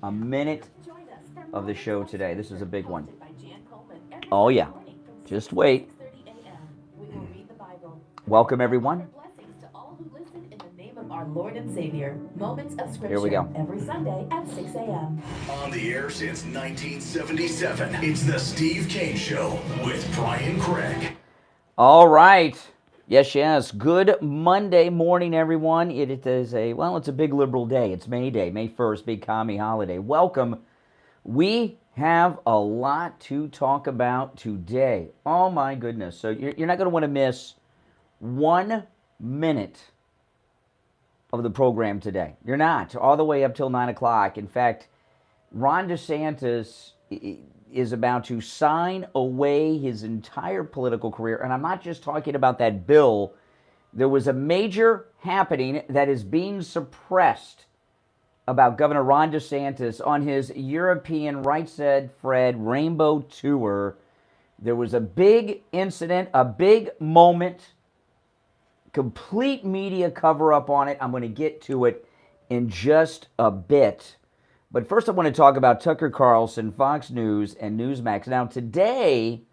A minute of the show today. This is a big one. Oh, yeah. Just wait. Welcome, everyone. Our Lord and Savior, Moments of Scripture. Here we go. Every Sunday at 6 a.m. On the air since 1977, it's the Steve Kane Show with Brian Craig. All right. Yes. Good Monday morning, everyone. It is it's a big liberal day. It's May Day, May 1st, big commie holiday. Welcome. We have a lot to talk about today. Oh, my goodness. So you're not going to want to miss 1 minute of the program today. You're not, all the way up till 9 o'clock. In fact, Ron DeSantis is about to sign away his entire political career. And I'm not just talking about that bill. There was a major happening that is being suppressed about Governor Ron DeSantis on his European Right Said Fred Rainbow Tour. There was a big incident, a big moment, complete media cover-up on it. I'm going to get to it in just a bit. But first I want to talk about Tucker Carlson, Fox News, and Newsmax. Now today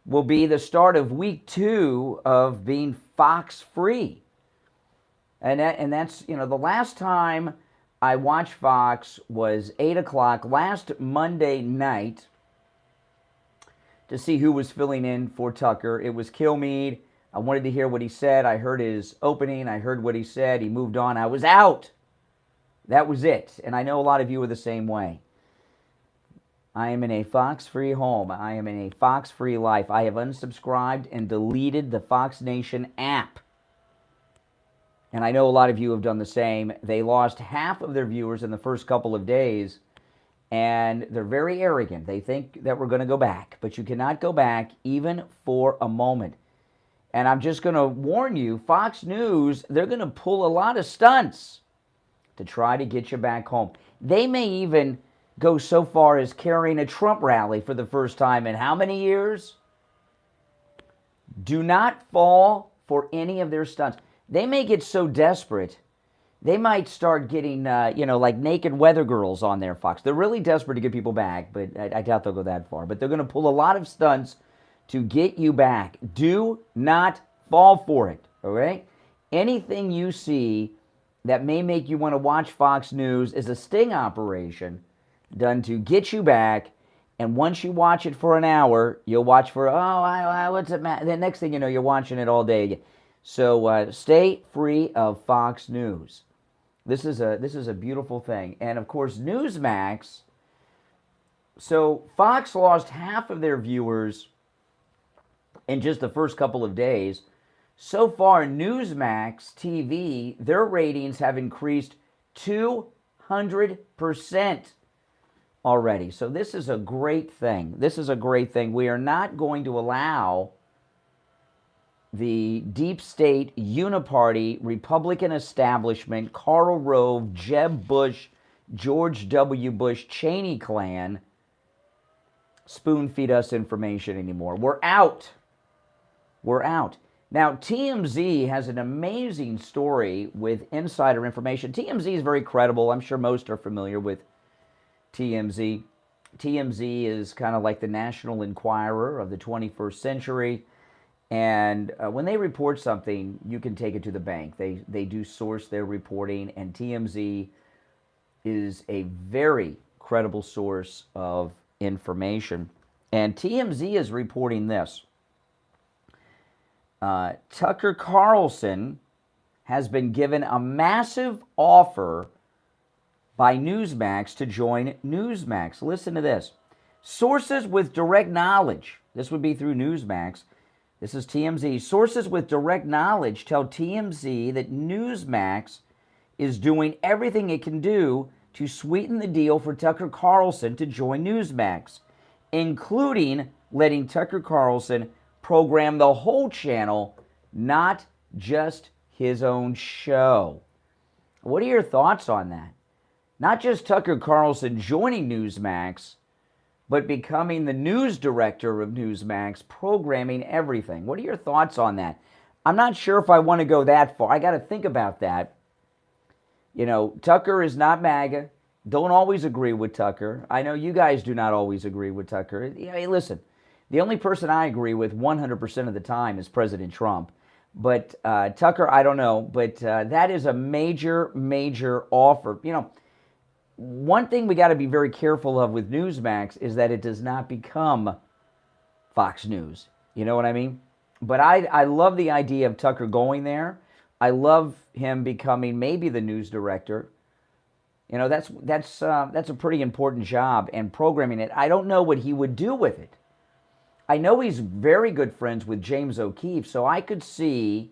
will be the start of week 2 of being Fox free. And that's, the last time I watched Fox was 8 o'clock last Monday night to see who was filling in for Tucker. It was Kilmeade. I wanted to hear what he said. I heard his opening. I heard what he said. He moved on. I was out. That was it. And I know a lot of you are the same way. I am in a Fox-free home. I am in a Fox-free life. I have unsubscribed and deleted the Fox Nation app. And I know a lot of you have done the same. They lost half of their viewers in the first couple of days. And they're very arrogant. They think that we're going to go back. But you cannot go back even for a moment. And I'm just going to warn you, Fox News, they're going to pull a lot of stunts to try to get you back home. They may even go so far as carrying a Trump rally for the first time in how many years? Do not fall for any of their stunts. They may get so desperate, they might start getting, like naked weather girls on their Fox. They're really desperate to get people back, but I doubt they'll go that far. But they're going to pull a lot of stunts to get you back. Do not fall for it, all right? Anything you see that may make you want to watch Fox News is a sting operation done to get you back, and once you watch it for an hour, you'll watch for, what's it matter? The next thing you know, you're watching it all day again. So stay free of Fox News. This is a beautiful thing. And, of course, Newsmax. So Fox lost half of their viewers in just the first couple of days. So far, Newsmax TV, their ratings have increased 200% already. So this is a great thing. This is a great thing. We are not going to allow the deep state uniparty Republican establishment, Karl Rove, Jeb Bush, George W. Bush, Cheney clan spoon feed us information anymore. We're out. We're out. Now, TMZ has an amazing story with insider information. TMZ is very credible. I'm sure most are familiar with TMZ. TMZ is kind of like the National Enquirer of the 21st century. And when they report something, you can take it to the bank. They do source their reporting, and TMZ is a very credible source of information. And TMZ is reporting this. Tucker Carlson has been given a massive offer by Newsmax to join Newsmax. Listen to this. Sources with direct knowledge, this would be through Newsmax. This is TMZ. Sources with direct knowledge tell TMZ that Newsmax is doing everything it can do to sweeten the deal for Tucker Carlson to join Newsmax, including letting Tucker Carlson program the whole channel, not just his own show. What are your thoughts on that? Not just Tucker Carlson joining Newsmax, but becoming the news director of Newsmax, programming everything. What are your thoughts on that? I'm not sure if I want to go that far. I got to think about that. You know, Tucker is not MAGA. don't always agree with Tucker. I know you guys do not always agree with Tucker. Hey, listen, the only person I agree with 100% of the time is President Trump. But Tucker, I don't know. But that is a major, major offer. You know, one thing we got to be very careful of with Newsmax is that it does not become Fox News. You know what I mean? But I love the idea of Tucker going there. I love him becoming maybe the news director. You know, that's a pretty important job, and programming it. I don't know what he would do with it. I know he's very good friends with James O'Keefe, so I could see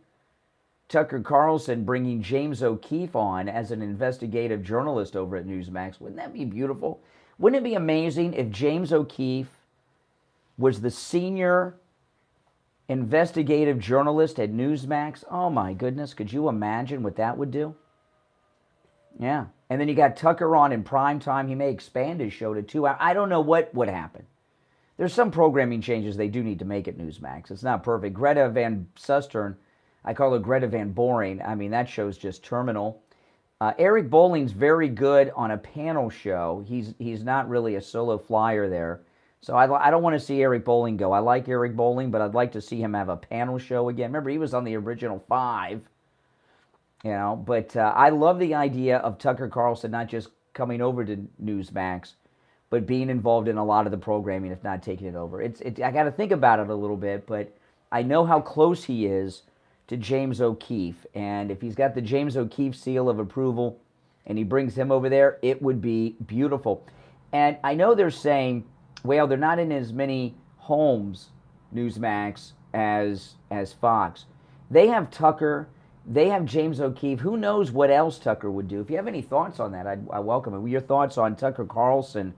Tucker Carlson bringing James O'Keefe on as an investigative journalist over at Newsmax. Wouldn't that be beautiful? Wouldn't it be amazing if James O'Keefe was the senior investigative journalist at Newsmax? Oh my goodness, could you imagine what that would do? Yeah. And then you got Tucker on in prime time. He may expand his show to 2 hours. I don't know what would happen. There's some programming changes they do need to make at Newsmax. It's not perfect. Greta Van Susteren, I call her Greta Van Boring. I mean, that show's just terminal. Eric Bolling's very good on a panel show. He's not really a solo flyer there. So I don't want to see Eric Bolling go. I like Eric Bolling, but I'd like to see him have a panel show again. Remember, he was on the original 5. You know, but I love the idea of Tucker Carlson not just coming over to Newsmax, but being involved in a lot of the programming, if not taking it over. I got to think about it a little bit, but I know how close he is to James O'Keefe, and if he's got the James O'Keefe seal of approval and he brings him over there, it would be beautiful. And I know they're saying, well, they're not in as many homes, Newsmax, as Fox. They have Tucker. They have James O'Keefe. Who knows what else Tucker would do? If you have any thoughts on that, I welcome it. Your thoughts on Tucker Carlson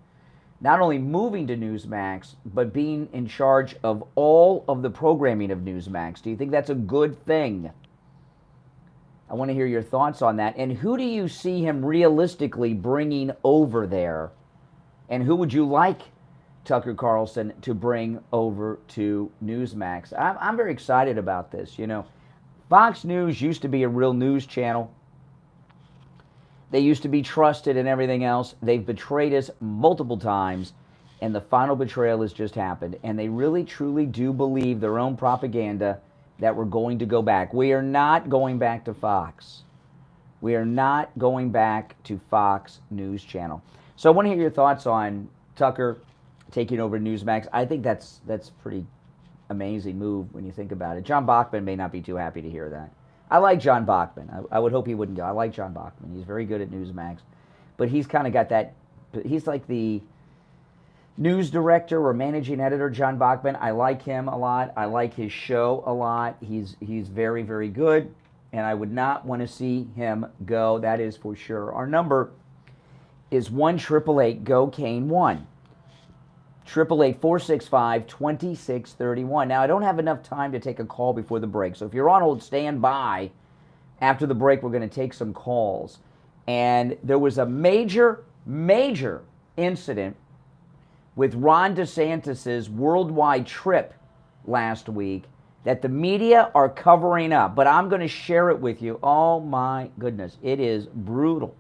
not only moving to Newsmax, but being in charge of all of the programming of Newsmax. Do you think that's a good thing? I want to hear your thoughts on that. And who do you see him realistically bringing over there? And who would you like Tucker Carlson to bring over to Newsmax? I'm very excited about this. You know, Fox News used to be a real news channel. They used to be trusted and everything else. They've betrayed us multiple times, and the final betrayal has just happened. And they really, truly do believe their own propaganda that we're going to go back. We are not going back to Fox. We are not going back to Fox News Channel. So I want to hear your thoughts on Tucker taking over Newsmax. I think that's a pretty amazing move when you think about it. John Bachman may not be too happy to hear that. I like John Bachman. I would hope he wouldn't go. I like John Bachman. He's very good at Newsmax. But he's kind of got that, he's like the news director or managing editor, John Bachman. I like him a lot. I like his show a lot. He's very, very good. And I would not want to see him go. That is for sure. Our number is 1-888-GO-CANE-1. 888-465-2631. Now, I don't have enough time to take a call before the break, so if you're on hold, stand by. After the break, we're going to take some calls. And there was a major, major incident with Ron DeSantis' worldwide trip last week that the media are covering up, but I'm going to share it with you. Oh, my goodness. It is brutal.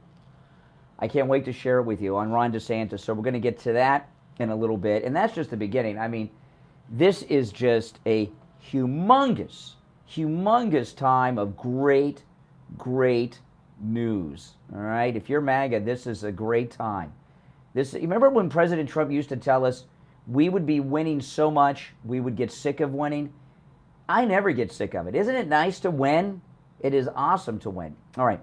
I can't wait to share it with you on Ron DeSantis, so we're going to get to that in a little bit, and that's just the beginning. I mean, this is just a humongous, humongous time of great, great news. All right, if you're MAGA, this is a great time. You remember when President Trump used to tell us we would be winning so much we would get sick of winning? I never get sick of it. Isn't it nice to win? It is awesome to win. All right.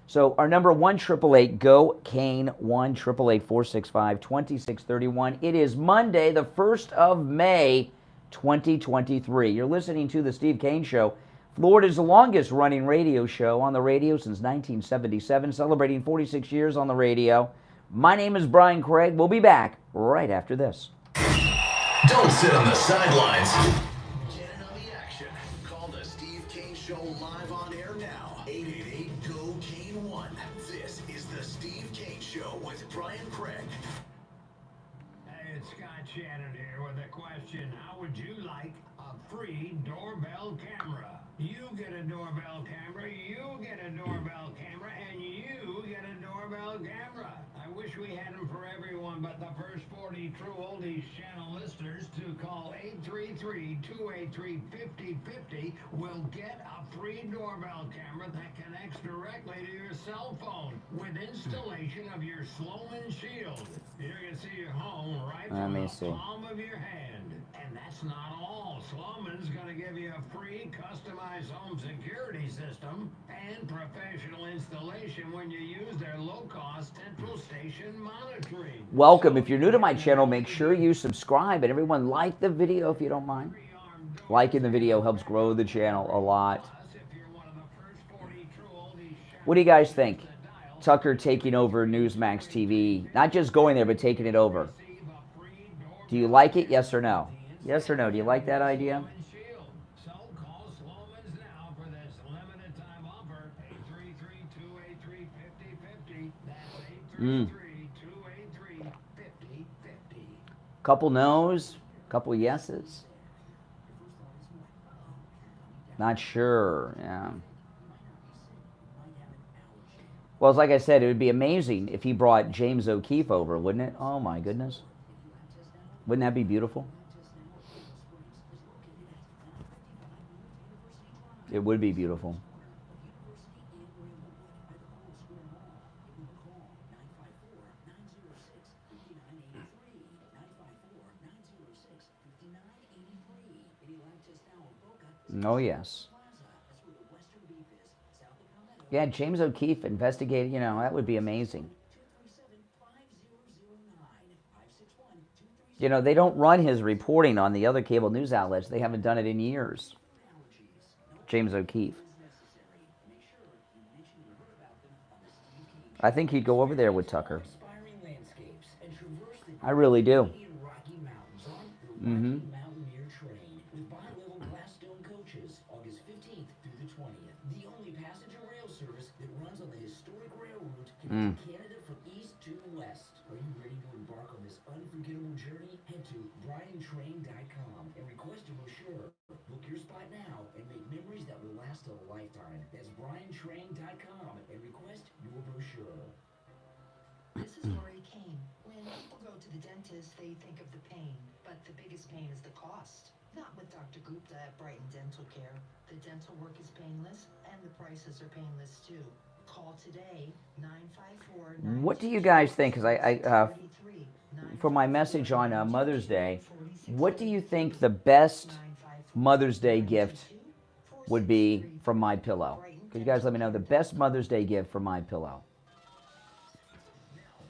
So our number 1-888-GO-CANE-1, 888-465-2631. It is Monday, the 1st of May, 2023. You're listening to The Steve Kane Show, Florida's longest running radio show on the radio since 1977, celebrating 46 years on the radio. My name is Brian Craig. We'll be back right after this. Don't sit on the sidelines. Get in on the action. Call The Steve Kane Show live on air now. 888-GO-CANE-1. This is The Steve Kane Show with Brian Craig. Hey, it's Scott Shannon here with a question. How would you like a free doorbell camera? You get a doorbell camera, you get a doorbell camera, and you get a doorbell camera. I wish we had them for everyone, but the first 40 True Oldies channel listeners to call 833-283-5050 will get a free doorbell camera that connects directly to your cell phone with installation of your Sloman Shield. You can see your home right from the palm of your hand. And that's not all. Sloman's going to give you a free customized home security system and professional installation when you use their low-cost central station monitoring. Welcome. If you're new to my channel, make sure you subscribe. And everyone, like the video if you don't mind. Liking the video helps grow the channel a lot. What do you guys think? Tucker taking over Newsmax TV. Not just going there, but taking it over. Do you like it? Yes or no? Yes or no? Do you like that idea? Couple no's, couple yeses. Not sure. Yeah. Well, it's like I said, it would be amazing if he brought James O'Keefe over, wouldn't it? Oh my goodness. Wouldn't that be beautiful? It would be beautiful. Oh, yes. Yeah, James O'Keefe investigated, that would be amazing. They don't run his reporting on the other cable news outlets. They haven't done it in years. James O'Keefe. I think he'd go over there with Tucker. I really do. Mm-hmm. Canada from east to west. Are you ready to embark on this unforgettable journey? Head to briantrain.com and request a brochure. Book your spot now and make memories that will last a lifetime. That's briantrain.com and request your brochure. This is Lori Kane. When people go to the dentist, they think of the pain, but the biggest pain is the cost. Not with Dr. Gupta at Brighton Dental Care. The dental work is painless, and the prices are painless too. Call today, 954. What do you guys think? Because for my message on Mother's Day, what do you think the best Mother's Day gift would be from MyPillow? Could you guys let me know the best Mother's Day gift from MyPillow? Now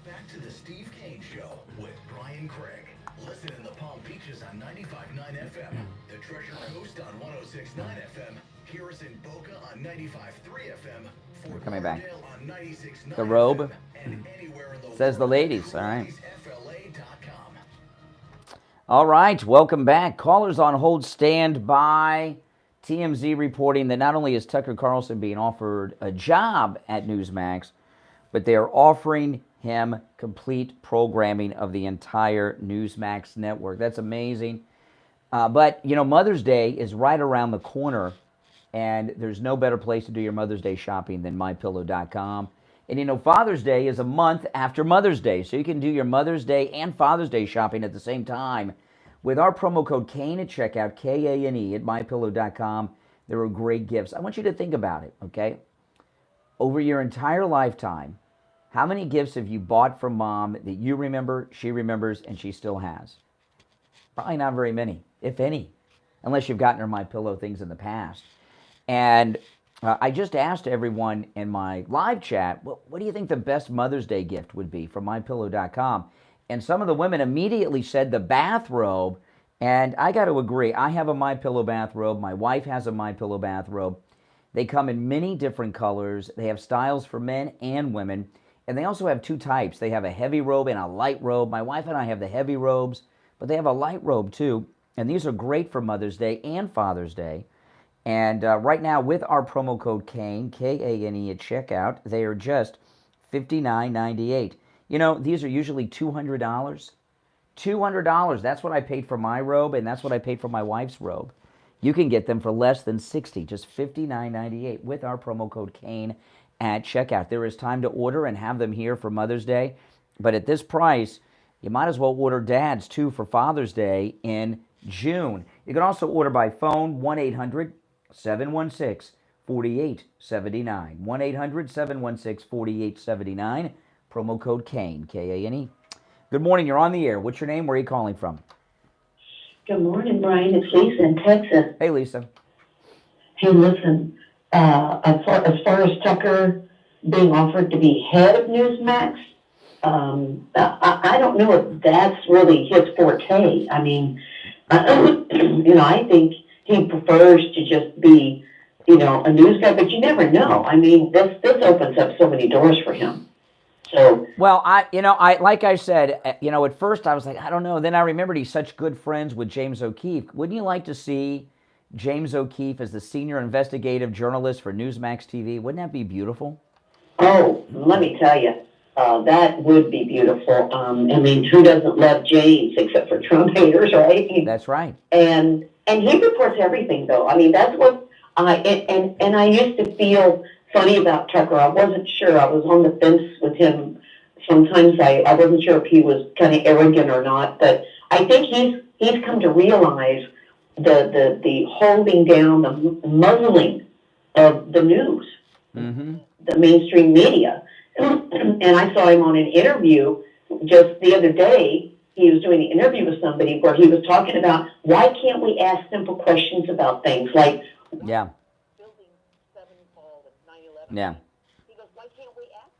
back to the Steve Kane Show with Brian Craig. Listen in the Palm Beaches on 95.9 FM, the Treasure Coast on 106.9 FM, here is in Boca on 95.3 FM. We're coming back. The robe says the ladies. All right. All right. Welcome back. Callers on hold. Stand by. TMZ reporting that not only is Tucker Carlson being offered a job at Newsmax, but they are offering him complete programming of the entire Newsmax network. That's amazing. But, Mother's Day is right around the corner. And there's no better place to do your Mother's Day shopping than MyPillow.com. And Father's Day is a month after Mother's Day. So you can do your Mother's Day and Father's Day shopping at the same time. With our promo code KANE at checkout, KANE at MyPillow.com, there are great gifts. I want you to think about it, okay? Over your entire lifetime, how many gifts have you bought from Mom that you remember, she remembers, and she still has? Probably not very many, if any, unless you've gotten her MyPillow things in the past. And I just asked everyone in my live chat, well, what do you think the best Mother's Day gift would be from MyPillow.com? And some of the women immediately said the bathrobe. And I got to agree. I have a MyPillow bathrobe. My wife has a MyPillow bathrobe. They come in many different colors. They have styles for men and women. And they also have two types. They have a heavy robe and a light robe. My wife and I have the heavy robes, but they have a light robe too. And these are great for Mother's Day and Father's Day. And right now, with our promo code KANE, K-A-N-E at checkout, they are just $59.98. These are usually $200. $200, that's what I paid for my robe, and that's what I paid for my wife's robe. You can get them for less than $60, just $59.98 with our promo code KANE at checkout. There is time to order and have them here for Mother's Day. But at this price, you might as well order dads, too, for Father's Day in June. You can also order by phone, 1-800-716-4879. 1-800-716-4879. Promo code KANE, K-A-N-E. Good morning. You're on the air. What's your name? Where are you calling from? Good morning, Brian. It's Lisa in Texas. Hey, Lisa. Hey, listen, as far as Tucker being offered to be head of Newsmax, I don't know if that's really his forte. I mean, I think he prefers to just be, a news guy, but you never know. I mean, this opens up so many doors for him. So, well, I like I said, at first I was like, I don't know. Then I remembered he's such good friends with James O'Keefe. Wouldn't you like to see James O'Keefe as the senior investigative journalist for Newsmax TV? Wouldn't that be beautiful? oh, let me tell you, that would be beautiful. I mean, who doesn't love James except for Trump haters, right? That's right. And he reports everything, though. I mean, that's what and I used to feel funny about Tucker. I wasn't sure. I was on the fence with him. Sometimes I wasn't sure if he was kind of arrogant or not, but I think he's come to realize the holding down, the muzzling of the news, the mainstream media. And I saw him on an interview just the other day. He was doing an interview with somebody where he was talking about why can't we ask simple questions about things like Yeah. Building 7 fall and 9/11. Yeah. He goes, why can't we ask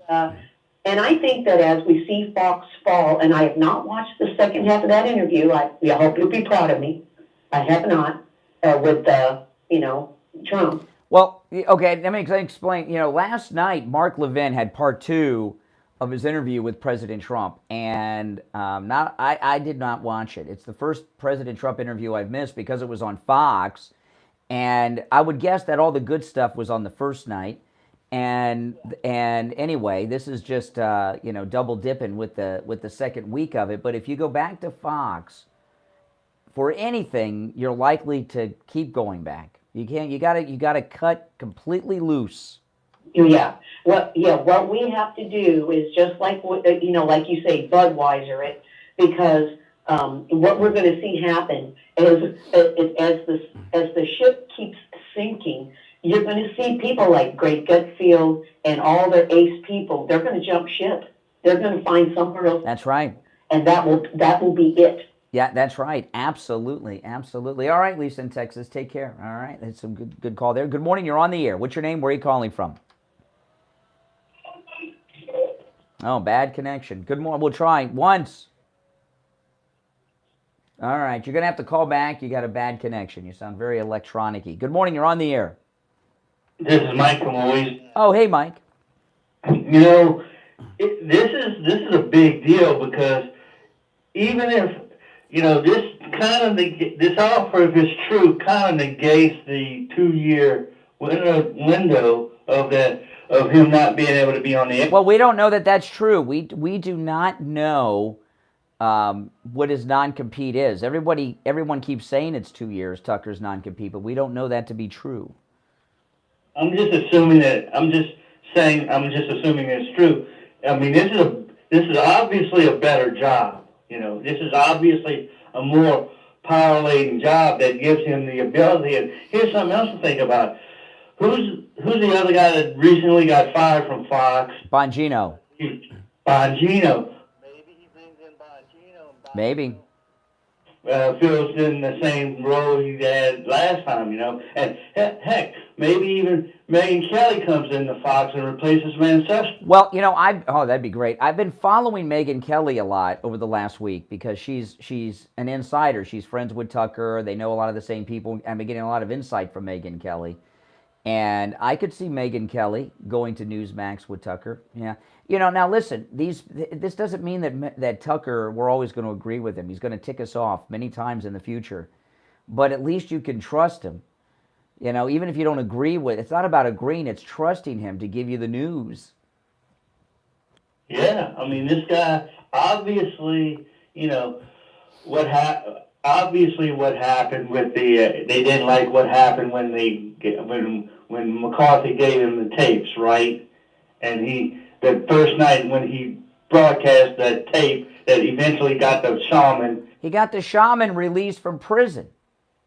that? And I think that as we see Fox fall, and I have not watched the second half of that interview, I hope you'll be proud of me. I have not with Trump. Well, okay, let me explain. Last night, Mark Levin had part 2 of his interview with President Trump, and I did not watch it. It's the first President Trump interview I've missed because it was on Fox, and I would guess that all the good stuff was on the first night. And anyway, this is just double dipping with the second week of it. But if you go back to Fox for anything, you're likely to keep going back. You can't. You gotta cut completely loose. Yeah. What we have to do is just like like you say, Budweiser it, because what we're going to see happen is as the ship keeps sinking, you're going to see people like Greg Gutfield and all their ace people. They're going to jump ship. They're going to find somewhere else. That's right. And that will be it. Yeah, that's right. Absolutely, absolutely. All right, Lisa in Texas, take care. All right, that's some good call there. Good morning. You're on the air. What's your name? Where are you calling from? Oh, bad connection. Good morning. We'll try once. All right, you're going to have to call back. You got a bad connection. You sound very electronic-y. Good morning. You're on the air. This is Mike from Louisiana. Oh, hey, Mike. This is a big deal because even if this offer, if it's true, kind of negates the 2-year window of him not being able to be on the. Well, we don't know that that's true. We do not know what his non-compete is. Everyone keeps saying it's 2 years, Tucker's non-compete, but we don't know that to be true. I'm just assuming it's true. I mean, this is obviously a better job. This is obviously a more power-laden job that gives him the ability. And here's something else to think about. Who's the other guy that recently got fired from Fox? Bongino. Bongino. Maybe he brings in Bongino. Maybe. Fills in the same role he had last time, And heck, maybe even Megyn Kelly comes into Fox and replaces Van Sessions. Well, that'd be great. I've been following Megyn Kelly a lot over the last week because she's an insider. She's friends with Tucker. They know a lot of the same people. I've been getting a lot of insight from Megyn Kelly. And I could see Megyn Kelly going to Newsmax with Tucker. Yeah. Now listen, this doesn't mean that Tucker, we're always going to agree with him. He's going to tick us off many times in the future. But at least you can trust him. Even if you don't agree with, it's not about agreeing, it's trusting him to give you the news. Yeah, I mean, this guy, obviously, what happened with they didn't like what happened when McCarthy gave him the tapes, right? And the first night when he broadcast that tape that eventually got the shaman. He got the shaman released from prison,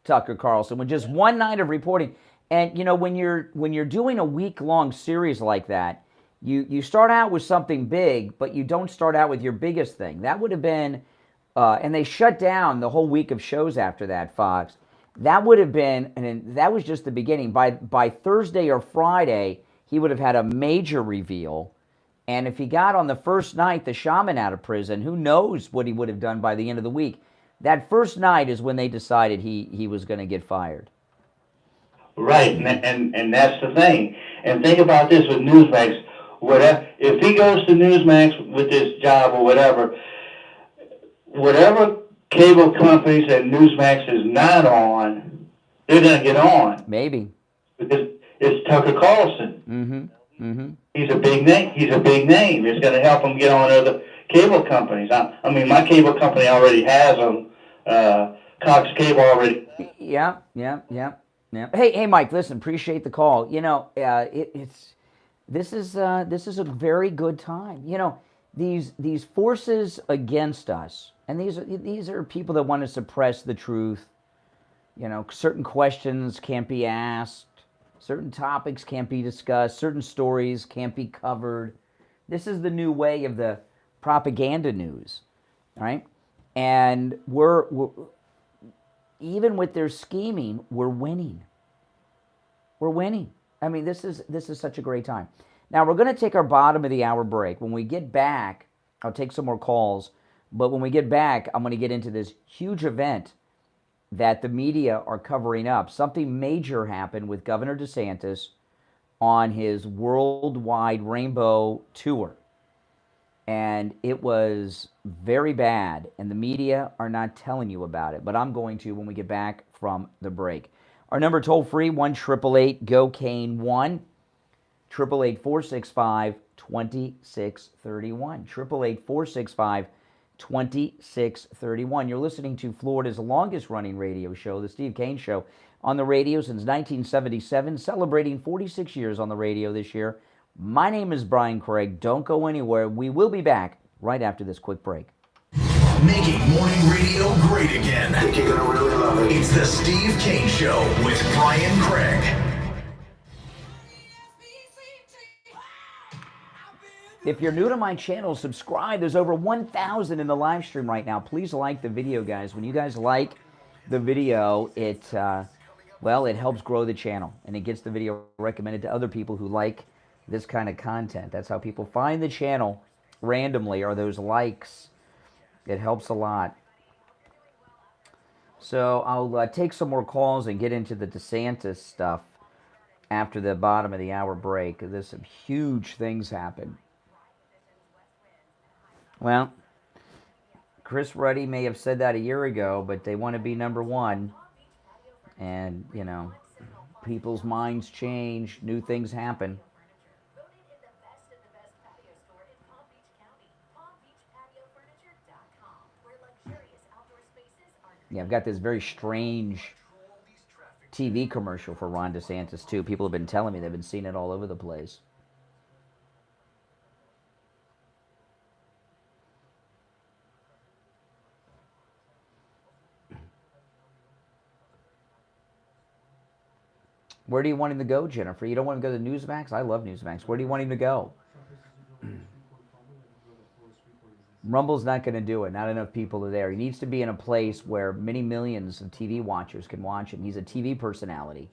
Tucker Carlson, with just one night of reporting. And you know, when you're doing a week-long series like that, you start out with something big, but you don't start out with your biggest thing. That would have been, and they shut down the whole week of shows after that, Fox. That would have been, and that was just the beginning. By Thursday or Friday, he would have had a major reveal. And if he got on the first night the shaman out of prison, who knows what he would have done by the end of the week. That first night is when they decided he was going to get fired. Right, and that's the thing. And think about this with Newsmax. Whatever, if he goes to Newsmax with this job or whatever cable companies that Newsmax is not on, they're going to get on. Maybe. Because it's Tucker Carlson. Mm-hmm. Mm-hmm. He's a big name. It's going to help him get on other cable companies. I mean, my cable company already has them. Cox Cable already. Yeah. Hey, Mike. Listen, appreciate the call. You know, this is a very good time. You know, these forces against us, and these are people that want to suppress the truth. You know, certain questions can't be asked. Certain topics can't be discussed. Certain stories can't be covered. This is the new way of the propaganda news, right? And we're even with their scheming, we're winning. We're winning. I mean, this is such a great time. Now we're going to take our bottom of the hour break. When we get back, I'll take some more calls. But when we get back, I'm going to get into this huge event that the media are covering up. Something major happened with Governor DeSantis on his worldwide rainbow tour. And it was very bad, and the media are not telling you about it. But I'm going to when we get back from the break. Our number toll-free, 1-888-GO-CANE-1, 888-465-2631, 888-465-2631. You're listening to Florida's longest-running radio show, The Steve Kane Show, on the radio since 1977, celebrating 46 years on the radio this year. My name is Brian Craig. Don't go anywhere. We will be back right after this quick break. Making morning radio great again. You're gonna really love it. It's the Steve Kane Show with Brian Craig. If you're new to my channel, subscribe. There's over 1,000 in the live stream right now. Please like the video, guys. When you guys like the video, it helps grow the channel, and it gets the video recommended to other people who like this kind of content. That's how people find the channel randomly, are those likes. It helps a lot. So I'll take some more calls and get into the DeSantis stuff after the bottom of the hour break. There's some huge things happen. Well, Chris Ruddy may have said that a year ago, but they want to be number one. And, you know, people's minds change, new things happen. Yeah, I've got this very strange TV commercial for Ron DeSantis, too. People have been telling me they've been seeing it all over the place. Where do you want him to go, Jennifer? You don't want him to go to Newsmax? I love Newsmax. Where do you want him to go? Rumble's not going to do it. Not enough people are there. He needs to be in a place where many millions of TV watchers can watch him. He's a TV personality.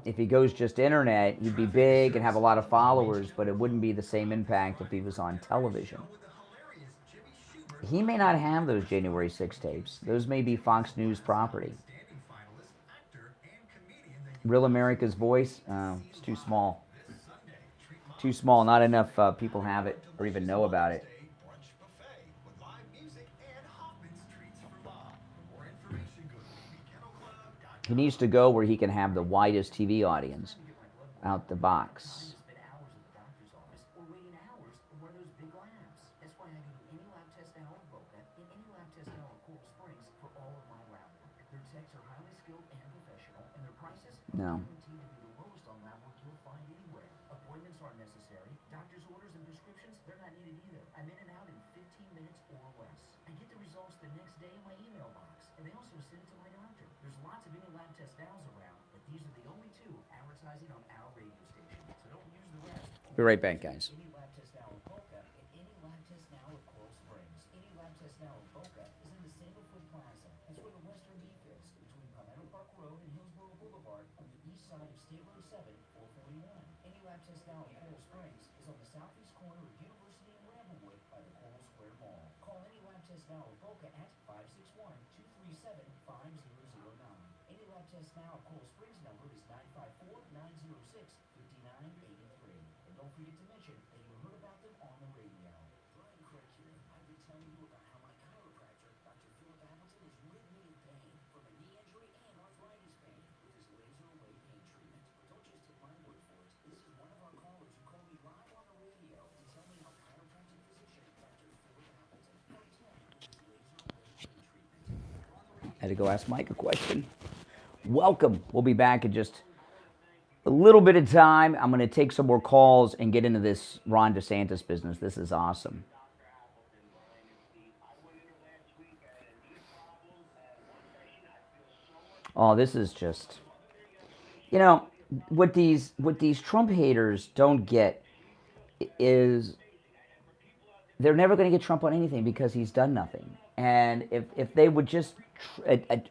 If he goes just internet, he'd be big and have a lot of followers, but it wouldn't be the same impact if he was on television. He may not have those January 6 tapes. Those may be Fox News property. Real America's Voice, it's too small. Too small. Not enough people have it or even know about it. He needs to go where he can have the widest TV audience out the box. No. Be right back, guys. I had to go ask Mike a question. Welcome. We'll be back in just a little bit of time. I'm going to take some more calls and get into this Ron DeSantis business. This is awesome. Oh, this is just, you know, what these Trump haters don't get is they're never going to get Trump on anything because he's done nothing. And if they would just,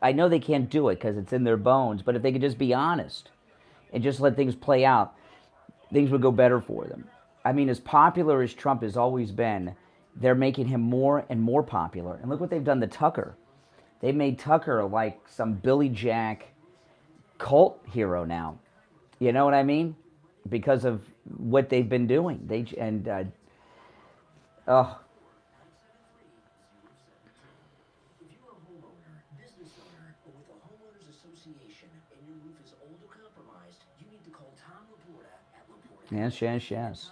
I know they can't do it because it's in their bones, but if they could just be honest and just let things play out, things would go better for them. I mean, as popular as Trump has always been, they're making him more and more popular. And look what they've done to Tucker. They made Tucker like some Billy Jack cult hero now. You know what I mean? Because of what they've been doing. Yes.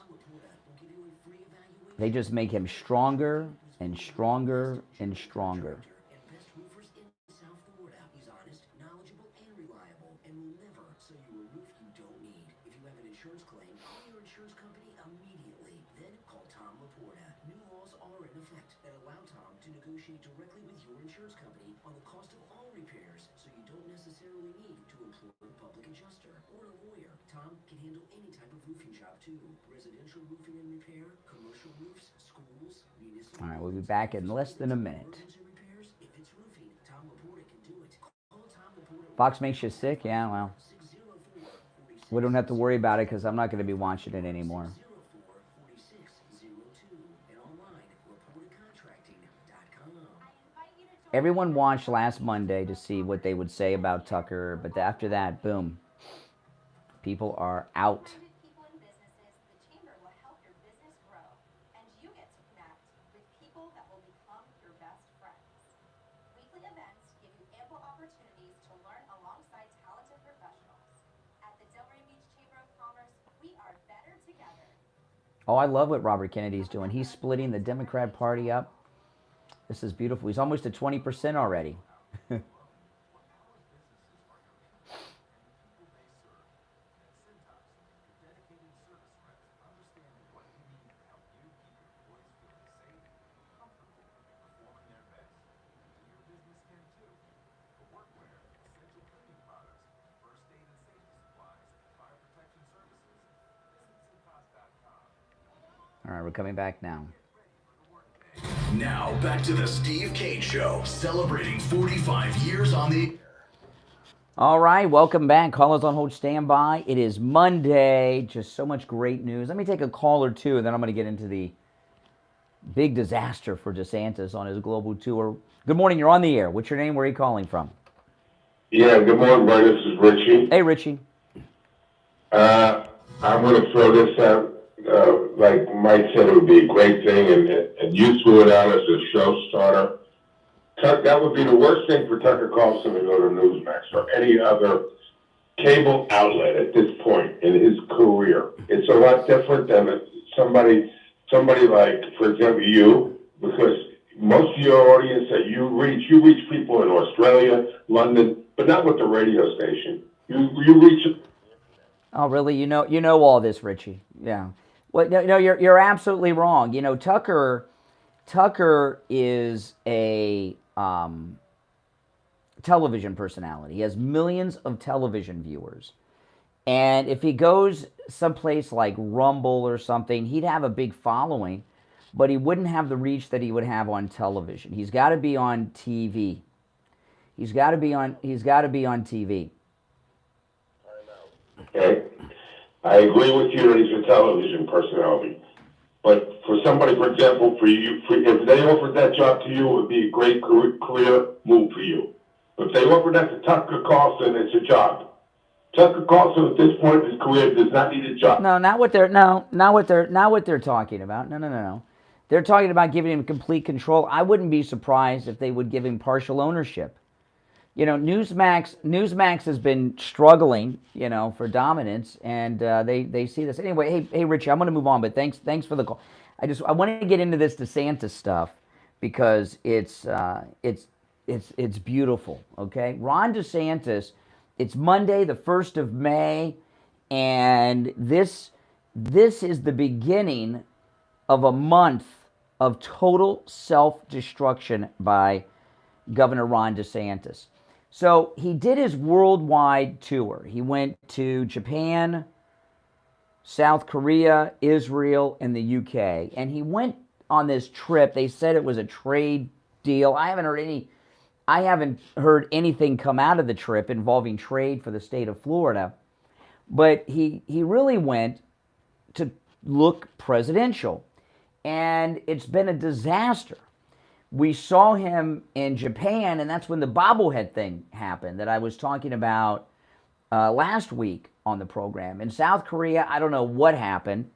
They just make him stronger and stronger and stronger. All right, we'll be back in less than a minute. Fox makes you sick? Yeah, well, we don't have to worry about it because I'm not going to be watching it anymore. Everyone watched last Monday to see what they would say about Tucker, but after that, boom, people are out. Oh, I love what Robert Kennedy's doing. He's splitting the Democrat Party up. This is beautiful. He's almost at 20% already. All right, we're coming back now. Now, back to the Steve Kane Show, celebrating 45 years on the... All right, welcome back. Callers on hold, stand by. It is Monday. Just so much great news. Let me take a call or two, and then I'm going to get into the big disaster for DeSantis on his global tour. Good morning. You're on the air. What's your name? Where are you calling from? Yeah, good morning, Brian. This is Richie. Hey, Richie. I'm going to throw this out. Like Mike said, it would be a great thing, and you threw it out as a show starter. That would be the worst thing for Tucker Carlson to go to Newsmax or any other cable outlet at this point in his career. It's a lot different than somebody like, for example, you, because most of your audience that you reach people in Australia, London, but not with the radio station. You reach. Oh, really? You know all this, Richie? Yeah. Well, no, you're absolutely wrong. You know, Tucker is a television personality. He has millions of television viewers. And if he goes someplace like Rumble or something, he'd have a big following, but he wouldn't have the reach that he would have on television. He's got to be on TV. He's got to be on TV. Okay, I agree with you that he's a television personality. But for somebody, for example, if they offered that job to you, it would be a great career move for you. If they offered that to Tucker Carlson, it's a job. Tucker Carlson at this point in his career does not need a job. No, not what they're talking about. No. They're talking about giving him complete control. I wouldn't be surprised if they would give him partial ownership. You know, Newsmax has been struggling, you know, for dominance, and they see this anyway. Hey, Richie, I'm going to move on, but thanks for the call. I want to get into this DeSantis stuff because it's beautiful. Okay, Ron DeSantis. It's Monday, the 1st of May, and this is the beginning of a month of total self-destruction by Governor Ron DeSantis. So he did his worldwide tour. He went to Japan, South Korea, Israel, and the UK. And he went on this trip. They said it was a trade deal. I haven't heard anything come out of the trip involving trade for the state of Florida. But he really went to look presidential. And it's been a disaster. We saw him in Japan, and that's when the bobblehead thing happened that I was talking about last week on the program. In South Korea, I don't know what happened.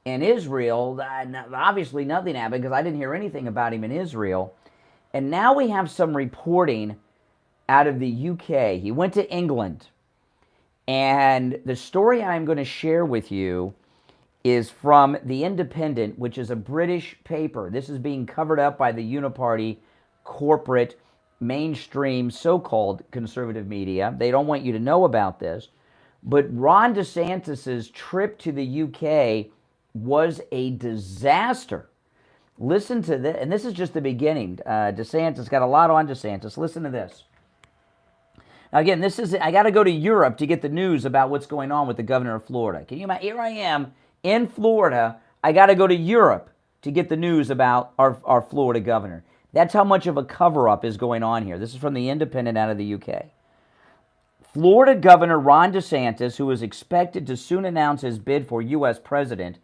In Israel, obviously nothing happened because I didn't hear anything about him in Israel. And now we have some reporting out of the UK. He went to England. And the story I'm going to share with you is from The Independent, which is a British paper. This is being covered up by the uniparty, corporate, mainstream, so-called conservative media. They don't want you to know about this. But Ron DeSantis' trip to the UK was a disaster. Listen to this, and this is just the beginning. DeSantis got a lot on DeSantis. Listen to this. Now again, I got to go to Europe to get the news about what's going on with the governor of Florida. Can you imagine? Here I am in Florida. I got to go to Europe to get the news about our Florida governor. That's how much of a cover-up is going on here. This is from The Independent out of the UK. Florida Governor Ron DeSantis, who is expected to soon announce his bid for U.S. president,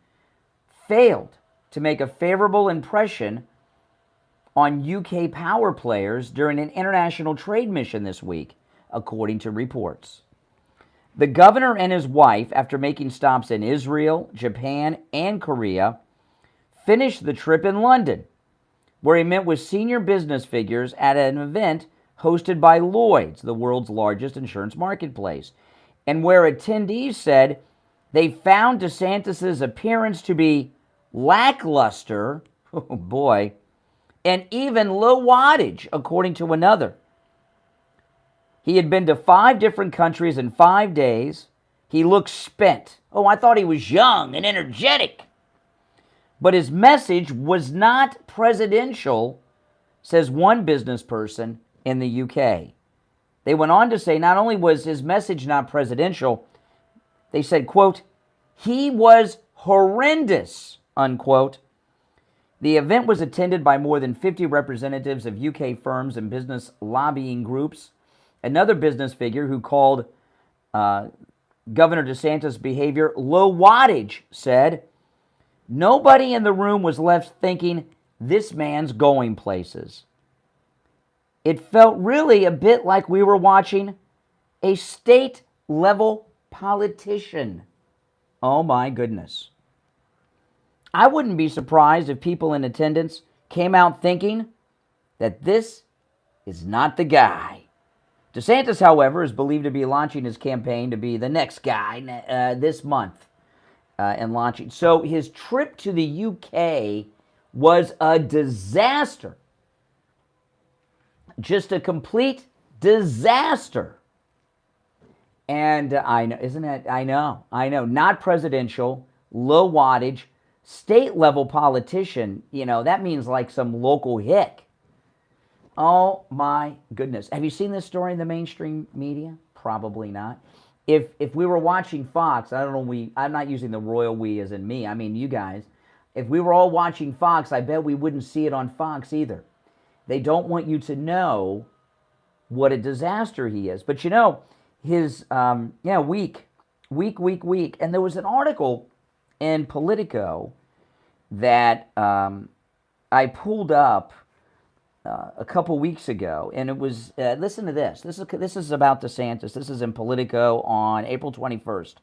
failed to make a favorable impression on UK power players during an international trade mission this week, according to reports. The governor and his wife, after making stops in Israel, Japan, and Korea, finished the trip in London, where he met with senior business figures at an event hosted by Lloyd's, the world's largest insurance marketplace, and where attendees said they found DeSantis' appearance to be lackluster, oh boy, and even low wattage, according to another. He had been to 5 different countries in 5 days. He looked spent. Oh, I thought he was young and energetic. But his message was not presidential, says one business person in the UK. They went on to say not only was his message not presidential, they said, quote, he was horrendous, unquote. The event was attended by more than 50 representatives of UK firms and business lobbying groups. Another business figure who called Governor DeSantis' behavior low wattage said, nobody in the room was left thinking this man's going places. It felt really a bit like we were watching a state-level politician. Oh my goodness. I wouldn't be surprised if people in attendance came out thinking that this is not the guy. DeSantis, however, is believed to be launching his campaign to be the next guy this month and launching. So his trip to the UK was a disaster. Just a complete disaster. And I know, isn't it? I know. Not presidential, low wattage, state level politician. You know, that means like some local hick. Oh my goodness. Have you seen this story in the mainstream media? Probably not. If we were watching Fox, I don't know, I'm not using the royal we as in me, I mean you guys. If we were all watching Fox, I bet we wouldn't see it on Fox either. They don't want you to know what a disaster he is. But you know, his, weak. And there was an article in Politico that I pulled up a couple weeks ago, and it was, listen to this. This is about DeSantis. This is in Politico on April 21st.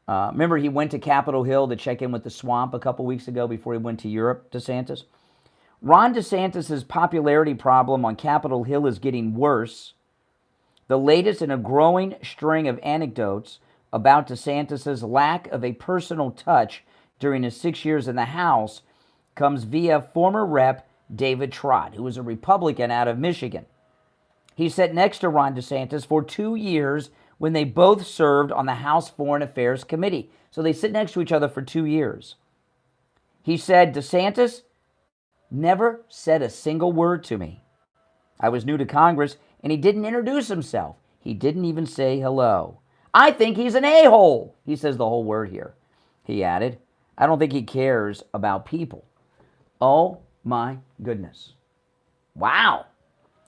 Remember, he went to Capitol Hill to check in with the swamp a couple weeks ago before he went to Europe, DeSantis. Ron DeSantis' popularity problem on Capitol Hill is getting worse. The latest in a growing string of anecdotes about DeSantis' lack of a personal touch during his 6 years in the House comes via former Rep. David Trott, who was a Republican out of Michigan. He sat next to Ron DeSantis for 2 years when they both served on the House Foreign Affairs Committee. So they sit next to each other for 2 years. He said, DeSantis never said a single word to me. I was new to Congress, and he didn't introduce himself. He didn't even say hello. I think he's an a-hole. He says the whole word here. He added, I don't think he cares about people. Oh my goodness. Wow.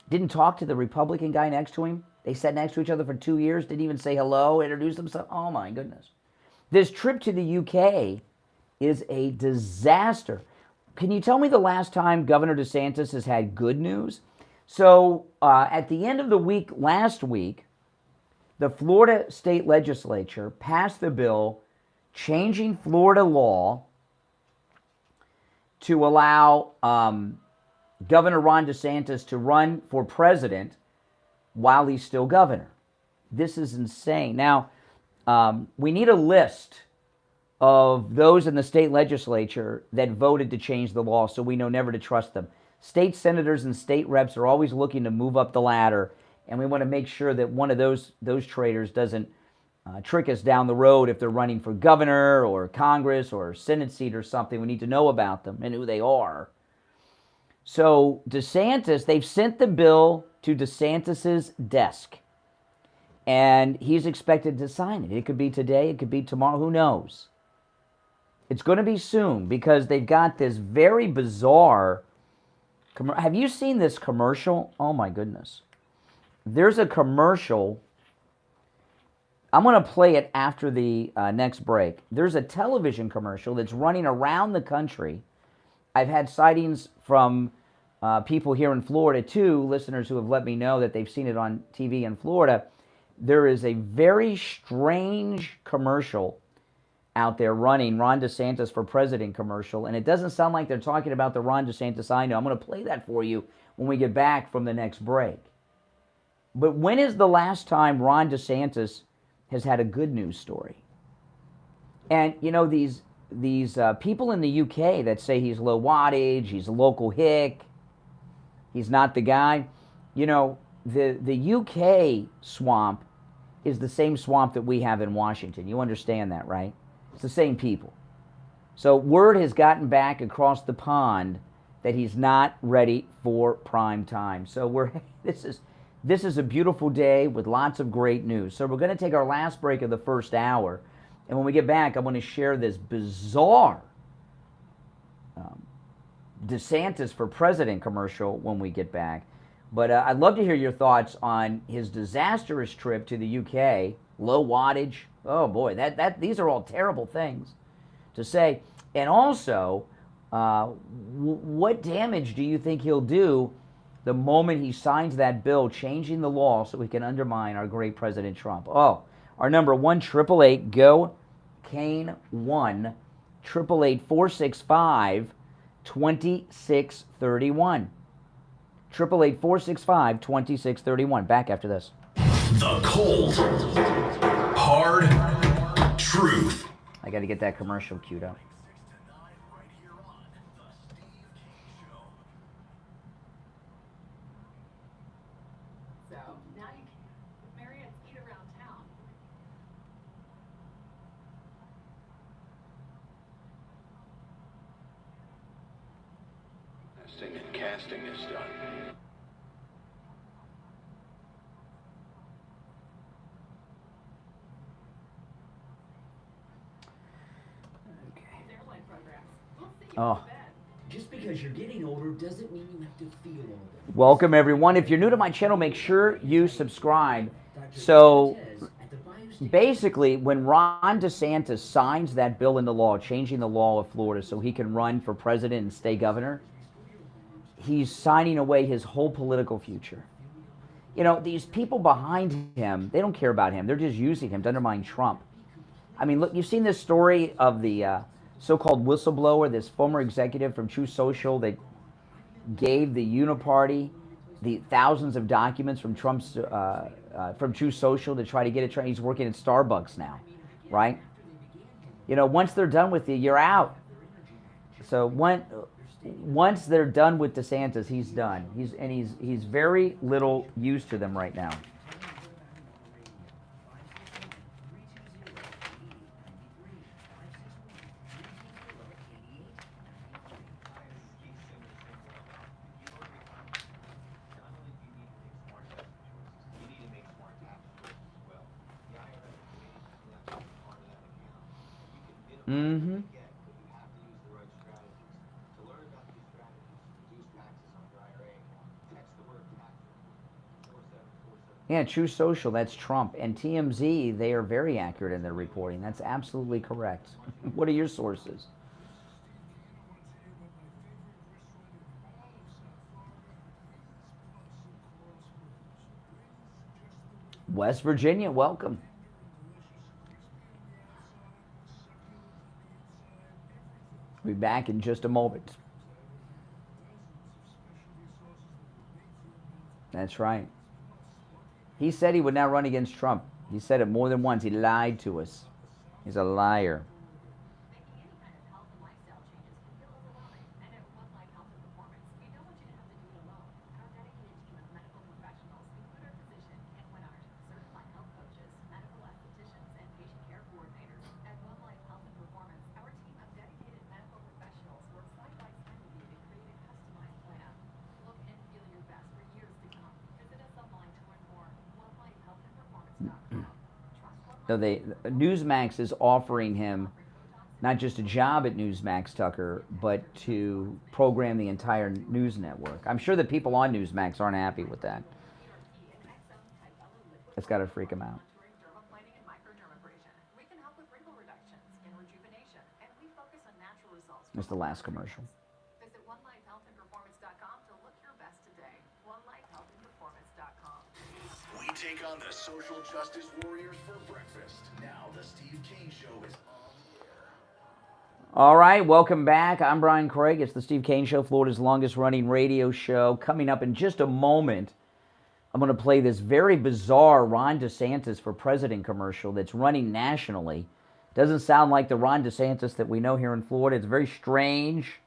Didn't talk to the Republican guy next to him. They sat next to each other for 2 years, didn't even say hello, introduce themselves. Oh my goodness. This trip to the UK is a disaster. Can you tell me the last time Governor DeSantis has had good news? So at the end of the week, last week, the Florida state legislature passed the bill changing Florida law to allow Governor Ron DeSantis to run for president while he's still governor. This is insane. Now, we need a list of those in the state legislature that voted to change the law so we know never to trust them. State senators and state reps are always looking to move up the ladder, and we want to make sure that one of those traitors doesn't trick us down the road if they're running for governor or Congress or Senate seat or something. We need to know about them and who they are. So DeSantis, they've sent the bill to DeSantis's desk, and he's expected to sign it. It could be today, it could be tomorrow, who knows? It's going to be soon because they've got this very bizarre. Have you seen this commercial? Oh my goodness. There's a commercial. I'm going to play it after the next break. There's a television commercial that's running around the country. I've had sightings from people here in Florida too, listeners who have let me know that they've seen it on TV in Florida. There is a very strange commercial out there running, Ron DeSantis for president commercial, and it doesn't sound like they're talking about the Ron DeSantis I know. I'm going to play that for you when we get back from the next break. But when is the last time Ron DeSantis has had a good news story? And you know, these people in the UK that say he's low wattage, he's a local hick, he's not the guy. You know, the UK swamp is the same swamp that we have in Washington. You understand that, right? It's the same people. So word has gotten back across the pond that he's not ready for prime time. So this is a beautiful day with lots of great news. So we're going to take our last break of the first hour. And when we get back, I'm going to share this bizarre DeSantis for president commercial when we get back. But I'd love to hear your thoughts on his disastrous trip to the UK, low wattage. Oh boy, these are all terrible things to say. And also, what damage do you think he'll do the moment he signs that bill changing the law so we can undermine our great President Trump? Oh, our number 1-888-GO-KANE-1, 888-465-2631. 888-465-2631. Back after this. The cold, hard truth. I got to get that commercial queued up. So now you can Marriott's eat around town. Casting and casting is done. Airline programs. We'll see you Oh. in bed. Just because you're getting older doesn't mean you have to feel older. Welcome, everyone. If you're new to my channel, make sure you subscribe. So, basically, when Ron DeSantis signs that bill into law, changing the law of Florida so he can run for president and stay governor, he's signing away his whole political future. You know, these people behind him, they don't care about him. They're just using him to undermine Trump. I mean, look, you've seen this story of the so-called whistleblower, this former executive from True Social that gave the Uniparty the thousands of documents from Trump's from True Social to try to get it. He's working at Starbucks now, right? You know, once they're done with you, you're out. So once they're done with DeSantis, he's done. He's very little use to them right now. Mm-hmm. Yeah, True Social, that's Trump. And TMZ, they are very accurate in their reporting. That's absolutely correct. What are your sources? West Virginia, welcome. We'll be back in just a moment. That's right. He said he would not run against Trump. He said it more than once. He lied to us. He's a liar. Making any kind of health and lifestyle changes can feel overwhelming. And at One Life Health and Performance, we don't want you to have to do it alone. Our dedicated team of medical professionals include our physician, Ken Winard, certified health coaches, medical estheticians, and patient care coordinators. At One Life Health and Performance, our team of dedicated medical professionals work side by side with you to create a customized plan. Look and feel your best for years to come. Visit us online to learn more. OneLifeHealthAndPerformance.com. No, Newsmax is offering him not just a job at Newsmax, Tucker, but to program the entire news network. I'm sure that people on Newsmax aren't happy with that. It's got to freak them out. It's the last commercial. Visit OneLifeHealthAndPerformance.com to look your best today. OneLifeHealthAndPerformance.com. We take on the social justice warriors for breakfast. Now the Steve Kane Show is on the air. All right, welcome back. I'm Brian Craig. It's the Steve Kane Show, Florida's longest running radio show. Coming up in just a moment, I'm going to play this very bizarre Ron DeSantis for President commercial that's running nationally. Doesn't sound like the Ron DeSantis that we know here in Florida. It's very strange,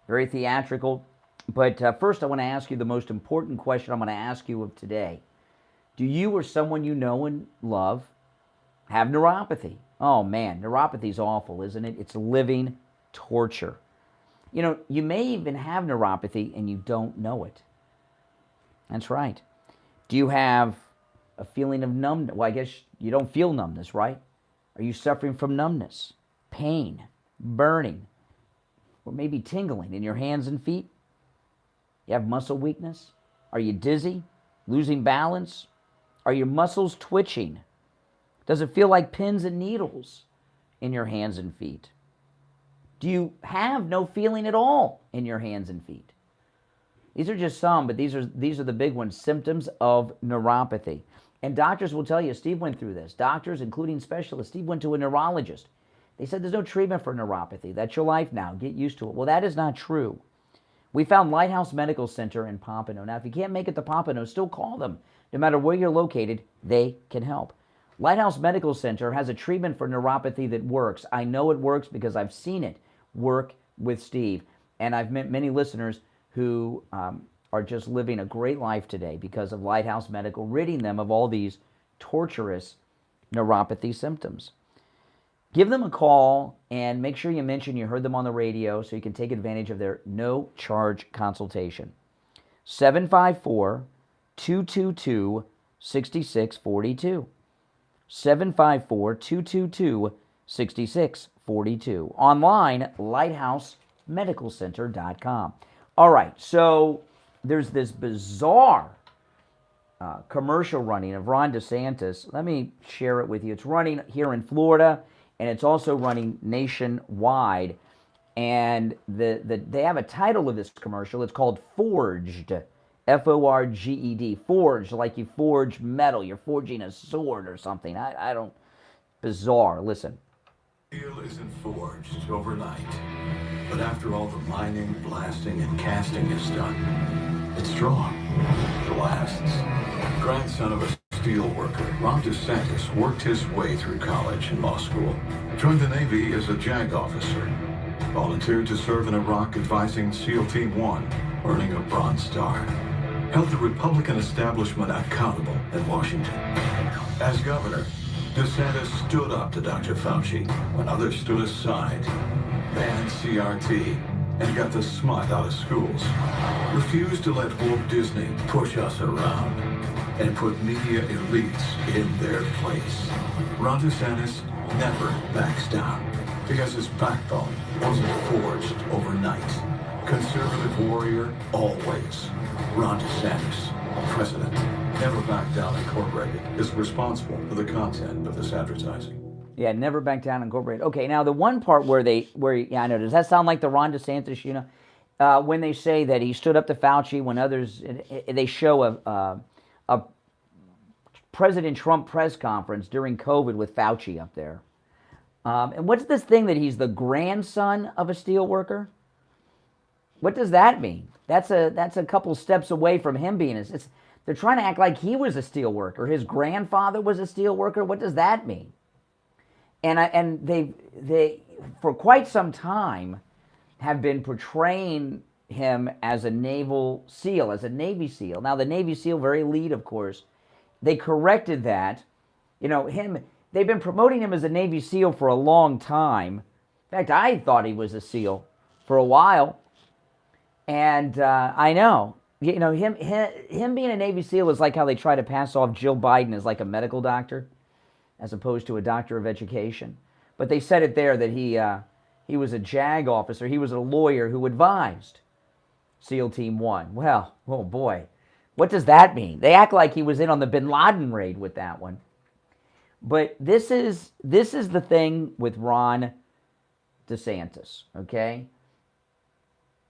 very theatrical. But first, I want to ask you the most important question I'm going to ask you of today. Do you or someone you know and love have neuropathy? Oh, man, neuropathy is awful, isn't it? It's living torture. You know, you may even have neuropathy and you don't know it. That's right. Do you have a feeling of numbness? Well, I guess you don't feel numbness, right? Are you suffering from numbness, pain, burning, or maybe tingling in your hands and feet? You have muscle weakness? Are you dizzy, losing balance? Are your muscles twitching? Does it feel like pins and needles in your hands and feet? Do you have no feeling at all in your hands and feet? These are just some, but these are the big ones, symptoms of neuropathy. And doctors will tell you, Steve went through this. Doctors, including specialists, Steve went to a neurologist. They said there's no treatment for neuropathy. That's your life now. Get used to it. Well, that is not true. We found Lighthouse Medical Center in Pompano. Now, if you can't make it to Pompano, still call them. No matter where you're located, they can help. Lighthouse Medical Center has a treatment for neuropathy that works. I know it works because I've seen it work with Steve. And I've met many listeners who are just living a great life today because of Lighthouse Medical, ridding them of all these torturous neuropathy symptoms. Give them a call and make sure you mention you heard them on the radio so you can take advantage of their no-charge consultation. 754-222-6642. 754-222-6642. Online, lighthousemedicalcenter.com. All right, so there's this bizarre commercial running of Ron DeSantis. Let me share it with you. It's running here in Florida, and it's also running nationwide. And they have a title of this commercial. It's called Forged, F-O-R-G-E-D, Forged, like you forge metal. You're forging a sword or something. I don't, bizarre. Listen. Steel isn't forged overnight, but after all the mining, blasting, and casting is done, it's strong. It lasts. Grandson of a steel worker, Ron DeSantis worked his way through college and law school, joined the Navy as a JAG officer, volunteered to serve in Iraq advising SEAL Team 1, earning a Bronze Star, held the Republican establishment accountable in Washington. As governor, DeSantis stood up to Dr. Fauci when others stood aside, banned CRT, and got the smut out of schools, refused to let woke Disney push us around, and put media elites in their place. Ron DeSantis never backs down because his backbone wasn't forged overnight. Conservative warrior always. Ron DeSantis, president. Never Back Down Incorporated is responsible for the content of this advertising. Yeah, Never Back Down Incorporated. Okay, now the one part where I know, does that sound like the Ron DeSantis, when they say that he stood up to Fauci when others, they show a President Trump press conference during COVID with Fauci up there. And what's this thing that he's the grandson of a steel worker? What does that mean? That's a couple steps away from him being they're trying to act like he was a steel worker. His grandfather was a steel worker. What does that mean? And they for quite some time have been portraying him as a naval SEAL, as a Navy SEAL. Now the Navy SEAL, very elite, of course. They corrected that. They've been promoting him as a Navy SEAL for a long time. In fact, I thought he was a SEAL for a while. And I know, him being a Navy SEAL is like how they try to pass off Jill Biden as like a medical doctor, as opposed to a doctor of education. But they said it there that he was a JAG officer. He was a lawyer who advised SEAL Team 1. Well, oh boy, what does that mean? They act like he was in on the Bin Laden raid with that one. But this is the thing with Ron DeSantis, okay?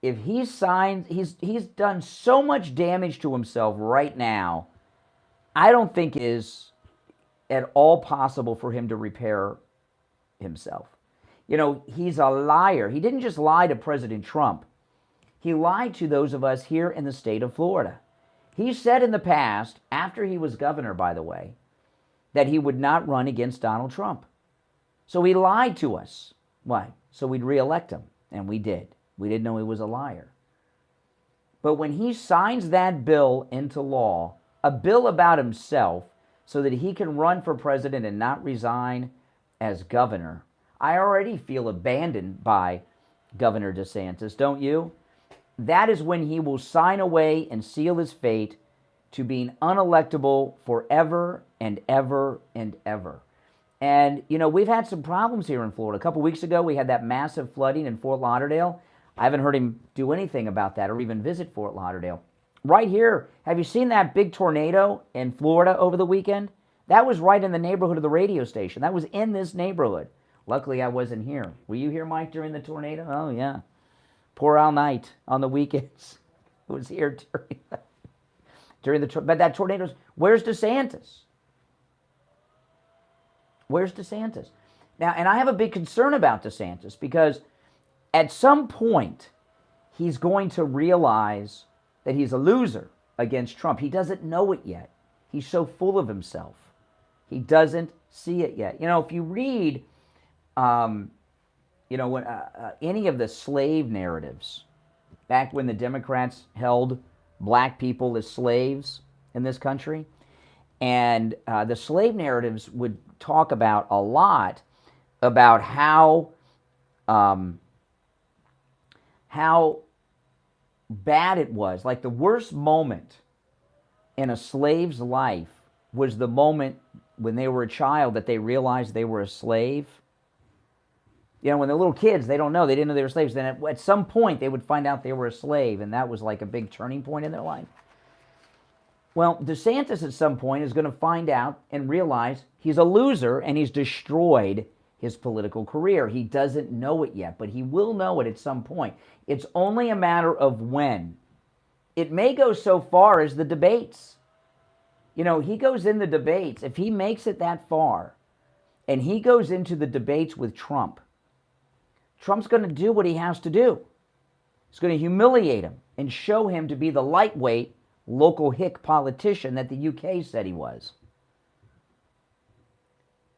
If he signs, he's done so much damage to himself right now, I don't think it is at all possible for him to repair himself. He's a liar. He didn't just lie to President Trump. He lied to those of us here in the state of Florida. He said in the past, after he was governor, by the way, that he would not run against Donald Trump. So he lied to us. Why? So we'd reelect him. And we did. We didn't know he was a liar. But when he signs that bill into law, a bill about himself, so that he can run for president and not resign as governor, I already feel abandoned by Governor DeSantis, don't you? That is when he will sign away and seal his fate to being unelectable forever and ever and ever. And, we've had some problems here in Florida. A couple weeks ago, we had that massive flooding in Fort Lauderdale. I haven't heard him do anything about that or even visit Fort Lauderdale. Right here, have you seen that big tornado in Florida over the weekend? That was right in the neighborhood of the radio station. That was in this neighborhood. Luckily, I wasn't here. Were you here, Mike, during the tornado? Oh, yeah. Poor all night on the weekends. It was here but that tornado. Where's DeSantis? Where's DeSantis? Now, and I have a big concern about DeSantis because at some point he's going to realize that he's a loser against Trump. He doesn't know it yet. He's so full of himself. He doesn't see it yet. If you read, when any of the slave narratives, back when the Democrats held black people as slaves in this country, and the slave narratives would talk about a lot about how bad it was. Like the worst moment in a slave's life was the moment when they were a child that they realized they were a slave. You know, when they're little kids, they don't know. They didn't know they were slaves. Then at some point, they would find out they were a slave, and that was like a big turning point in their life. Well, DeSantis at some point is going to find out and realize he's a loser, and he's destroyed his political career. He doesn't know it yet, but he will know it at some point. It's only a matter of when. It may go so far as the debates. You know, he goes in the debates. If he makes it that far, and he goes into the debates with Trump, Trump's going to do what he has to do. He's going to humiliate him and show him to be the lightweight, local hick politician that the UK said he was.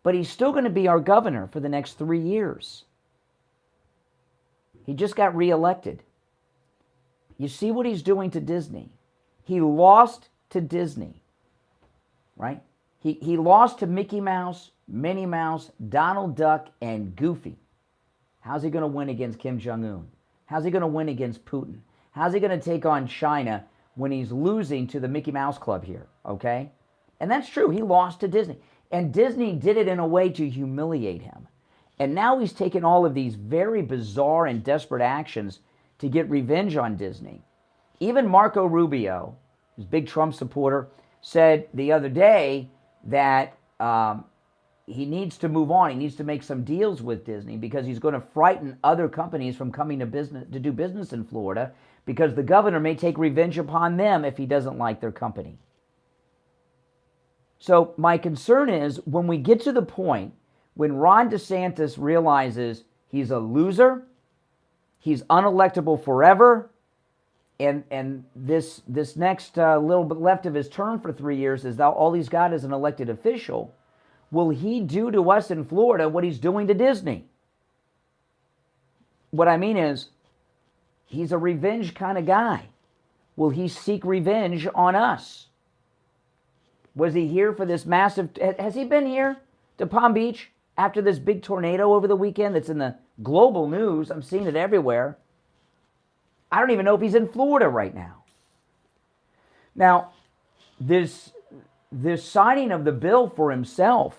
But he's still going to be our governor for the next 3 years. He just got reelected. You see what he's doing to Disney. He lost to Disney, right? He lost to Mickey Mouse, Minnie Mouse, Donald Duck, and Goofy. How's he going to win against Kim Jong-un? How's he going to win against Putin? How's he going to take on China when he's losing to the Mickey Mouse Club here, okay? And that's true. He lost to Disney. And Disney did it in a way to humiliate him. And now he's taken all of these very bizarre and desperate actions to get revenge on Disney. Even Marco Rubio, who's a big Trump supporter, said the other day that he needs to move on. He needs to make some deals with Disney because he's going to frighten other companies from coming to do business in Florida because the governor may take revenge upon them if he doesn't like their company. So my concern is when we get to the point when Ron DeSantis realizes he's a loser, he's unelectable forever, and this next little bit left of his term for 3 years is all he's got as an elected official, will he do to us in Florida what he's doing to Disney? What I mean is, he's a revenge kind of guy. Will he seek revenge on us? Was he here for this massive... Has he been here to Palm Beach after this big tornado over the weekend that's in the global news? I'm seeing it everywhere. I don't even know if he's in Florida right now. Now, this signing of the bill for himself,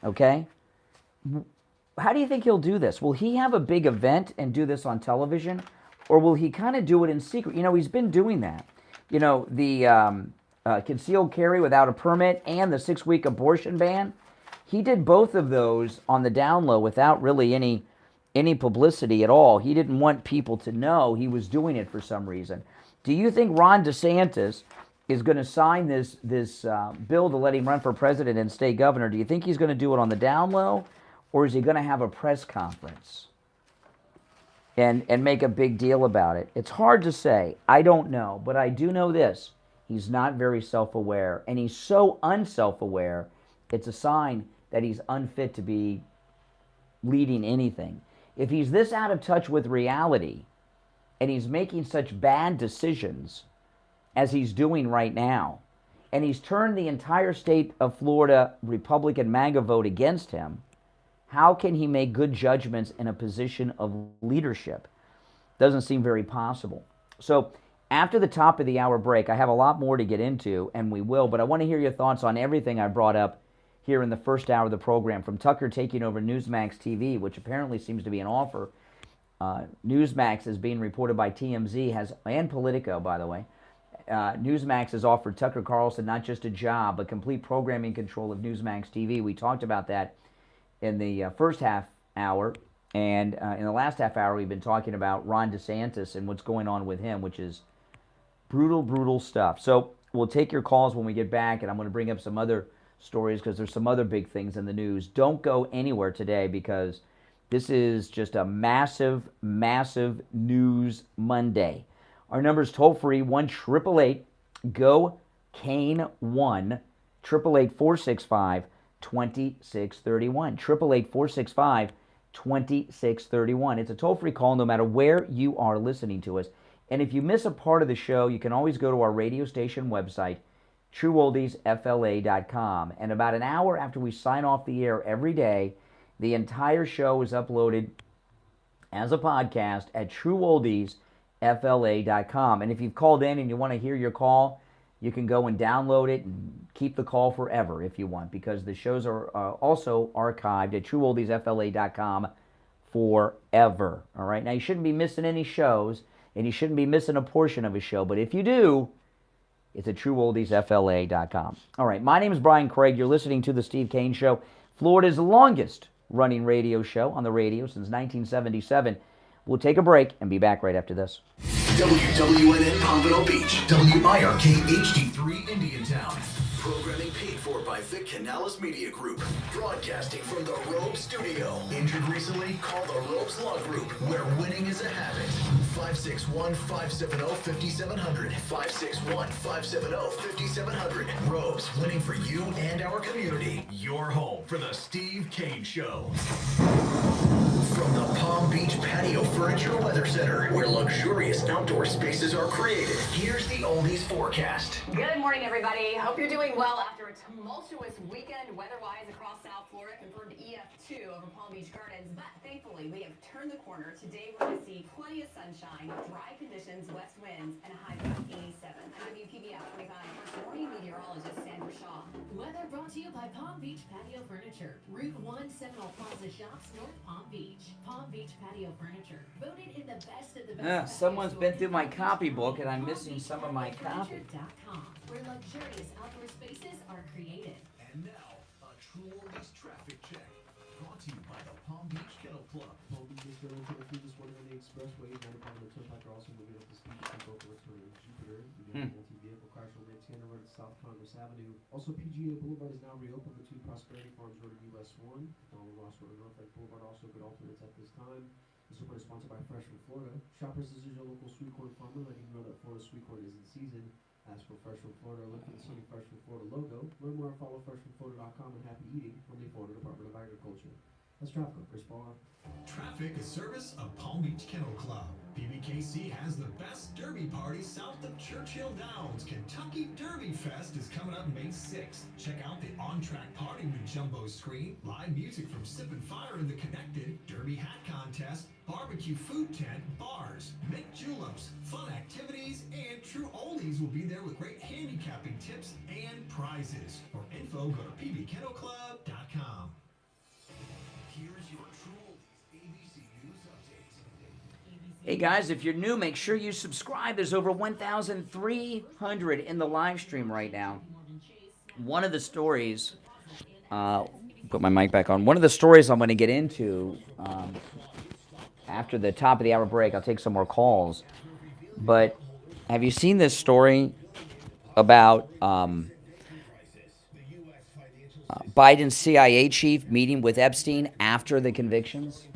okay? How do you think he'll do this? Will he have a big event and do this on television? Or will he kind of do it in secret? You know, he's been doing that. You know, the concealed carry without a permit and the 6-week abortion ban. He did both of those on the down low without really any publicity at all. He didn't want people to know he was doing it for some reason. Do you think Ron DeSantis is going to sign this bill to let him run for president and state governor? Do you think he's going to do it on the down low, or is he going to have a press conference and make a big deal about it? It's hard to say. I don't know, but I do know this. He's not very self-aware, and he's so unself-aware, it's a sign that he's unfit to be leading anything. If he's this out of touch with reality, and he's making such bad decisions as he's doing right now, and he's turned the entire state of Florida Republican MAGA vote against him, how can he make good judgments in a position of leadership? Doesn't seem very possible. So after the top of the hour break, I have a lot more to get into, and we will, but I want to hear your thoughts on everything I brought up here in the first hour of the program, from Tucker taking over Newsmax TV, which apparently seems to be an offer. Newsmax is being reported by TMZ, and Politico, by the way. Newsmax has offered Tucker Carlson not just a job, but complete programming control of Newsmax TV. We talked about that in the first half hour, and in the last half hour, we've been talking about Ron DeSantis and what's going on with him, which is brutal, brutal stuff. So we'll take your calls when we get back, and I'm going to bring up some other stories because there's some other big things in the news. Don't go anywhere today because this is just a massive, massive news Monday. Our number is toll-free, 1-888-GO-CANE-1, 888-465-2631, 888-465-2631. It's a toll-free call no matter where you are listening to us. And if you miss a part of the show, you can always go to our radio station website, TrueOldiesFLA.com. And about an hour after we sign off the air every day, the entire show is uploaded as a podcast at TrueOldiesFLA.com. And if you've called in and you want to hear your call, you can go and download it and keep the call forever if you want, because the shows are also archived at TrueOldiesFLA.com forever. All right. Now, you shouldn't be missing any shows, and you shouldn't be missing a portion of a show. But if you do, it's at TrueOldiesFLA.com. All right. My name is Brian Craig. You're listening to The Steve Kane Show, Florida's longest running radio show on the radio since 1977. We'll take a break and be back right after this. WWNN Pompano Beach, WIRK HD3 Indiantown. Programming paid for by Vic Canales Media Group. Broadcasting from the Robe Studio. Injured recently? Call the Robes Law Group, where winning is a habit. 561-570-5700. 561-570-5700. Robes, winning for you and our community. Your home for the Steve Kane Show. From the Palm Beach Patio Furniture Weather Center, where luxurious outdoor spaces are created, here's the Oldies forecast. Good morning, everybody. Hope you're doing well after a tumultuous weekend weather-wise across South Florida. Confirmed EF2 over Palm Beach Gardens, but thankfully we have turned the corner. Today we're going to see plenty of sunshine, dry conditions, west winds, and a high of about 87. I'm WPBF 25 First Morning Meteorologist Sandra Shaw. Weather brought to you by Palm Beach Patio Furniture. Route 1 Seminole Plaza Shops, North Palm Beach. Palm Beach Patio Furniture. Voted in the best of the best. Someone's been through my copybook, and I'm missing some of my copy. Where luxurious outdoor spaces are created. And now, a True Oldies traffic check. Brought to you by the Palm Beach Kennel Club. Palm Beach is going to through this morning on the expressway. Down upon the turnpike are also moving up the speed between Boca Raton and Jupiter. We have multi-vehicle crash on Montana Road to South Congress Avenue. Also, PGA Boulevard is now reopened between Prosperity Farms Road and US 1. Donald Ross Road and North Lake Boulevard also good alternates at this time. This report is sponsored by Fresh from Florida. Shoppers, this is your local sweet corn farmer letting you know that Florida sweet corn is in season. Ask for Fresh from Florida, look for the sunny Fresh from Florida logo. Learn more and follow freshfromflorida.com and happy eating from the Florida Department of Agriculture. That's traffic. Chris Barr. Traffic is service of Palm Beach Kennel Club. PBKC has the best derby party south of Churchill Downs. Kentucky Derby Fest is coming up May 6th. Check out the on-track party with jumbo screen, live music from Sip and Fire and the Connected, derby hat contest, barbecue food tent, bars, mint juleps, fun activities, and True Oldies will be there with great handicapping tips and prizes. For info, go to pbkennelclub.com. Here's your True Oldies ABC News Update. Hey guys, if you're new, make sure you subscribe. There's over 1,300 in the live stream right now. One of the stories, put my mic back on. One of the stories I'm going to get into after the top of the hour break, I'll take some more calls. But have you seen this story about Biden's CIA chief meeting with Epstein after the convictions?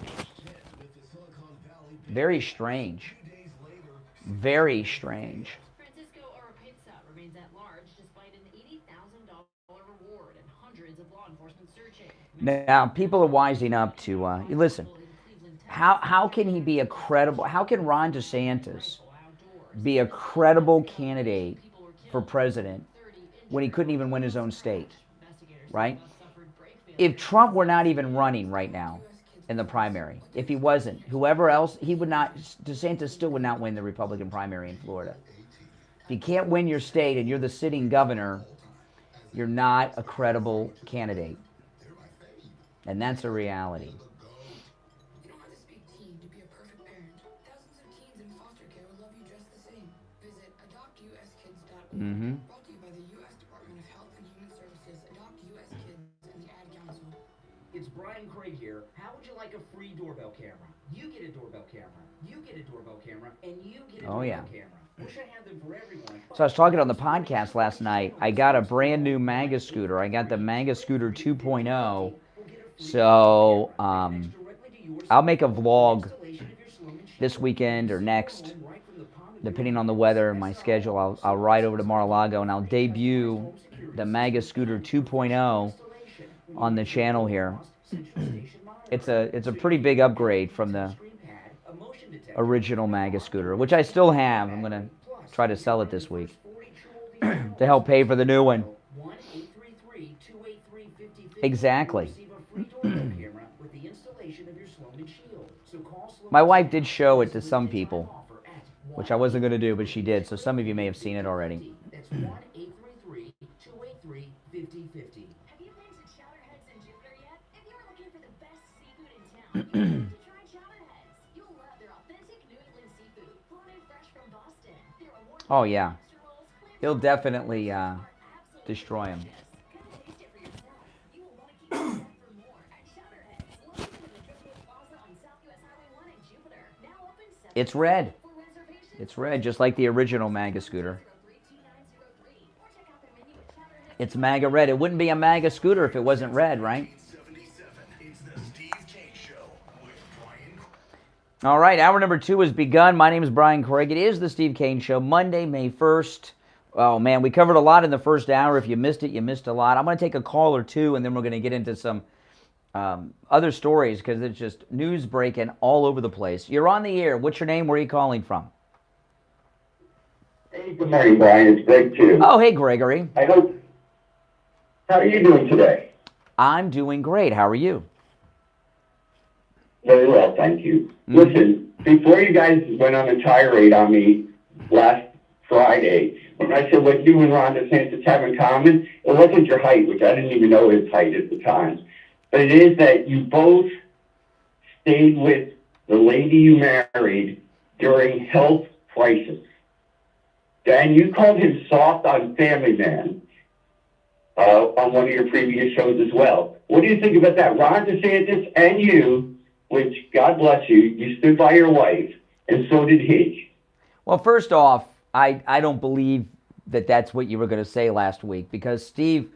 Very strange. Very strange. Francisco Oropeza remains at large despite an $80,000 reward and hundreds of law enforcement searching. Now, people are wising up to, listen, how can he be a credible, how can Ron DeSantis be a credible candidate for president when he couldn't even win his own state, right? If Trump were not even running right now in the primary, if he wasn't, whoever else, he would not, DeSantis still would not win the Republican primary in Florida. If you can't win your state and you're the sitting governor, you're not a credible candidate. And that's a reality. You don't have to speak teen to be a perfect parent. Thousands of teens in foster care will love you just the same. Visit adoptuskids.org. Brought to you by the U.S. Department of Health and Human Services, Adopt U.S. Kids, and the Ad Council. It's Brian Craig here. How would you like a free doorbell camera? You get a doorbell camera. You get a doorbell camera, and you get a doorbell camera. Wish I had them for everyone. So I was talking on the podcast last night. I got a brand new MAGA scooter. I got the MAGA scooter 2.0. So I'll make a vlog this weekend or next, depending on the weather and my schedule. I'll ride over to Mar-a-Lago and I'll debut the MAGA scooter 2.0 on the channel here. It's a pretty big upgrade from the original MAGA scooter, which I still have. I'm going to try to sell it this week. to help pay for the new one. 1-833-283-5050 Exactly. receive a free doorbell camera with the installation of your Sloman Shield. So call Sloman My wife did now show it for to this some limited time people, offer at which I wasn't going to do, but she did. So some of you may have seen it already. That's 1-833-283-5050. Have you been to Chowderheads in Jupiter yet? If you're looking for the best seafood in town, you have to try Chowderheads. You'll love their authentic New England seafood, flown in fresh from Boston. Their award-winning Oh, yeah. lobster rolls, clam He'll chowder, definitely are absolutely destroy him. delicious. Come taste it for yourself. You will want to keep coming back for more at Chowderheads, located in the Driftwood Plaza on South US Highway 1 in Jupiter. Now open 7 It's red. for reservations. It's red, just like the original MAGA scooter. 032903, or check out their menu at Chowderheads. It's MAGA red. It wouldn't be a MAGA scooter if it wasn't red, right? 77. It's the Steve Kane Show with Brian. All right, hour number 2 has begun. My name is Brian Craig. It is the Steve Kane Show, Monday, May 1st. Oh, man, we covered a lot in the first hour. If you missed it, you missed a lot. I'm going to take a call or two, and then we're going to get into some other stories because it's just news breaking all over the place. You're on the air. What's your name? Where are you calling from? Hey, good morning, Brian. It's Greg, too. Oh, hey, Gregory. How are you doing today? I'm doing great. How are you? Very well, thank you. Mm-hmm. Listen, before you guys went on a tirade on me last Friday, when I said what you and Ron DeSantis have in common, it wasn't your height, which I didn't even know his height at the time, but it is that you both stayed with the lady you married during health crisis. Dan, you called him soft on Family Man on one of your previous shows as well. What do you think about that? Ron DeSantis and you, which, God bless you, you stood by your wife, and so did he. Well, first off, I don't believe that that's what you were going to say last week because Steve.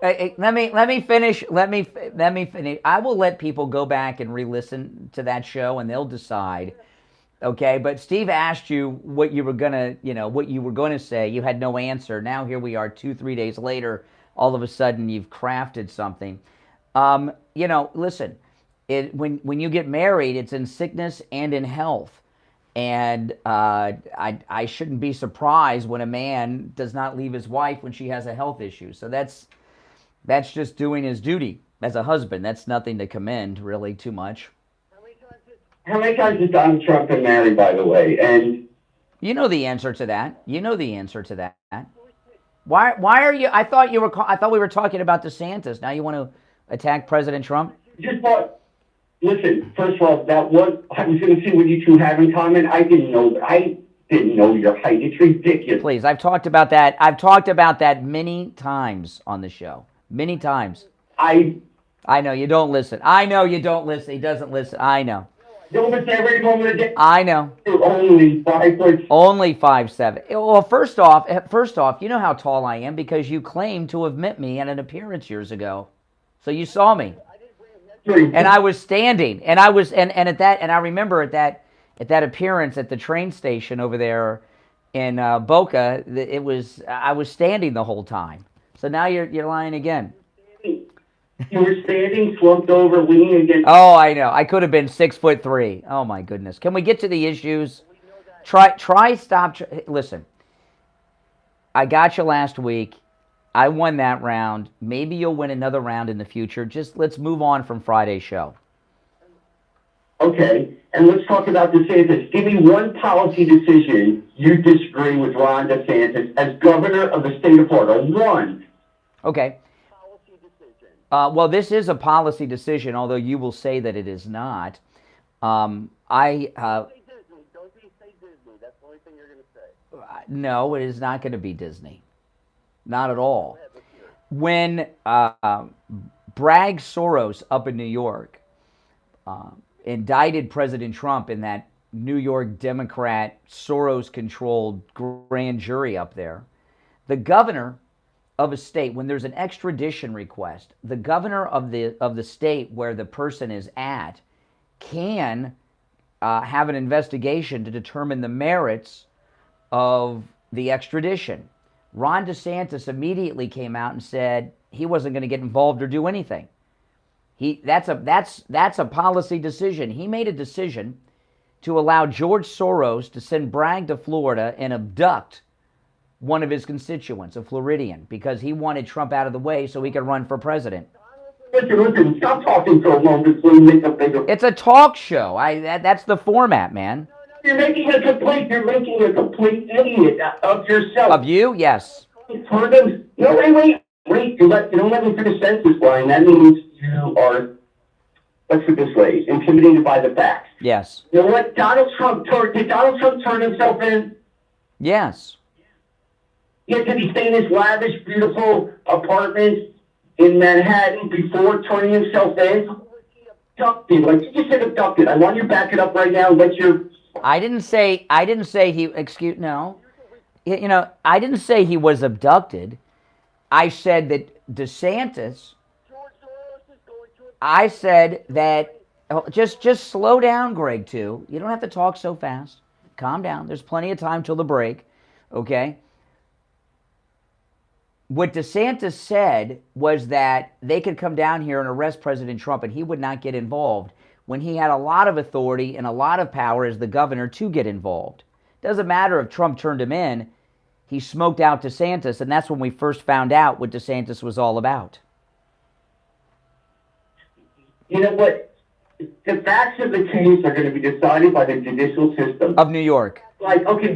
Let me finish. Let me finish. I will let people go back and re-listen to that show, and they'll decide. Okay, but Steve asked you what you were gonna, what you were going to say. You had no answer. Now here we are, 2-3 days later. All of a sudden, you've crafted something. Listen. When you get married, it's in sickness and in health. And I shouldn't be surprised when a man does not leave his wife when she has a health issue. So that's just doing his duty as a husband. That's nothing to commend really too much. How many times has Donald Trump been married, by the way? And you know the answer to that. Why are you? I thought we were talking about DeSantis. Now you want to attack President Trump? Listen, first of all, I was going to see what you two have in common. I didn't know your height. It's ridiculous. Please, I've talked about that. I've talked about that many times on the show. Many times. I know you don't listen. I know you don't listen. He doesn't listen. I know. Don't listen every moment of the day. I know. You're only 5'7". Only 5'7". Well, first off, you know how tall I am because you claimed to have met me at an appearance years ago. So you saw me. And I was standing, and I remember at that appearance at the train station over there in Boca, I was standing the whole time. So now you're lying again. You were standing, slumped over, leaning against. Oh, I know. I could have been 6'3". Oh my goodness. Can we get to the issues? Listen. I got you last week. I won that round. Maybe you'll win another round in the future. Just let's move on from Friday's show. Okay, and let's talk about DeSantis. Give me one policy decision you disagree with Ron DeSantis as governor of the state of Florida. One. Okay. Policy decision. Well, this is a policy decision, although you will say that it is not. Don't say Disney. That's the only thing you're going to say. No, it is not going to be Disney. Not at all. When Bragg Soros up in New York indicted President Trump in that New York Democrat Soros-controlled grand jury up there, the governor of a state, when there's an extradition request, the governor of the state where the person is at can have an investigation to determine the merits of the extradition. Ron DeSantis immediately came out and said he wasn't going to get involved or do anything. That's a policy decision. He made a decision to allow George Soros to send Bragg to Florida and abduct one of his constituents, a Floridian, because he wanted Trump out of the way so he could run for president. Listen, stop talking for a moment before you make a bigger... It's a talk show. That's the format, man. You're making a complete idiot of yourself. Of you? Yes. No, wait. You don't let me finish sentence, Brian. That means you are, let's put it this way, intimidated by the facts. Yes. You know what? Did Donald Trump turn himself in? Yes. Yeah, did he stay in his lavish, beautiful apartment in Manhattan before turning himself in? Abducted. Like you just said abducted. I want you to back it up right now. I didn't say he, no. I didn't say he was abducted. I said that DeSantis, I said that, just slow down, Greg, too. You don't have to talk so fast. Calm down. There's plenty of time till the break, okay? What DeSantis said was that they could come down here and arrest President Trump and he would not get involved when he had a lot of authority and a lot of power as the governor to get involved. Doesn't matter if Trump turned him in. He smoked out DeSantis, and that's when we first found out what DeSantis was all about. You know what? The facts of the case are going to be decided by the judicial system. Of New York. Like, okay,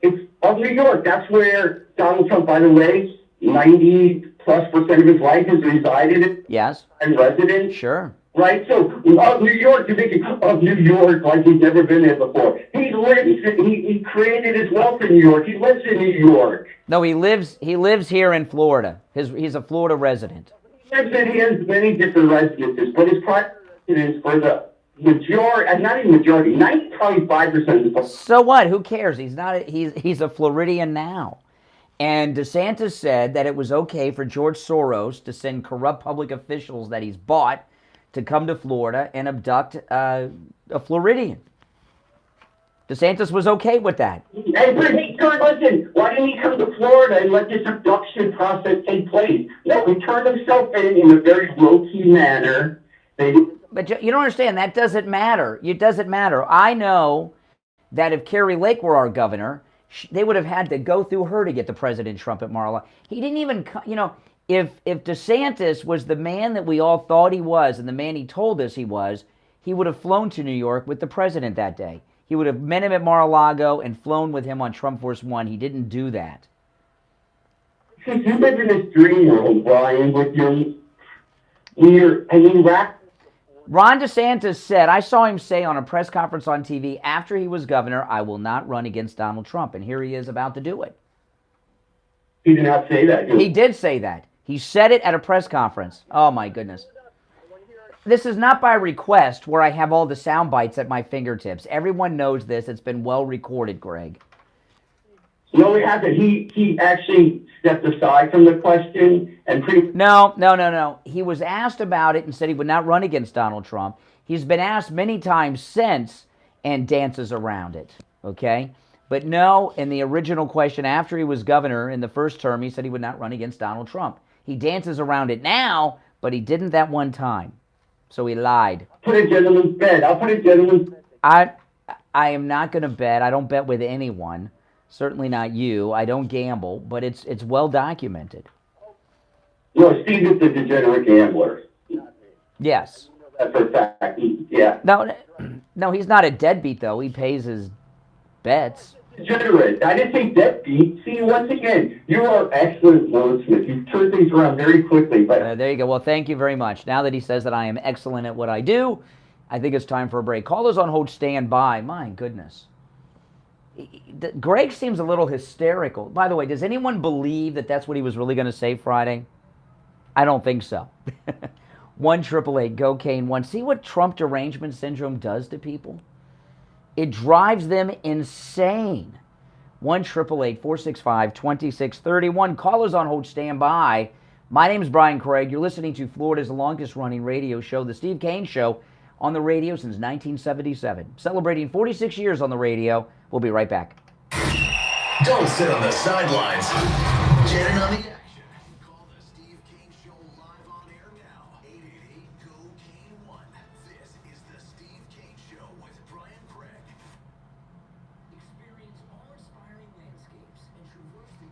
it's of New York. That's where Donald Trump, by the way, 90+% of his life has resided. Yes. And resident. Sure. Right? So, of New York, you're thinking of New York like he's never been there before. He created his wealth in New York. He lives in New York. No, he lives here in Florida. He's a Florida resident. He has many different residences, but his primary residence for the majority, and not even majority, 95% of the... So what? Who cares? He's a Floridian now. And DeSantis said that it was okay for George Soros to send corrupt public officials that he's bought to come to Florida and abduct a Floridian. DeSantis was okay with that. Listen, why didn't he come to Florida and let this abduction process take place? No, he turned himself in a very low-key manner. But you don't understand. That doesn't matter. It doesn't matter. I know that if Carrie Lake were our governor, they would have had to go through her to get the President Trump at Mar-a-Lago. He didn't even, if DeSantis was the man that we all thought he was and the man he told us he was, he would have flown to New York with the president that day. He would have met him at Mar-a-Lago and flown with him on Trump Force One. He didn't do that. Because you live in this dream world, Brian, with Ron DeSantis said, I saw him say on a press conference on TV after he was governor, I will not run against Donald Trump. And here he is about to do it. He did not say that. He did say that. He said it at a press conference. Oh, my goodness. This is not by request where I have all the sound bites at my fingertips. Everyone knows this. It's been well recorded, Greg. No, it hasn't. He actually stepped aside from the question and No. He was asked about it and said he would not run against Donald Trump. He's been asked many times since and dances around it, okay? But no, in the original question after he was governor in the first term, he said he would not run against Donald Trump. He dances around it now, but he didn't that one time. So he lied. I'll put a gentleman's bet. I am not going to bet. I don't bet with anyone. Certainly not you. I don't gamble, but it's well documented. No, Steve is the degenerate gambler. Yes. That's for a fact. Yeah. No, he's not a deadbeat, though. He pays his bets. Degenerate. I didn't say deadbeat. See, once again, you are excellent wordsmith. You turn things around very quickly. But there you go. Well, thank you very much. Now that he says that I am excellent at what I do, I think it's time for a break. Callers on hold, stand by. My goodness. Greg seems a little hysterical. By the way, does anyone believe that that's what he was really going to say Friday? I don't think so. 1-888-GO-CANE-1. See what Trump derangement syndrome does to people? It drives them insane. 1-888-465-2631. Callers on hold, stand by. My name's Brian Craig. You're listening to Florida's longest-running radio show, The Steve Kane Show, on the radio since 1977. Celebrating 46 years on the radio. We'll be right back. Don't sit on the sidelines. Get in on the action. Call the Steve Kane Show live on air now. 888-GO-KANE-1. This is the Steve Kane Show with Brian Craig. Experience awe-inspiring landscapes and traverse the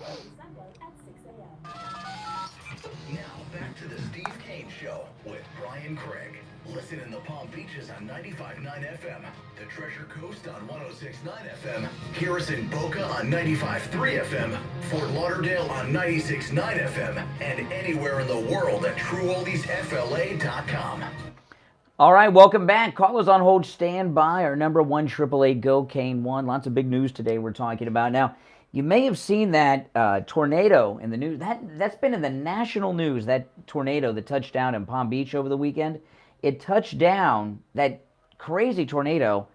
every Sunday at 6 a.m. Now, back to the Steve Kane Show with Brian Craig. Listen in the Palm Beaches on 95.9 FM, the Treasure Coast on 106.9 FM, hear us in Boca on 95.3 FM, Fort Lauderdale on 96.9 FM, and anywhere in the world at TrueOldiesFLA.com. All right, welcome back. Callers on hold, stand by. Our number 1-888-GO-KANE-1. Lots of big news today we're talking about. Now, you may have seen that tornado in the news. That's been in the national news, that tornado that touched down in Palm Beach over the weekend. It touched down, that crazy tornado,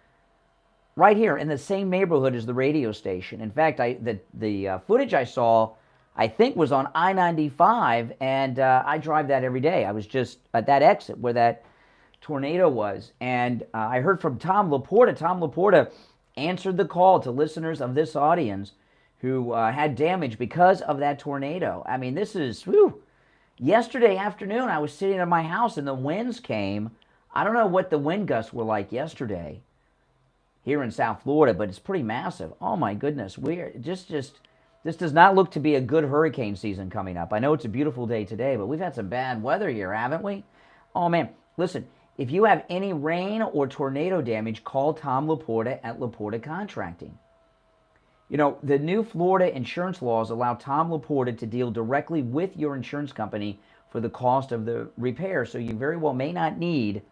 right here in the same neighborhood as the radio station. In fact, the footage I saw, I think, was on I-95, and I drive that every day. I was just at that exit where that tornado was, and I heard from Tom Laporta. Tom Laporta answered the call to listeners of this audience who had damage because of that tornado. I mean, this is, whew. Yesterday afternoon, I was sitting at my house and the winds came. I don't know what the wind gusts were like yesterday here in South Florida, but it's pretty massive. Oh my goodness, this does not look to be a good hurricane season coming up. I know it's a beautiful day today, but we've had some bad weather here, haven't we? Oh man, listen, if you have any rain or tornado damage, call Tom Laporta at Laporta Contracting. You know, the new Florida insurance laws allow Tom Laporta to deal directly with your insurance company for the cost of the repair, so you very well may not need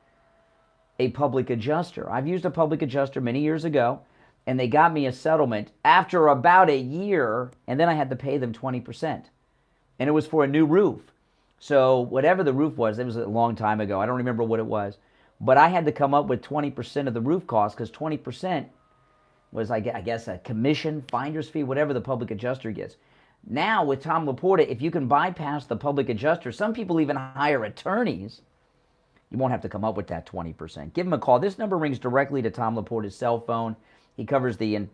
a public adjuster. I've used a public adjuster many years ago, and they got me a settlement after about a year, and then I had to pay them 20%. And it was for a new roof. So whatever the roof was, it was a long time ago. I don't remember what it was. But I had to come up with 20% of the roof cost, because 20% was, I guess, a commission, finder's fee, whatever the public adjuster gets. Now, with Tom Laporta, if you can bypass the public adjuster, some people even hire attorneys, you won't have to come up with that 20%. Give him a call. This number rings directly to Tom Laporta's cell phone. He covers the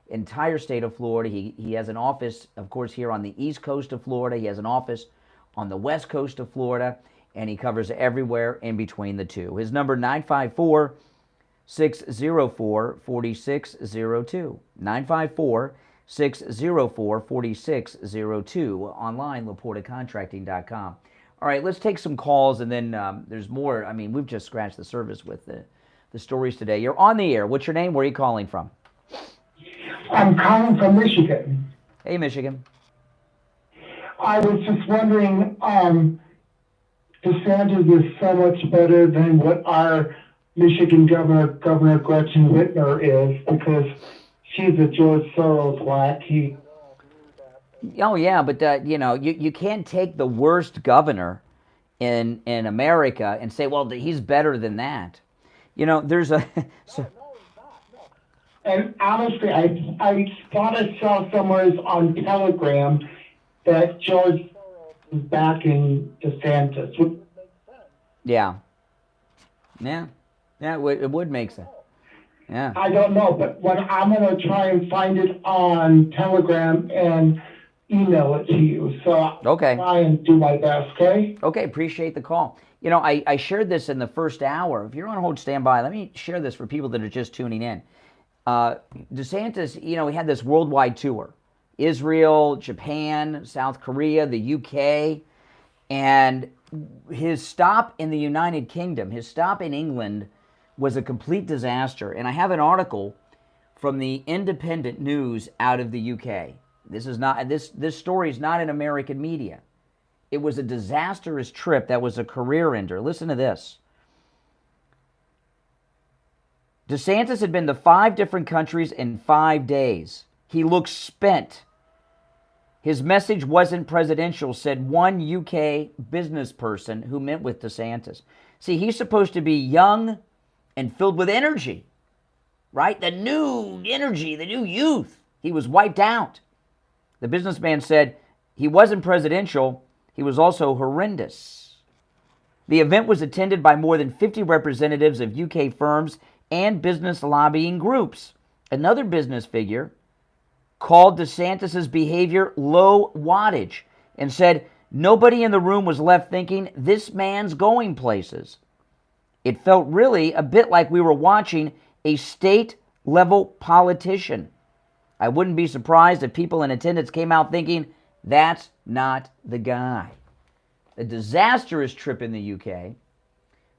entire state of Florida. He has an office, of course, here on the east coast of Florida. He has an office on the west coast of Florida, and he covers everywhere in between the two. His number, 954-604-4602. 954-604-4602. Online, LaportaContracting.com. All right, let's take some calls, and then there's more. I mean, we've just scratched the surface with the stories today. You're on the air. What's your name? Where are you calling from? I'm calling from Michigan. Hey, Michigan. I was just wondering, DeSantis is so much better than what our Michigan Governor Gretchen Whitmer is, because she's a George Soros lackey. Oh yeah, but you know, you can't take the worst governor in America and say, well, he's better than that. You know, there's a. And honestly, I thought I saw somewhere on Telegram that George is backing DeSantis. Yeah. Yeah, it would make sense. Yeah. I don't know, but I'm going to try and find it on Telegram and email it to you. So okay. I'll try and do my best, okay? Okay, appreciate the call. You know, I shared this in the first hour. If you're on hold, stand by. Let me share this for people that are just tuning in. DeSantis, you know, he had this worldwide tour. Israel, Japan, South Korea, the UK, and his stop in the United Kingdom, his stop in England was a complete disaster. And I have an article from the Independent News out of the UK. This is not this story is not in American media. It was a disastrous trip that was a career ender. Listen to this. DeSantis had been to 5 different countries in 5 days. He looked spent. His message wasn't presidential, said one UK business person who met with DeSantis. See, he's supposed to be young and filled with energy, right? The new energy, the new youth. He was wiped out. The businessman said he wasn't presidential, he was also horrendous. The event was attended by more than 50 representatives of UK firms and business lobbying groups. Another business figure called DeSantis' behavior low wattage and said nobody in the room was left thinking this man's going places. It felt really a bit like we were watching a state-level politician. I wouldn't be surprised if people in attendance came out thinking, that's not the guy. A disastrous trip in the UK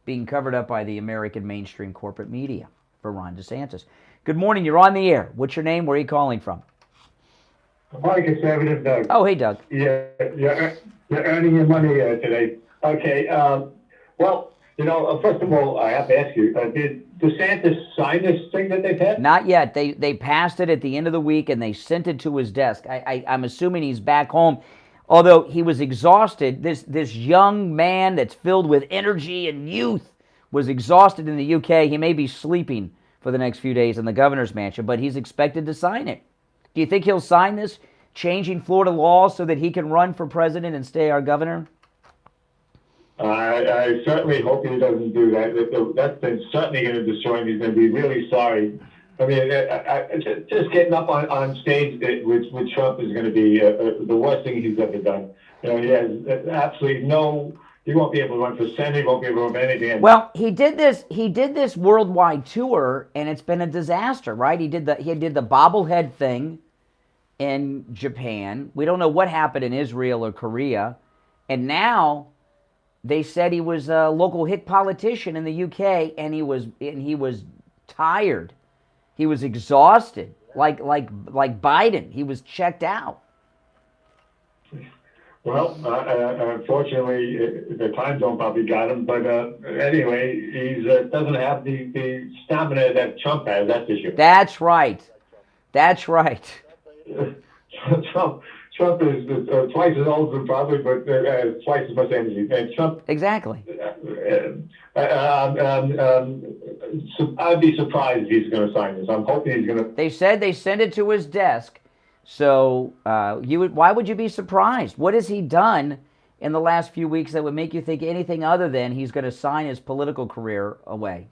being covered up by the American mainstream corporate media for Ron DeSantis. Good morning. You're on the air. What's your name? Where are you calling from? Hi, conservative Doug. Oh, hey, Doug. Yeah, you're earning your money today. Okay. Well, first of all, I have to ask you, did DeSantis sign this thing that they've had? Not yet. They passed it at the end of the week, and they sent it to his desk. I'm assuming he's back home. Although he was exhausted, this young man that's filled with energy and youth was exhausted in the UK. He may be sleeping for the next few days in the governor's mansion, but he's expected to sign it. Do you think he'll sign this, changing Florida law so that he can run for president and stay our governor? I certainly hope he doesn't do that. That's been certainly going to destroy him. He's going to be really sorry. I mean, just getting up on stage with Trump is going to be the worst thing he's ever done. He has absolutely he won't be able to run for Senate, he won't be able to run for anything. Well, he did this worldwide tour, and it's been a disaster, right? He did the bobblehead thing in Japan. We don't know what happened in Israel or Korea. And now they said he was a local hick politician in the UK, and he was tired. He was exhausted, like Biden. He was checked out. Well, unfortunately, the time zone probably got him. But anyway, he doesn't have the stamina that Trump has. That's the issue. That's right. That's right. Trump is twice as old as him probably, but twice as much energy. And Trump. Exactly. I'd be surprised if he's going to sign this. I'm hoping he's going to. They said they sent it to his desk. So why would you be surprised? What has he done in the last few weeks that would make you think anything other than he's going to sign his political career away?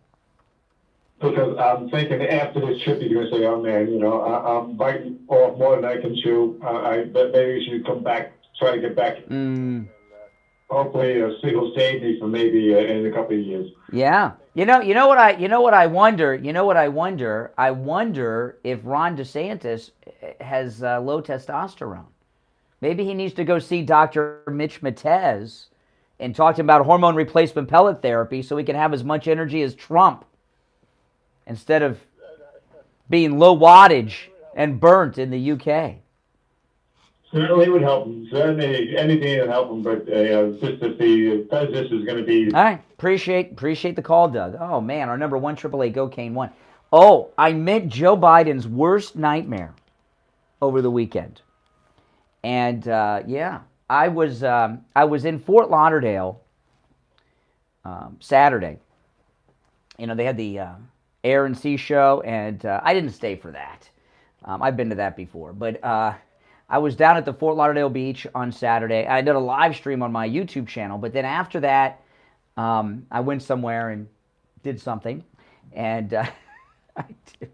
Because I'm thinking after this trip, he's going to say, "Oh man, I'm biting off more than I can chew. But maybe we should come back, try to get back." Hopefully, he'll save me for maybe in a couple of years. Yeah, you know what I wonder. I wonder if Ron DeSantis has low testosterone. Maybe he needs to go see Dr. Mitch Matez and talk to him about hormone replacement pellet therapy so he can have as much energy as Trump instead of being low wattage and burnt in the UK. Certainly would help him. Certainly anything would help him. But just if the president is going to be. All right. Appreciate the call, Doug. Oh, man. Our number 1-888-GO-CANE-1. Oh, I met Joe Biden's worst nightmare over the weekend. And, I was in Fort Lauderdale Saturday. They had the Air and Sea show, and I didn't stay for that. I've been to that before. But I was down at the Fort Lauderdale beach on Saturday. I did a live stream on my YouTube channel, but then after that, I went somewhere and did something, and I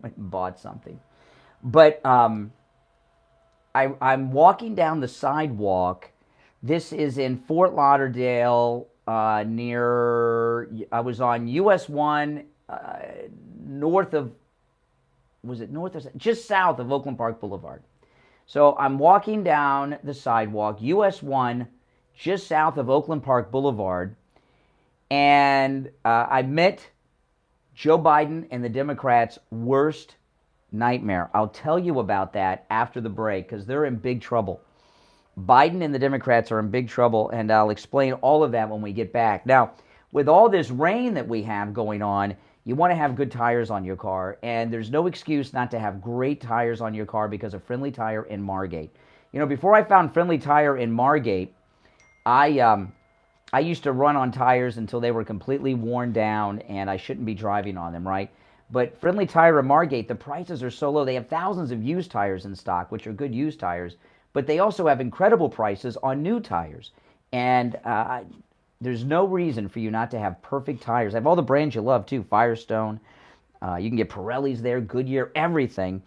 went and bought something. But I'm walking down the sidewalk. This is in Fort Lauderdale, I was on US 1, just south of Oakland Park Boulevard. So I'm walking down the sidewalk, US 1, just south of Oakland Park Boulevard, and I met Joe Biden and the Democrats' worst nightmare. I'll tell you about that after the break because they're in big trouble. Biden and the Democrats are in big trouble, and I'll explain all of that when we get back. Now, with all this rain that we have going on, you want to have good tires on your car, and there's no excuse not to have great tires on your car because of Friendly Tire in Margate. Before I found Friendly Tire in Margate, I used to run on tires until they were completely worn down, and I shouldn't be driving on them, right? But Friendly Tire in Margate, the prices are so low. They have thousands of used tires in stock, which are good used tires, but they also have incredible prices on new tires. And there's no reason for you not to have perfect tires. I have all the brands you love, too. Firestone. You can get Pirellis there, Goodyear, everything,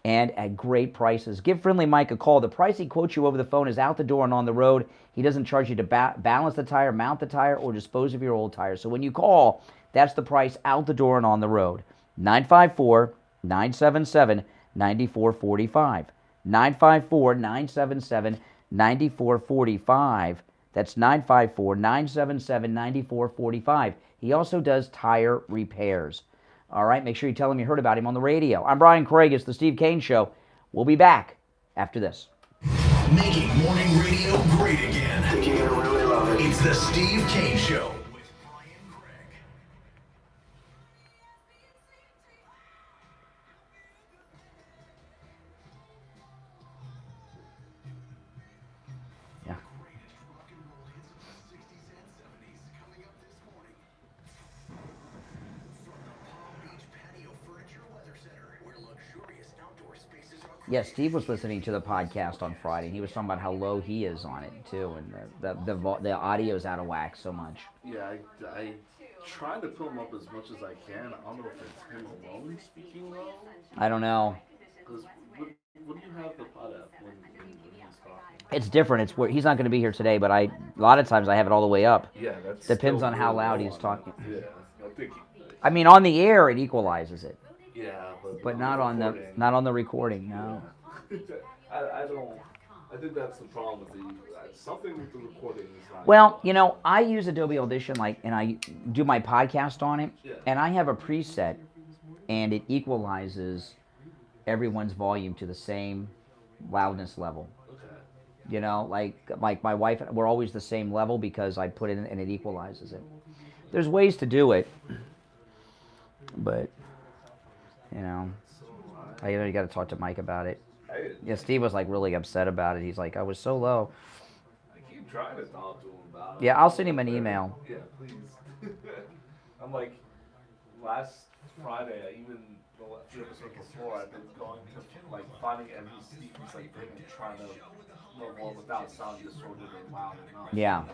and at great prices. Give Friendly Mike a call. The price he quotes you over the phone is out the door and on the road. He doesn't charge you to balance the tire, mount the tire, or dispose of your old tire. So when you call, that's the price out the door and on the road. 954-977-9999. 9445. 954-977-9445. That's 954-977-9445. He also does tire repairs. All right, make sure you tell him you heard about him on the radio. I'm Brian Craig. It's the Steve Kane Show. We'll be back after this. Making morning radio great again. I think you're gonna really love it. It's the Steve Kane Show. Yeah, Steve was listening to the podcast on Friday, and he was talking about how low he is on it too, and the audio's out of whack so much. Yeah, I try to pull him up as much as I can. I don't know if it's him alone speaking low. I don't know. Because what do you have the pod at when he's talking? It's different. It's where he's not going to be here today, but a lot of times I have it all the way up. Yeah, that's depends on how loud he's talking. Yeah, I mean, on the air it equalizes it. Yeah, but not on the recording. No. I don't. I think that's the problem with something with the recording is not. Well, you know, I use Adobe Audition, and I do my podcast on it, and I have a preset, and it equalizes everyone's volume to the same loudness level. Okay. You know, like my wife, we're always the same level because I put it in and it equalizes it. There's ways to do it, but you know, you got to talk to Mike about it. Yeah, Steve was like really upset about it. He's like, I was so low. I keep trying to talk to him about it. Yeah, I'll send him an email. Yeah, please. I'm like, last Friday, even the few episodes before, I've been going to like finding every Steve's like thing and trying to know more without sounding distorted or loud enough. Yeah.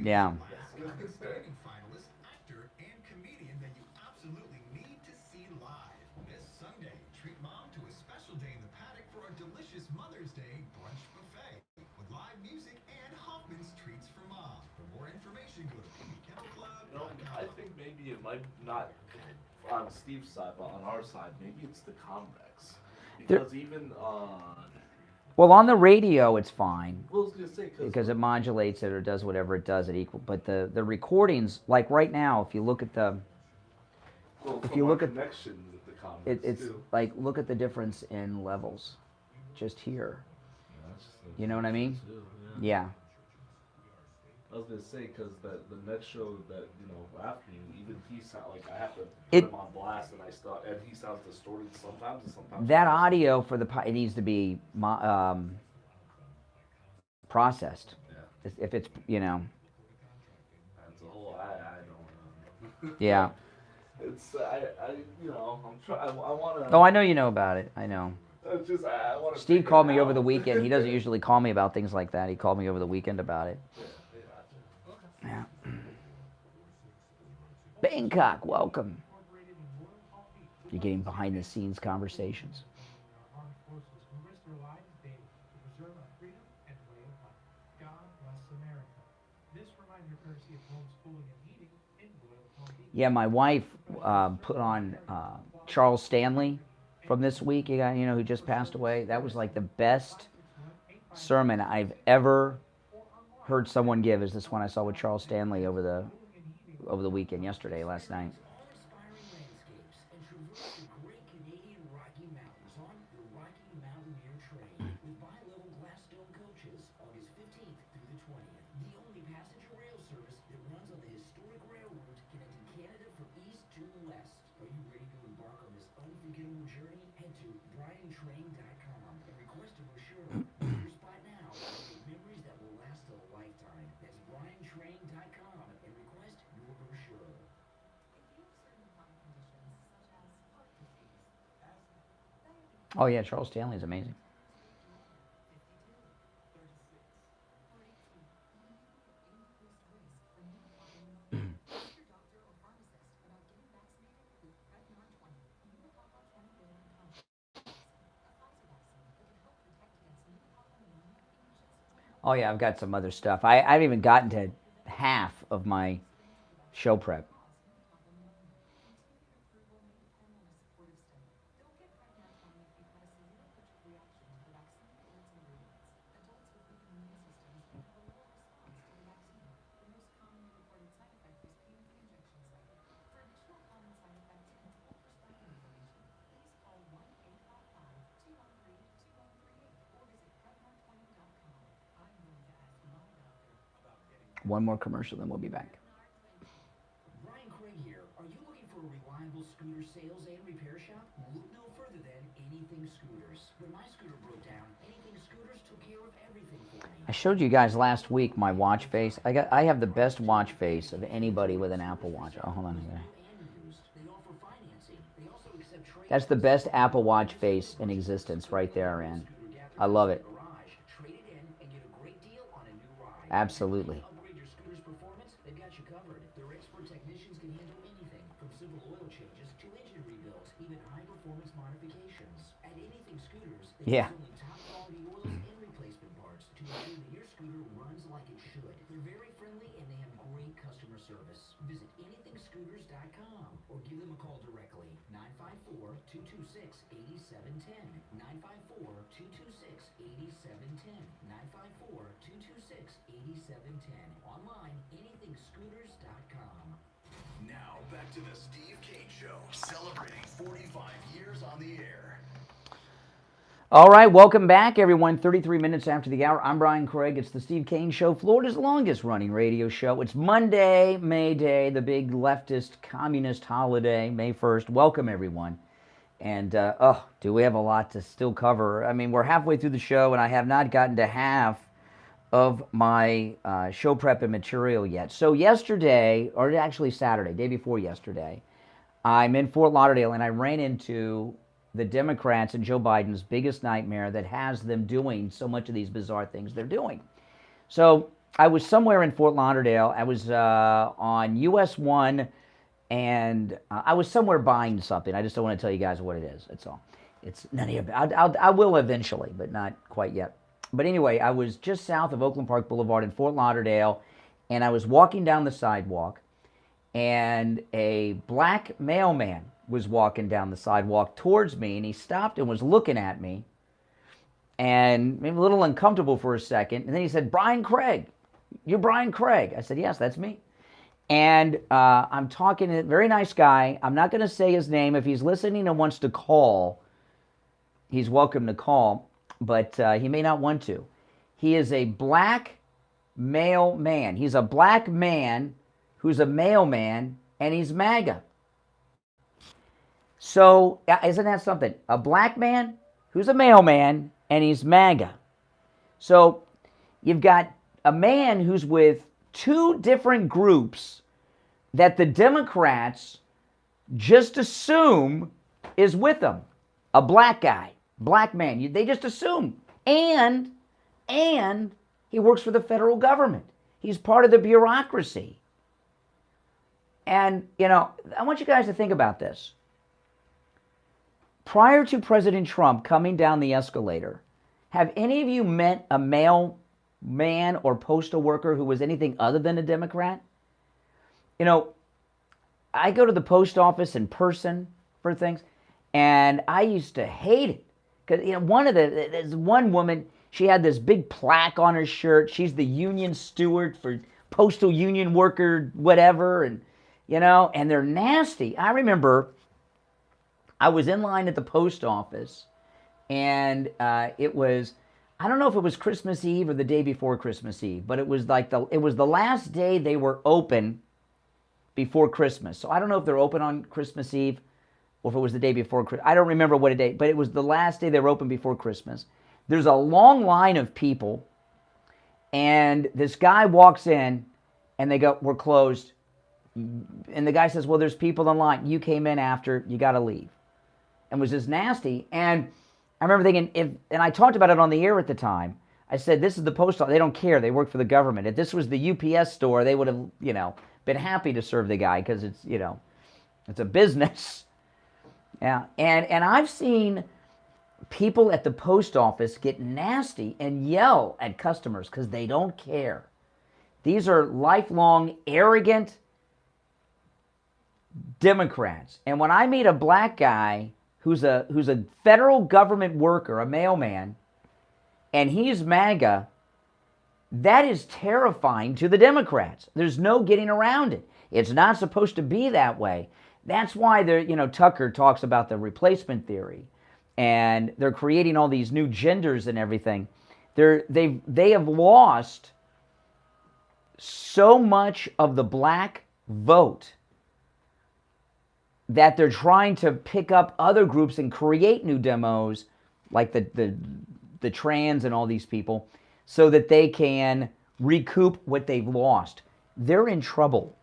Yeah. Finalist, actor, and comedian that you absolutely need to see live this Sunday. Treat mom to a special day in the paddock for a delicious Mother's Day brunch buffet with live music and Hoffman's treats for mom. For more information, go to pbkennelclub.com. I think maybe it might not on Steve's side, but on our side, maybe it's the convex. Because even well, on the radio, it's fine. Well, I was gonna say, because it modulates it or does whatever it does, it equal. But the recordings, like right now, if you look at the, connection with the convex, it's too. like look at the difference in levels, just here. You know what I mean? Yeah. I was gonna say because the next show that after you, even he sound like I have to put him on blast and he sounds distorted sometimes and sometimes. That audio for it needs to be processed. Yeah. If it's That's a whole I don't know. Yeah. It's I'm trying. I want to. Oh, I know you know about it. I know. It's just I want to. Steve called me over the weekend. He doesn't usually call me about things like that. He called me over the weekend about it. Yeah. Bangkok, welcome. You're getting behind the scenes conversations. Yeah, my wife put on Charles Stanley from this week, who just passed away. That was like the best sermon I've ever heard someone give, is this one I saw with Charles Stanley over the weekend, last night. Oh yeah, Charles Stanley is amazing. Oh yeah, I've got some other stuff. I haven't even gotten to half of my show prep. One more commercial, then we'll be back. Brian Craig here. Are you looking for a reliable scooter sales and repair shop? Look no further than Anything Scooters. When my scooter broke down, Anything Scooters took care of everything for me. I showed you guys last week my watch face. I have the best watch face of anybody with an Apple Watch. Oh, hold on a second. That's the best Apple Watch face in existence right there, and I love it. Absolutely. Upgrade your scooter's performance, they've got you covered. Their expert technicians can handle anything, from simple oil changes to engine rebuilds, even high-performance modifications. At Anything Scooters, they use only top-quality oils and replacement parts to ensure that your scooter runs like it should. They're very friendly and they have great customer service. Visit anythingscooters.com or give them a call directly. 954-226-8710. 954-226-8710. 954-226-8710. Online, anythingscooters.com. Now, back to the Steve Kane Show, celebrating 45 years on the air. All right, welcome back, everyone. 33 minutes after the hour. I'm Brian Craig. It's the Steve Kane Show, Florida's longest-running radio show. It's Monday, May Day, the big leftist communist holiday, May 1st. Welcome, everyone. And, do we have a lot to still cover? I mean, we're halfway through the show, and I have not gotten to half of my show prep and material yet. So yesterday, or actually Saturday, day before yesterday, I'm in Fort Lauderdale, and I ran into the Democrats and Joe Biden's biggest nightmare that has them doing so much of these bizarre things they're doing. So I was somewhere in Fort Lauderdale. I was on US 1, and I was somewhere buying something. I just don't want to tell you guys what it is. That's all. It's none of your. I will eventually, but not quite yet. But anyway, I was just south of Oakland Park Boulevard in Fort Lauderdale, and I was walking down the sidewalk, and a black mailman was walking down the sidewalk towards me, and he stopped and was looking at me, and maybe a little uncomfortable for a second, and then he said, "Brian Craig, you're Brian Craig." I said, "Yes, that's me." And I'm talking to a very nice guy. I'm not going to say his name. If he's listening and wants to call, he's welcome to call, but he may not want to. He is a black mailman. He's a black man who's a mailman, and he's MAGA. So, isn't that something? A black man who's a mailman, and he's MAGA. So, you've got a man who's with two different groups that the Democrats just assume is with them. A black guy, black man. They just assume. And he works for the federal government. He's part of the bureaucracy. And, I want you guys to think about this. Prior to President Trump coming down the escalator, have any of you met a mailman or postal worker who was anything other than a Democrat? I go to the post office in person for things, and I used to hate it. Because, there's one woman, she had this big plaque on her shirt. She's the union steward for postal union worker, whatever, and they're nasty. I remember I was in line at the post office, and it was, I don't know if it was Christmas Eve or the day before Christmas Eve, but it was the last day they were open before Christmas. So I don't know if they're open on Christmas Eve or if it was the day before Christmas. I don't remember what day, but it was the last day they were open before Christmas. There's a long line of people, and this guy walks in, and they go, "We're closed." And the guy says, "Well, there's people in line. You came in after. You got to leave." And was just nasty. And I remember thinking, and I talked about it on the air at the time. I said, this is the post office. They don't care. They work for the government. If this was the UPS store, they would have, been happy to serve the guy because it's, it's a business. Yeah. And I've seen people at the post office get nasty and yell at customers because they don't care. These are lifelong, arrogant Democrats. And when I meet a black guy who's a federal government worker, a mailman, and he's MAGA, that is terrifying to the Democrats. There's no getting around it. It's not supposed to be that way. That's why Tucker talks about the replacement theory, and they're creating all these new genders and everything. They have lost so much of the black vote that they're trying to pick up other groups and create new demos, like the trans and all these people, so that they can recoup what they've lost. They're in trouble.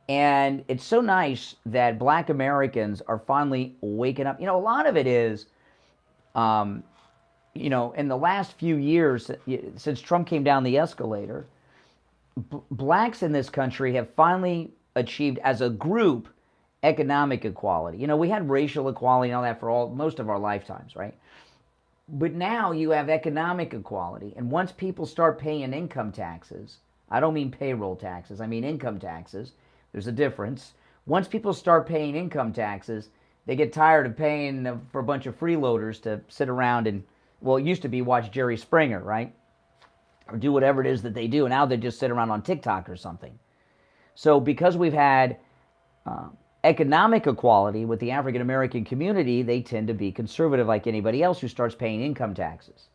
And it's so nice that black Americans are finally waking up. You know, a lot of it is, you know, in the last few years, since Trump came down the escalator, blacks in this country have finally achieved, as a group, economic equality. You know, we had racial equality and all that for most of our lifetimes, right? But now you have economic equality. And once people start paying income taxes, I don't mean payroll taxes, I mean income taxes. There's a difference. Once people start paying income taxes, they get tired of paying for a bunch of freeloaders to sit around and, well, it used to be watch Jerry Springer, right? Or do whatever it is that they do. And now they just sit around on TikTok or something. So because we've had economic equality with the African American community, they tend to be conservative like anybody else who starts paying income taxes.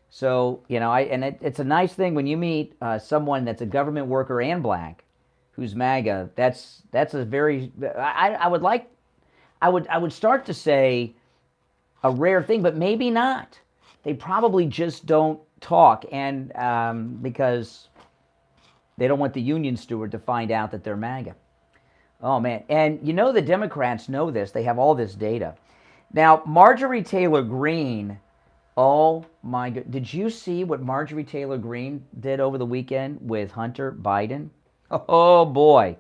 So, you know, it's a nice thing when you meet someone that's a government worker and black who's MAGA. That's a very, I would start to say a rare thing, but maybe not. They probably just don't talk, and because they don't want the union steward to find out that they're MAGA. Oh, man. And you know the Democrats know this. They have all this data. Now, Marjorie Taylor Greene, oh, my God. Did you see what Marjorie Taylor Greene did over the weekend with Hunter Biden? Oh, boy.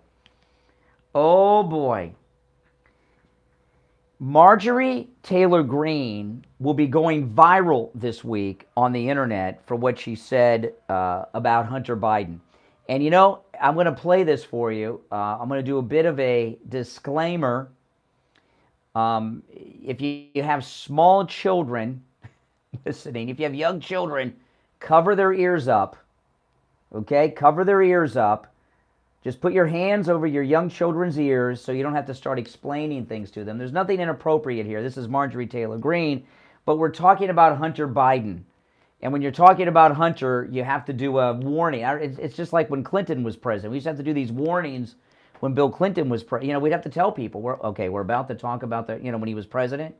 Oh, boy. Marjorie Taylor Greene will be going viral this week on the internet for what she said about Hunter Biden. And, you know, I'm going to play this for you. I'm going to do a bit of a disclaimer. If you have small children listening, if you have young children, cover their ears up. Okay? Cover their ears up. Just put your hands over your young children's ears so you don't have to start explaining things to them. There's nothing inappropriate here. This is Marjorie Taylor Greene, but we're talking about Hunter Biden. And when you're talking about Hunter, you have to do a warning. It's just like when Clinton was president. We used to have to do these warnings when Bill Clinton was president. You know, we'd have to tell people, we're about to talk about when he was president.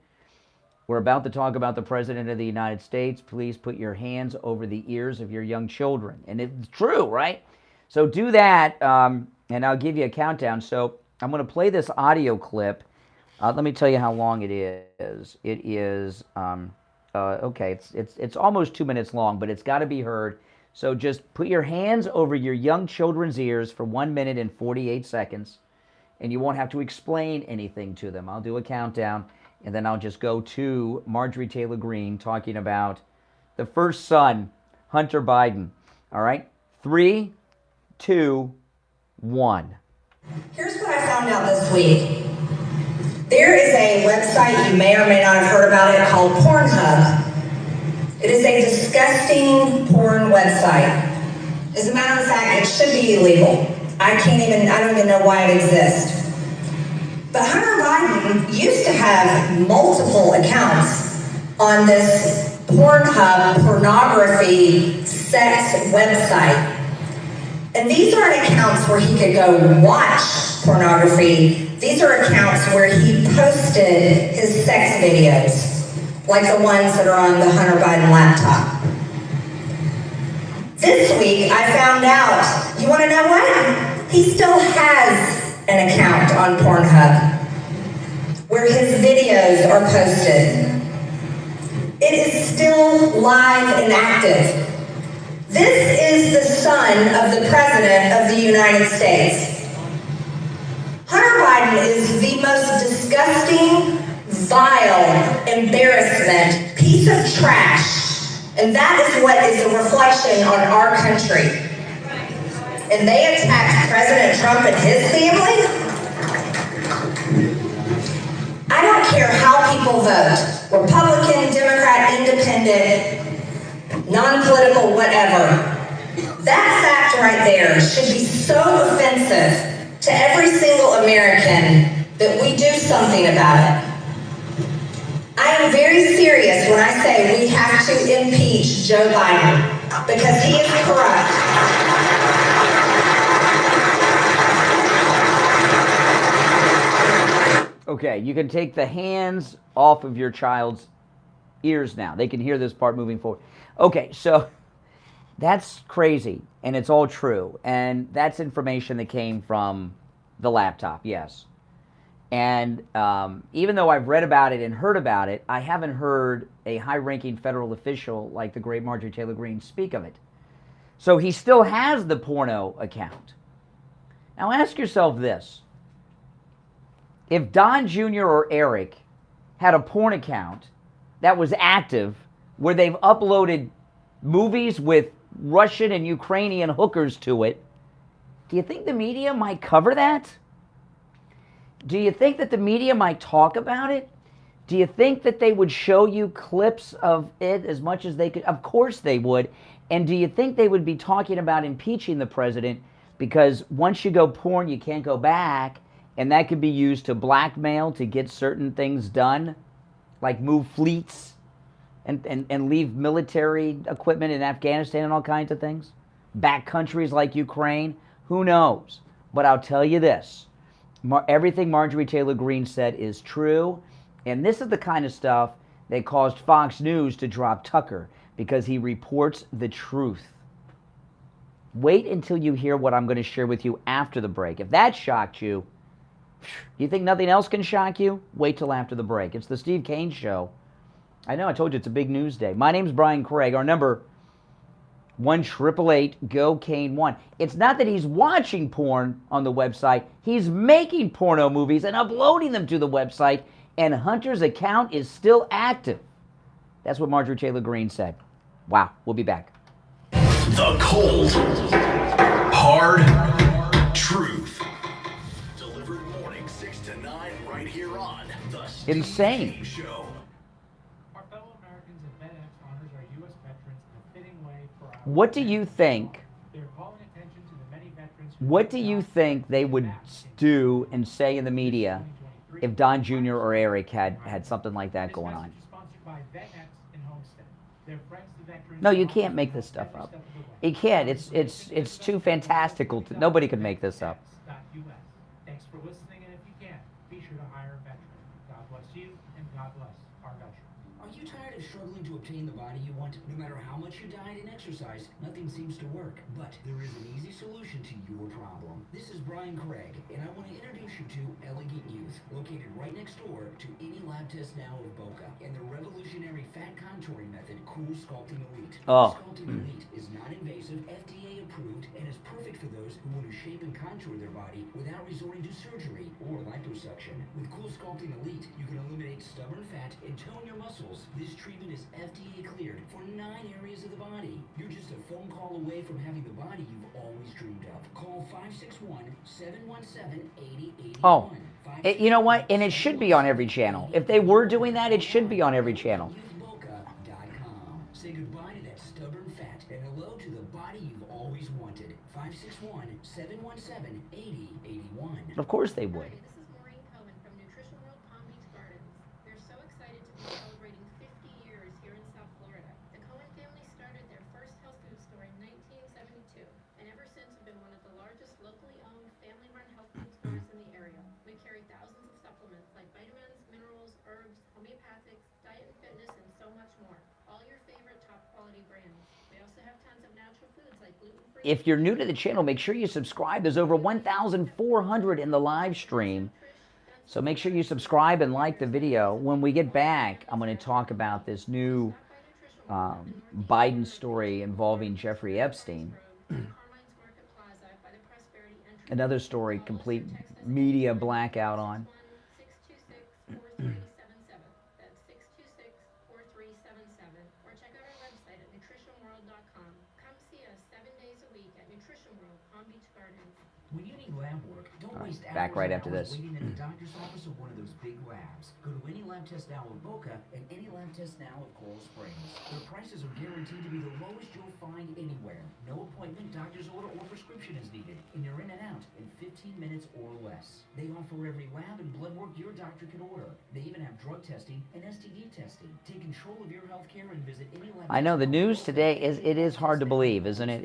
We're about to talk about the president of the United States. Please put your hands over the ears of your young children. And it's true, right? So do that, and I'll give you a countdown. So I'm going to play this audio clip. Let me tell you how long it is. It is, okay, it's almost 2 minutes long, but it's got to be heard. So just put your hands over your young children's ears for 1 minute and 48 seconds, and you won't have to explain anything to them. I'll do a countdown, and then I'll just go to Marjorie Taylor Greene talking about the first son, Hunter Biden. All right? 3, 2, 1. Here's what I found out this week. There is a website, you may or may not have heard about it, called Pornhub. It is a disgusting porn website. As a matter of fact, it should be illegal. I don't even know why it exists. But Hunter Biden used to have multiple accounts on this Pornhub pornography sex website. And these aren't accounts where he could go watch pornography. These are accounts where he posted his sex videos, like the ones that are on the Hunter Biden laptop. This week, I found out, you want to know what? He still has an account on Pornhub where his videos are posted. It is still live and active. This is the son of the President of the United States. Hunter Biden is the most disgusting, vile, embarrassment, piece of trash. And that is what is a reflection on our country. And they attacked President Trump and his family? I don't care how people vote, Republican, Democrat, Independent, non-political, whatever. That fact right there should be so offensive to every single American that we do something about it. I am very serious when I say we have to impeach Joe Biden because he is corrupt. Okay, you can take the hands off of your child's ears now. They can hear this part moving forward. Okay, so that's crazy, and it's all true. And that's information that came from the laptop, yes. And even though I've read about it and heard about it, I haven't heard a high-ranking federal official like the great Marjorie Taylor Greene speak of it. So he still has the porno account. Now ask yourself this. If Don Jr. or Eric had a porn account that was active, where they've uploaded movies with Russian and Ukrainian hookers to it, do you think the media might cover that? Do you think that the media might talk about it? Do you think that they would show you clips of it as much as they could? Of course they would. And do you think they would be talking about impeaching the president? Because once you go porn, you can't go back. And that could be used to blackmail, to get certain things done, like move fleets and leave military equipment in Afghanistan and all kinds of things. Back countries like Ukraine. Who knows? But I'll tell you this. Everything Marjorie Taylor Greene said is true. And this is the kind of stuff that caused Fox News to drop Tucker, because he reports the truth. Wait until you hear what I'm going to share with you after the break. If that shocked you, you think nothing else can shock you? Wait till after the break. It's the Steve Kane Show. I know, I told you it's a big news day. My name's Brian Craig. Our number, 1-888-GO-KANE-1. It's not that he's watching porn on the website. He's making porno movies and uploading them to the website, and Hunter's account is still active. That's what Marjorie Taylor Greene said. Wow, we'll be back. The cold, hard truth. Delivered morning 6 to 9 right here on the Steve Insane. Kane Show. Our fellow Americans and FedEx honors our U.S. veterans in a fitting way for our... What do you think? They're calling attention to the many veterans... What do you think they would do and say in the media if Don Jr. or Eric had something like that going on? Sponsored by FedEx and Homestead. They're friends to veterans... No, you can't make this stuff up. You can't. It's too fantastical. Nobody could make this up. Thanks for listening, and if you can, be sure to hire a veteran. God bless you, and God bless our veterans. Are you tired of struggling to obtain the body you want? No matter how much you diet and exercise, nothing seems to work. But there is an easy solution to your problem. This is Brian Craig, and I want to introduce you to Elegant Youth, located right next door to any lab test now of Boca, and the revolutionary fat contouring method, Cool Sculpting Elite. Oh. Sculpting Elite is non-invasive, FDA approved, and is perfect for those who want to shape and contour their body without resorting to surgery or liposuction. With Cool Sculpting Elite, you can eliminate stubborn fat and tone your muscles. This treatment is FDA cleared for 9 areas of the body. You're just a phone call away from having the body you've always dreamed of. Call 561-717-8081. Oh, you know what? And it should be on every channel. If they were doing that, it should be on every channel. Say goodbye to that stubborn fat and hello to the body you've always wanted. 561-717-8081. Of course they would. This is Maureen Cohen from Nutrition World Palm Beach Gardens. They're so excited to be celebrating 50 years here in South Florida. The Cohen family started their first health food store in 1972, and ever since have been one of the largest locally owned, family-run health food stores in the area. We carry thousands of supplements like vitamins, minerals, herbs, homeopathics, diet and fitness, and so much more. All your favorite top quality brands. We also have tons of natural foods like gluten-free. If you're new to the channel, make sure you subscribe. There's over 1,400 in the live stream. So make sure you subscribe and like the video. When we get back, I'm going to talk about this new Biden story involving Jeffrey Epstein. Another story, complete media blackout on. When you need lab work, don't waste back hours right and after hours this. waiting in the doctor's office of one of those big labs. Go to any lab test now of Boca and any lab test now of Coral Springs. Their prices are guaranteed to be the lowest you'll find anywhere. No appointment, doctor's order, or prescription is needed, and you're in and out in 15 minutes or less. They offer every lab and blood work your doctor can order. They even have drug testing and STD testing. Take control of your health care and visit any lab. I know the news today is hard to believe, isn't it?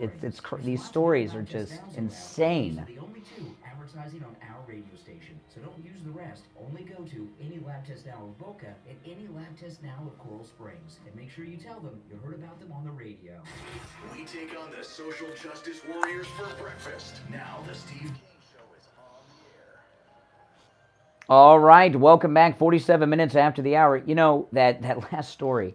These stories are just insane. The only two advertising on our radio station. So don't use the rest. Only go to Any Lab Test Now of Boca and Any Lab Test Now of Coral Springs. And make sure you tell them you heard about them on the radio. We take on the social justice warriors for breakfast. Now the Steve Kane Show is on the air. All right, welcome back. 47 minutes after the hour. You know, that last story,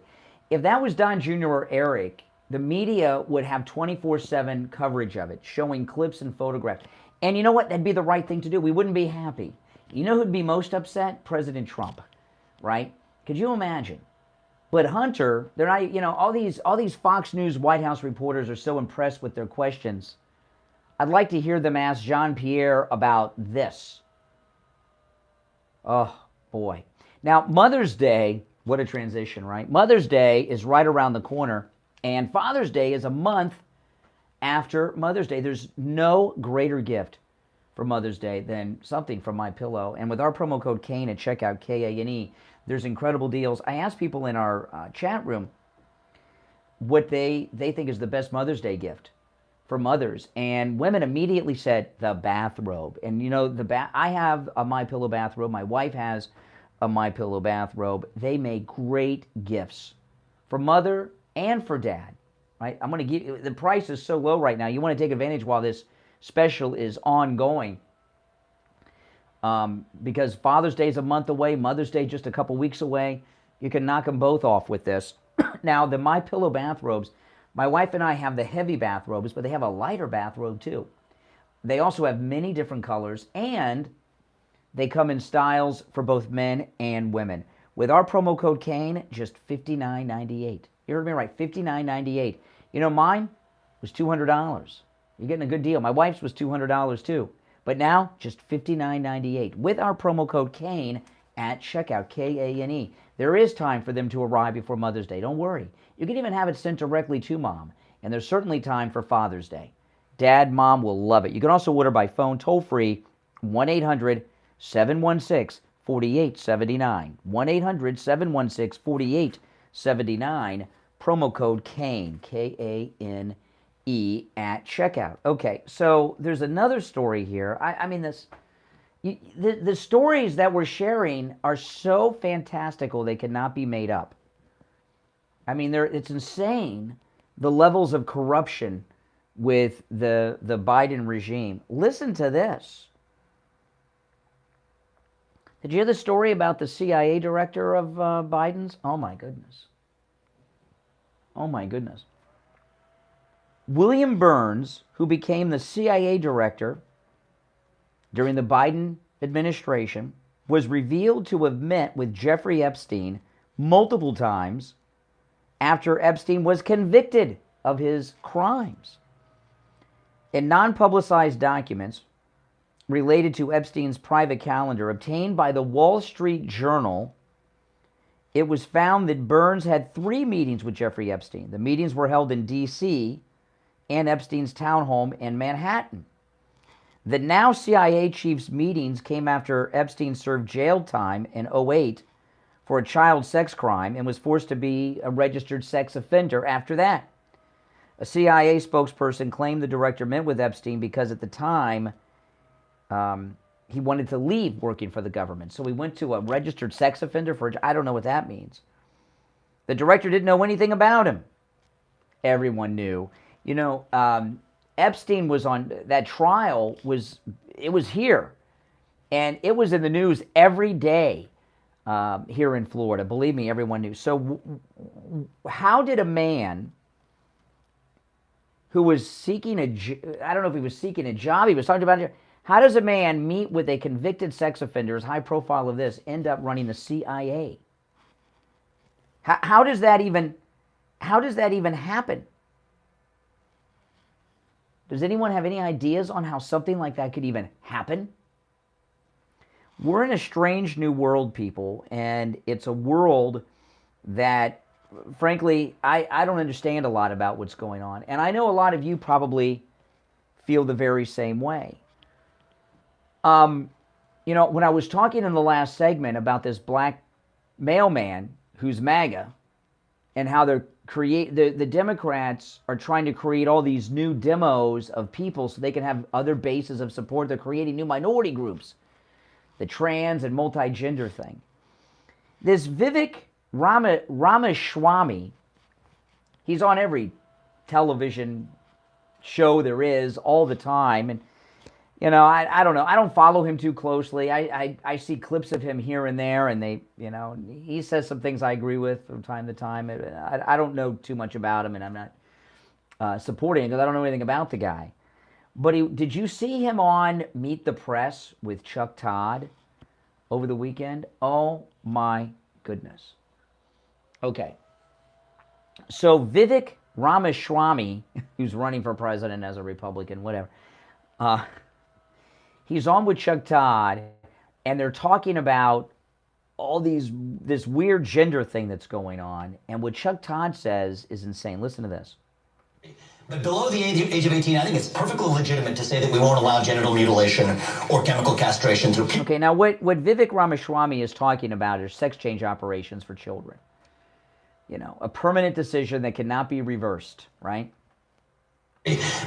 if that was Don Jr. or Eric, the media would have 24/7 coverage of it, showing clips and photographs. And you know what? That'd be the right thing to do. We wouldn't be happy. You know who'd be most upset? President Trump, right? Could you imagine? But Hunter, they're not, you know, all these Fox News White House reporters are so impressed with their questions. I'd like to hear them ask Jean-Pierre about this. Oh, boy. Now, Mother's Day, what a transition, right? Mother's Day is right around the corner, and Father's Day is a month after Mother's Day. There's no greater gift for Mother's Day than something from MyPillow. And with our promo code Kane at checkout, K-A-N-E, there's incredible deals. I asked people in our chat room what they think is the best Mother's Day gift for mothers. And women immediately said the bathrobe. And you know, I have a MyPillow bathrobe. My wife has a MyPillow bathrobe. They make great gifts for mother and for dad. Right? I'm going to give you, the price is so low right now. You want to take advantage while this special is ongoing. Because Father's Day is a month away, Mother's Day just a couple weeks away. You can knock them both off with this. Now, the MyPillow bathrobes, my wife and I have the heavy bathrobes, but they have a lighter bathrobe too. They also have many different colors, and they come in styles for both men and women. With our promo code Kane, just $59.98. You heard me right, $59.98. You know, mine was $200. You're getting a good deal. My wife's was $200 too. But now, just $59.98 with our promo code Kane at checkout, K-A-N-E. There is time for them to arrive before Mother's Day. Don't worry. You can even have it sent directly to Mom. And there's certainly time for Father's Day. Dad, Mom will love it. You can also order by phone, toll-free, 1-800-716-4879. 1-800-716-4879. Promo code Kane, K-A-N-E, at checkout. Okay, so there's another story here. I mean, the stories that we're sharing are so fantastical they cannot be made up. I mean, it's insane, the levels of corruption with the Biden regime. Listen to this. Did you hear the story about the CIA director of Biden's? Oh, my goodness. Oh, my goodness. William Burns, who became the CIA director during the Biden administration, was revealed to have met with Jeffrey Epstein multiple times after Epstein was convicted of his crimes. In non-publicized documents related to Epstein's private calendar obtained by the Wall Street Journal, it was found that Burns had 3 meetings with Jeffrey Epstein. The meetings were held in D.C. and Epstein's townhome in Manhattan. The now CIA chief's meetings came after Epstein served jail time in 2008 for a child sex crime and was forced to be a registered sex offender after that. A CIA spokesperson claimed the director met with Epstein because at the time he wanted to leave working for the government. So he went to a registered sex offender for, I don't know what that means. The director didn't know anything about him. Everyone knew. You know, Epstein was on, that trial was here. And it was in the news every day here in Florida. Believe me, everyone knew. So how did a man who was seeking I don't know if he was seeking a job, he was talking about it. How does a man meet with a convicted sex offender, as high profile of this, end up running the CIA? How does that even happen? Does anyone have any ideas on how something like that could even happen? We're in a strange new world, people, and it's a world that, frankly, I don't understand a lot about what's going on. And I know a lot of you probably feel the very same way. You know, when I was talking in the last segment about this black mailman who's MAGA, and how they're the Democrats are trying to create all these new demos of people so they can have other bases of support. They're creating new minority groups, the trans and multi-gender thing. This Vivek Ramaswamy, he's on every television show there is all the time, and you know, I don't know. I don't follow him too closely. I see clips of him here and there, and they, you know, he says some things I agree with from time to time. I don't know too much about him, and I'm not supporting him because I don't know anything about the guy. But did you see him on Meet the Press with Chuck Todd over the weekend? Oh my goodness. Okay. So Vivek Ramaswamy, who's running for president as a Republican, whatever, he's on with Chuck Todd, and they're talking about all this weird gender thing that's going on. And what Chuck Todd says is insane. Listen to this. But below the age of 18, I think it's perfectly legitimate to say that we won't allow genital mutilation or chemical castration through... Okay, now what Vivek Ramaswamy is talking about is sex change operations for children. You know, a permanent decision that cannot be reversed, right?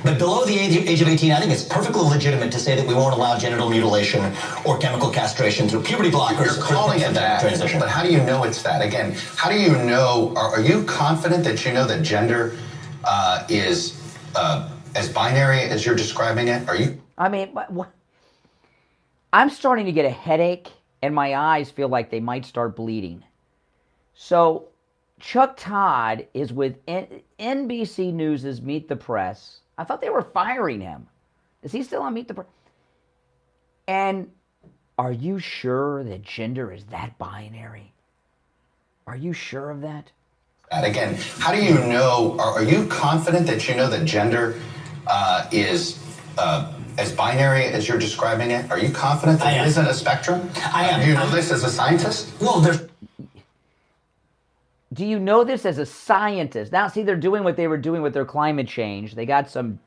But below the age of 18, I think it's perfectly legitimate to say that we won't allow genital mutilation or chemical castration through puberty blockers. You're calling it that, transition. But how do you know it's that? Again, how do you know, are you confident that you know that gender is as binary as you're describing it? Are you? I mean, what? I'm starting to get a headache, and my eyes feel like they might start bleeding. So Chuck Todd is with NBC News' Meet the Press. I thought they were firing him. Is he still on Meet the Press? And are you sure that gender is that binary? Are you sure of that? Again, how do you know, are you confident that you know that gender is as binary as you're describing it? Are you confident that it isn't a spectrum? I am. Do you know this as a scientist? Well, there's... Do you know this as a scientist? Now, see, they're doing what they were doing with their climate change. They got some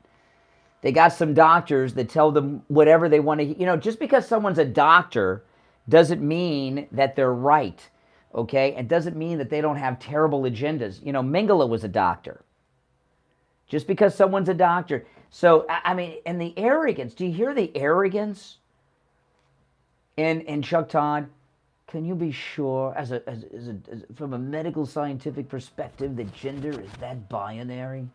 doctors that tell them whatever they want to. You know, just because someone's a doctor doesn't mean that they're right, okay? It doesn't mean that they don't have terrible agendas. You know, Mengele was a doctor. Just because someone's a doctor. So, I mean, and the arrogance. Do you hear the arrogance in Chuck Todd? Can you be sure, from a medical scientific perspective, that gender is that binary?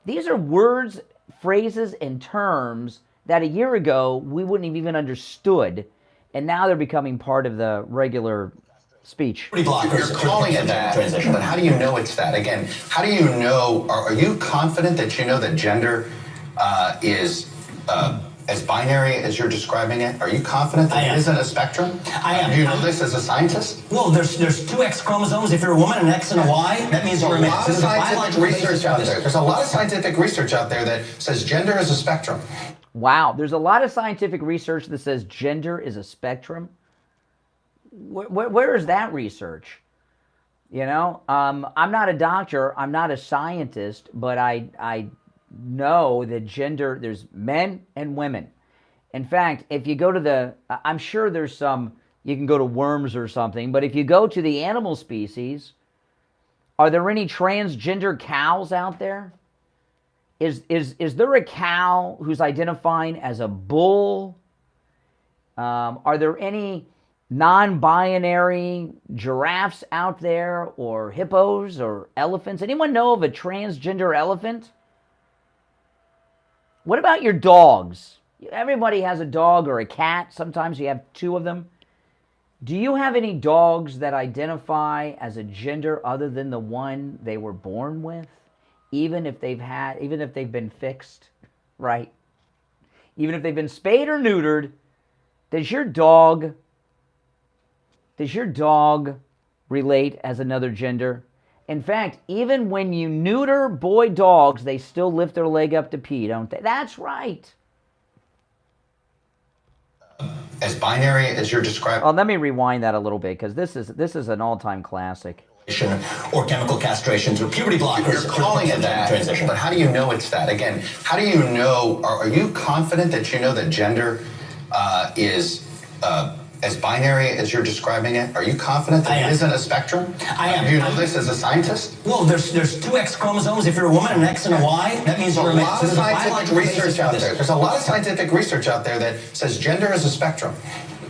These are words, phrases, and terms that a year ago we wouldn't have even understood, and now they're becoming part of the regular speech. You're calling it that, transition. But how do you know it's that? Again, how do you know, are you confident that you know that gender is as binary as you're describing it? Are you confident that it isn't a spectrum? I am. Do you know this as a scientist? Well, there's two X chromosomes. If you're a woman, an X and a Y, that means you're a man. There's a lot of scientific research out there. There's a lot of scientific research out there that says gender is a spectrum. Wow, there's a lot of scientific research that says gender is a spectrum. Where is that research? You know, I'm not a doctor, I'm not a scientist, but I know that gender, there's men and women. In fact, if you go to I'm sure there's some, you can go to worms or something, but if you go to the animal species, are there any transgender cows out there? Is there a cow who's identifying as a bull? Are there any non-binary giraffes out there, or hippos or elephants? Anyone know of a transgender elephant? What about your dogs? Everybody has a dog or a cat. Sometimes you have two of them. Do you have any dogs that identify as a gender other than the one they were born with? Even if they've been fixed, right? Even if they've been spayed or neutered, does your dog relate as another gender? In fact, even when you neuter boy dogs, they still lift their leg up to pee, don't they? That's right. As binary as you're describing. Well, let me rewind that a little bit, because this is an all-time classic. Or chemical castration through puberty blockers. You're calling it that, transition. But how do you know it's that? Again, how do you know, are you confident that you know that gender is as binary as you're describing it? Are you confident that it isn't a spectrum? I am. Do you know this as a scientist? Well, there's two X chromosomes. If you're a woman, an X and a Y, that means There's you're a a man. lot So of there's a scientific biological basis research for out this. there. There's a lot of scientific research out there that says gender is a spectrum.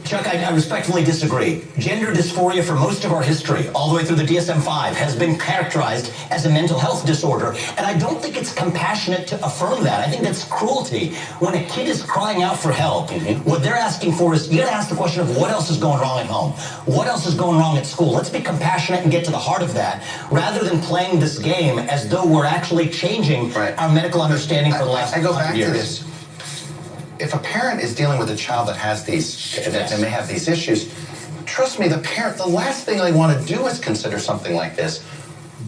Chuck, I respectfully disagree. Gender dysphoria for most of our history, all the way through the DSM-5, has been characterized as a mental health disorder, and I don't think it's compassionate to affirm that. I think that's cruelty. When a kid is crying out for help, what they're asking for is, you gotta ask the question of what else is going wrong at home? What else is going wrong at school? Let's be compassionate and get to the heart of that, rather than playing this game as though we're actually changing our medical understanding for the last 100 years. I go back to this. If a parent is dealing with a child that has these, that may have these issues, trust me, the last thing they want to do is consider something like this.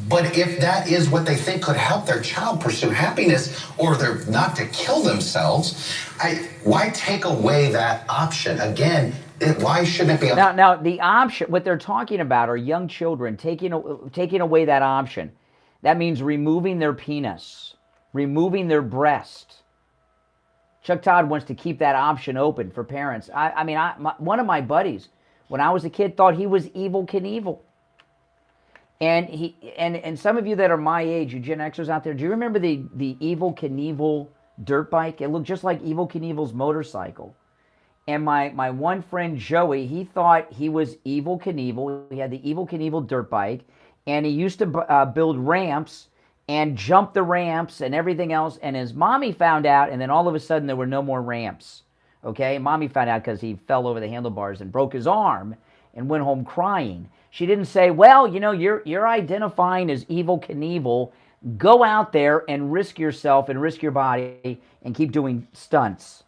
But if that is what they think could help their child pursue happiness, or they're not to kill themselves, why take away that option? Again, why shouldn't it be? Now, the option, what they're talking about are young children taking away that option. That means removing their penis, removing their breast. Chuck Todd wants to keep that option open for parents. One of my buddies, when I was a kid, thought he was Evel Knievel. And some of you that are my age, you Gen Xers out there, do you remember the Evel Knievel dirt bike? It looked just like Evel Knievel's motorcycle. And my one friend Joey, he thought he was Evel Knievel. He had the Evel Knievel dirt bike, and he used to build ramps and jump the ramps and everything else. And his mommy found out, and then all of a sudden there were no more ramps. Okay, mommy found out because he fell over the handlebars and broke his arm and went home crying. She didn't say, well, you know, you're identifying as Evel Knievel. Go out there and risk yourself and risk your body and keep doing stunts.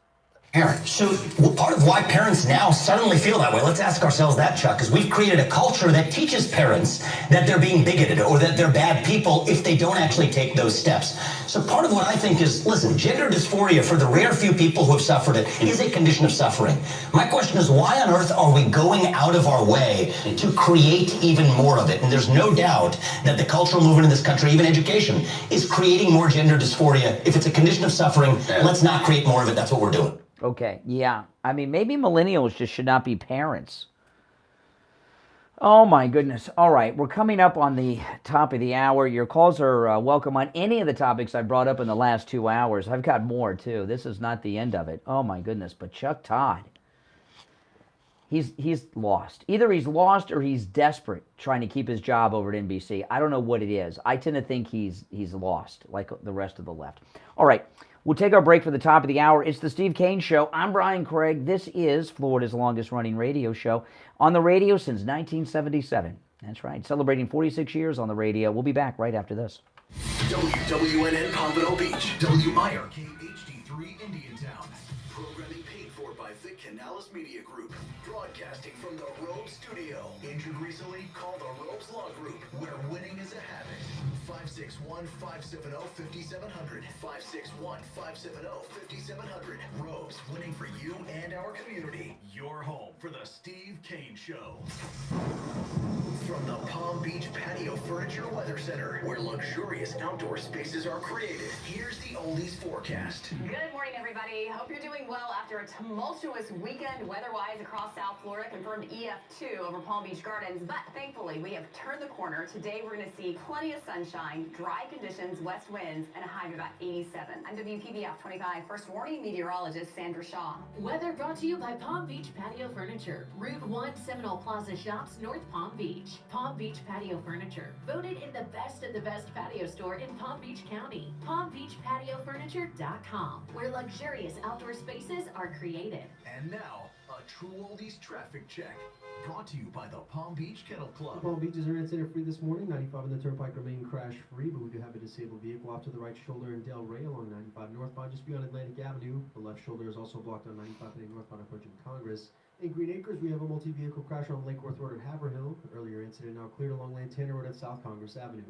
So part of why parents now suddenly feel that way, let's ask ourselves that, Chuck, is we've created a culture that teaches parents that they're being bigoted or that they're bad people if they don't actually take those steps. So part of what I think is, listen, gender dysphoria, for the rare few people who have suffered it, is a condition of suffering. My question is, why on earth are we going out of our way to create even more of it? And there's no doubt that the cultural movement in this country, even education, is creating more gender dysphoria. If it's a condition of suffering, let's not create more of it. That's what we're doing. Okay, yeah. I mean, maybe millennials just should not be parents. Oh, my goodness. All right, we're coming up on the top of the hour. Your calls are welcome on any of the topics I brought up in the last 2 hours. I've got more, too. This is not the end of it. Oh, my goodness. But Chuck Todd, he's lost. Either he's lost or he's desperate trying to keep his job over at NBC. I don't know what it is. I tend to think he's lost, like the rest of the left. All right. We'll take our break for the top of the hour. It's the Steve Kane Show. I'm Brian Craig. This is Florida's longest-running radio show on the radio since 1977. That's right, celebrating 46 years on the radio. We'll be back right after this. WWNN Pompano Beach, WIRK HD3 Indiantown. Programming paid for by Vic Canales Media Group. Broadcasting from the Robe Studio. Injured recently? Call the Robes Law Group, where winning is a habit. 561-570-5700. 561-570-5700. Robes, winning for you and our community. Your home for the Steve Kane Show. From the Palm Beach Patio Furniture Weather Center, where luxurious outdoor spaces are created, here's the Oldies forecast. Good morning, everybody. Hope you're doing well after a tumultuous weekend weather-wise across South Florida. Confirmed EF2 over Palm Beach Gardens, but thankfully we have turned the corner. Today we're going to see plenty of sunshine, dry conditions, west winds, and a high of about 87. I'm WPBF 25 First Warning meteorologist Sandra Shaw. Weather brought to you by Palm Beach Patio Furniture. Route 1 Seminole Plaza Shops, North Palm Beach. Palm Beach Patio Furniture, voted in the best of the best patio store in Palm Beach County. PalmBeachPatioFurniture.com, where luxurious outdoor spaces are created. And now, a true Oldies traffic check. Brought to you by the Palm Beach Kennel Club. Palm Beach is center free this morning. 95 on the Turnpike remain crash free, but we do have a disabled vehicle off to the right shoulder in Del Rey along 95 northbound just beyond Atlantic Avenue. The left shoulder is also blocked on 95 heading northbound approaching Congress. In Green Acres, we have a multi-vehicle crash on Lake Worth Road at Haverhill. An earlier incident now cleared along Lantana Road at South Congress Avenue.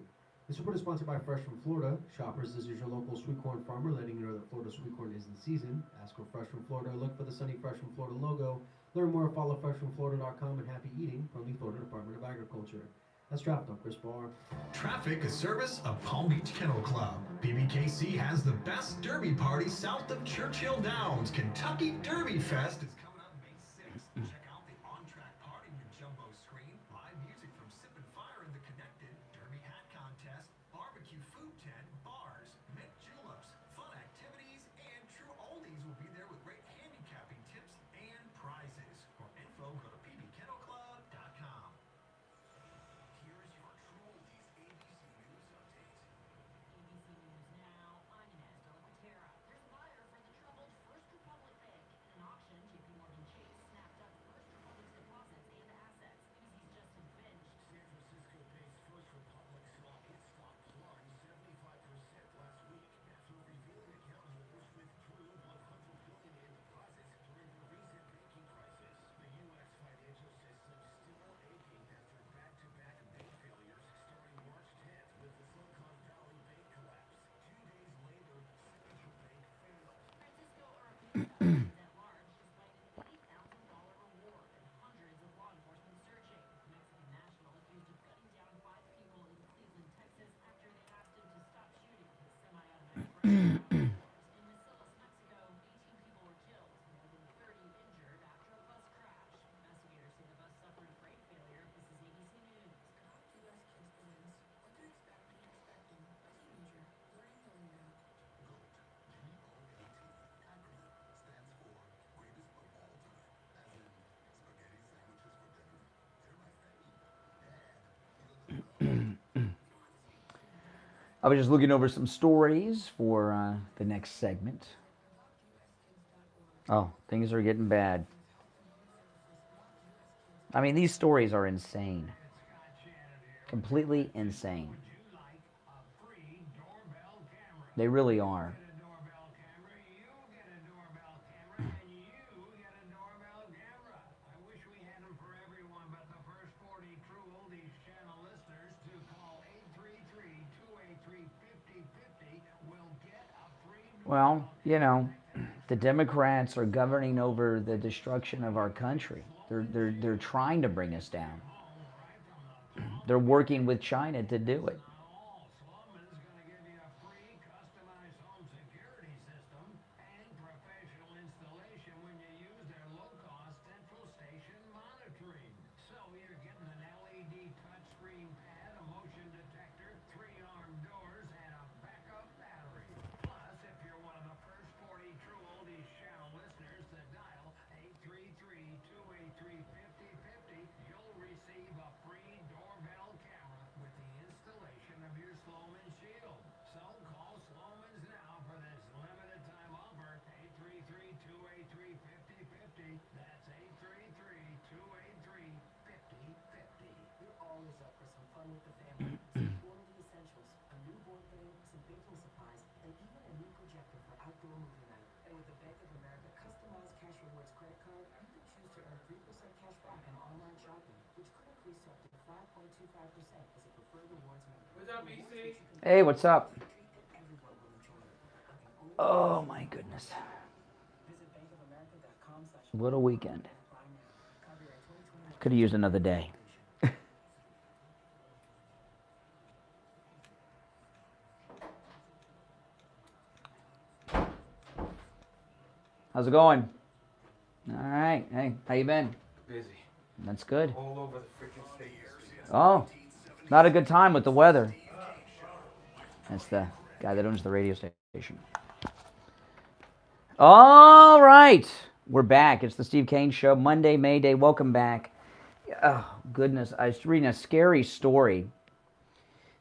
This report is sponsored by Fresh from Florida. Shoppers, this is your local sweet corn farmer letting you know that Florida sweet corn is in season. Ask for Fresh from Florida. Look for the sunny Fresh from Florida logo. Learn more, follow freshfromflorida.com, and happy eating from the Florida Department of Agriculture. That's traffic. I'm Chris Barr. Traffic, a service of Palm Beach Kennel Club. BBKC has the best derby party south of Churchill Downs. Kentucky Derby Fest is coming up May 6th. Check out the I was just looking over some stories for the next segment. Oh, things are getting bad. I mean, these stories are insane. Completely insane. They really are. Well, you know, the Democrats are governing over the destruction of our country. They're trying to bring us down. They're working with China to do it. Hey, what's up? Oh my goodness. What a weekend. Could have used another day. How's it going? All right. Hey, how you been? Busy. That's good. All over the freaking state. Oh, not a good time with the weather. That's the guy that owns the radio station. All right. We're back. It's the Steve Kane Show. Monday, May Day. Welcome back. Oh, goodness. I was reading a scary story. It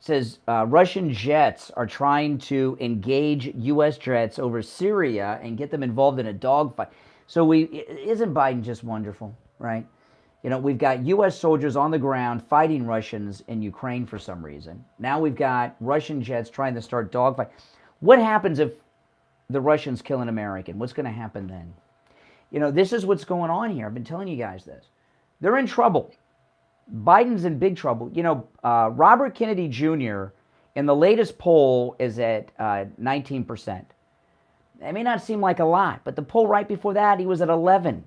says Russian jets are trying to engage U.S. jets over Syria and get them involved in a dogfight. So isn't Biden just wonderful, right? You know, we've got U.S. soldiers on the ground fighting Russians in Ukraine for some reason. Now we've got Russian jets trying to start dogfight. What happens if the Russians kill an American? What's going to happen then? You know, this is what's going on here. I've been telling you guys this. They're in trouble. Biden's in big trouble. You know, Robert Kennedy Jr. in the latest poll is at 19%. It may not seem like a lot, but the poll right before that, he was at 11.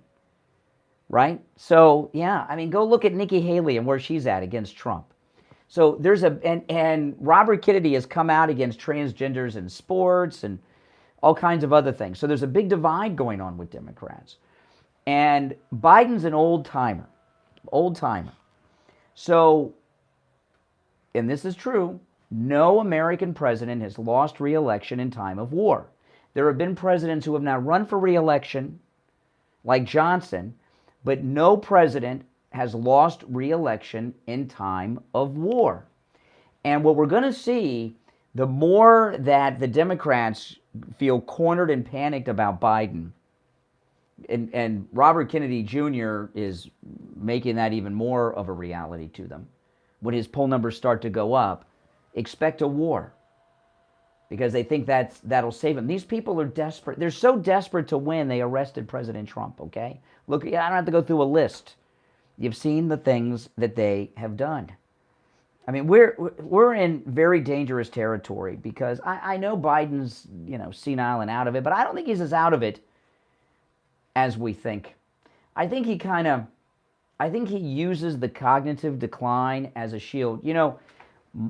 Right? So, yeah, I mean, go look at Nikki Haley and where she's at against Trump. So there's and Robert Kennedy has come out against transgenders in sports and all kinds of other things. So there's a big divide going on with Democrats. And Biden's an old-timer. So, and this is true, no American president has lost re-election in time of war. There have been presidents who have now run for re-election, like Johnson, but no president has lost re-election in time of war. And what we're going to see, the more that the Democrats feel cornered and panicked about Biden, and Robert Kennedy Jr. is making that even more of a reality to them. When his poll numbers start to go up, expect a war, because they think that'll save them. These people are desperate. They're so desperate to win, they arrested President Trump, okay? Look, I don't have to go through a list. You've seen the things that they have done. I mean, we're in very dangerous territory, because I know Biden's, you know, senile and out of it, but I don't think he's as out of it as we think. I think he uses the cognitive decline as a shield. You know,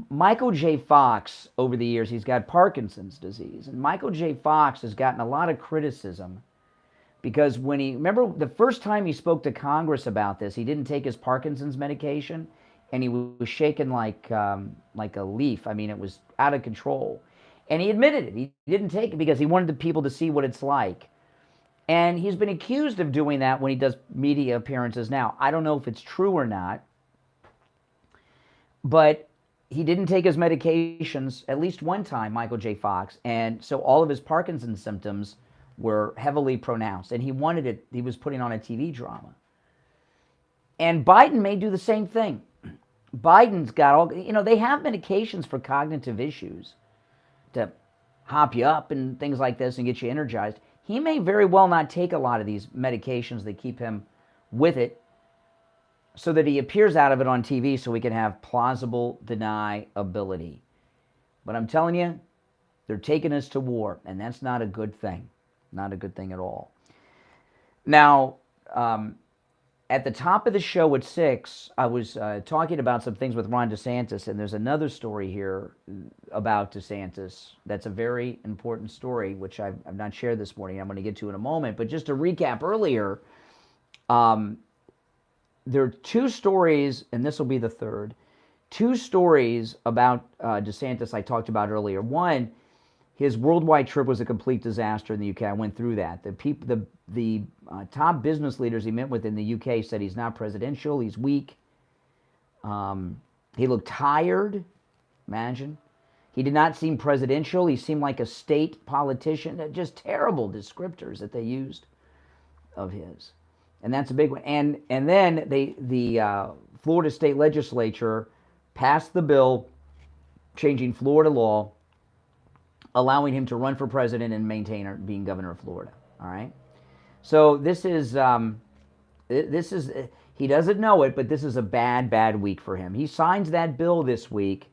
Michael J. Fox, over the years, he's got Parkinson's disease. And Michael J. Fox has gotten a lot of criticism because remember the first time he spoke to Congress about this, he didn't take his Parkinson's medication, and he was shaking like a leaf. I mean, it was out of control. And he admitted it. He didn't take it because he wanted the people to see what it's like. And he's been accused of doing that when he does media appearances now. I don't know if it's true or not, but he didn't take his medications at least one time, Michael J. Fox, and so all of his Parkinson's symptoms were heavily pronounced, and he wanted it. He was putting on a TV drama. And Biden may do the same thing. Biden's got all, they have medications for cognitive issues to hop you up and things like this and get you energized. He may very well not take a lot of these medications that keep him with it so that he appears out of it on TV so we can have plausible deniability. But I'm telling you, they're taking us to war, and that's not a good thing. Not a good thing at all. Now, at the top of the show at 6, I was talking about some things with Ron DeSantis, and there's another story here about DeSantis that's a very important story, which I've not shared this morning. I'm going to get to in a moment. But just to recap earlier, there are 2 stories, and this will be the third, 2 stories about DeSantis I talked about earlier. One, his worldwide trip was a complete disaster in the UK. I went through that. The top business leaders he met with in the UK said he's not presidential, he's weak. He looked tired, imagine. He did not seem presidential. He seemed like a state politician. Just terrible descriptors that they used of his. And that's a big one. And then the Florida State Legislature passed the bill changing Florida law, allowing him to run for president and maintain being governor of Florida. All right. So this is he doesn't know it, but this is a bad week for him. He signs that bill this week.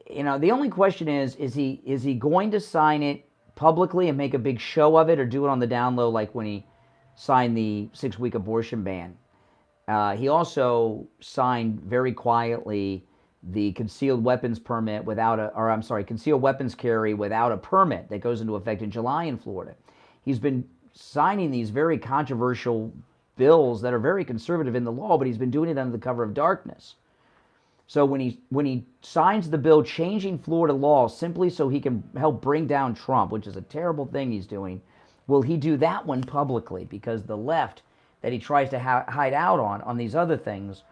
The only question is he going to sign it publicly and make a big show of it, or do it on the down low like when he signed the 6-week abortion ban? He also signed very quietly the concealed weapons permit concealed weapons carry without a permit that goes into effect in July in Florida. He's been signing these very controversial bills that are very conservative in the law, but he's been doing it under the cover of darkness. So when he signs the bill changing Florida law simply so he can help bring down Trump, which is a terrible thing he's doing, will he do that one publicly? Because the left that he tries to hide out on these other things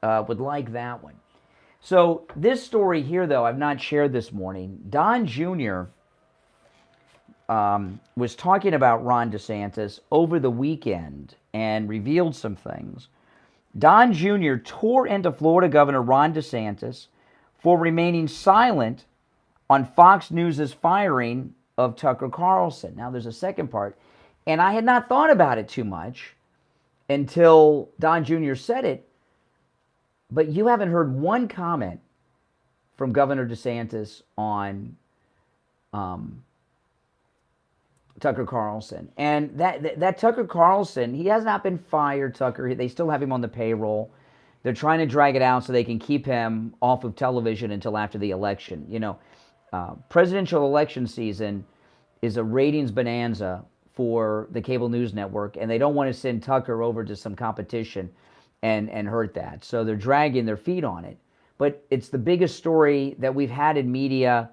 would like that one. So this story here, though, I've not shared this morning. Don Jr. Was talking about Ron DeSantis over the weekend and revealed some things. Don Jr. tore into Florida Governor Ron DeSantis for remaining silent on Fox News' firing of Tucker Carlson. Now, there's a second part, and I had not thought about it too much until Don Jr. said it, but you haven't heard one comment from Governor DeSantis on Tucker Carlson. And that Tucker Carlson, he has not been fired, Tucker. They still have him on the payroll. They're trying to drag it out so they can keep him off of television until after the election. Presidential election season is a ratings bonanza for the cable news network, and they don't want to send Tucker over to some competition and hurt that. So they're dragging their feet on it. But it's the biggest story that we've had in media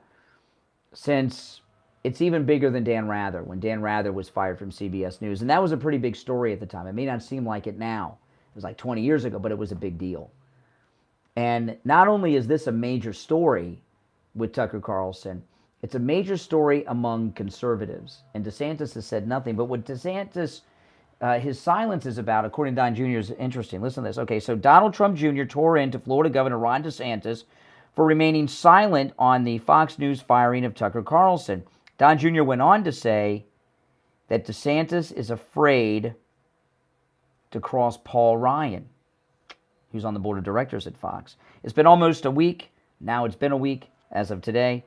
since, it's even bigger than Dan Rather, when Dan Rather was fired from CBS News. And that was a pretty big story at the time. It may not seem like it now. It was like 20 years ago, but it was a big deal. And not only is this a major story with Tucker Carlson, it's a major story among conservatives. And DeSantis has said nothing. But what DeSantis, his silence is about, according to Don Jr., is interesting. Listen to this. Okay, so Donald Trump Jr. tore into Florida Governor Ron DeSantis for remaining silent on the Fox News firing of Tucker Carlson. Don Jr. went on to say that DeSantis is afraid to cross Paul Ryan, who's on the board of directors at Fox. It's been almost a week. Now it's been a week as of today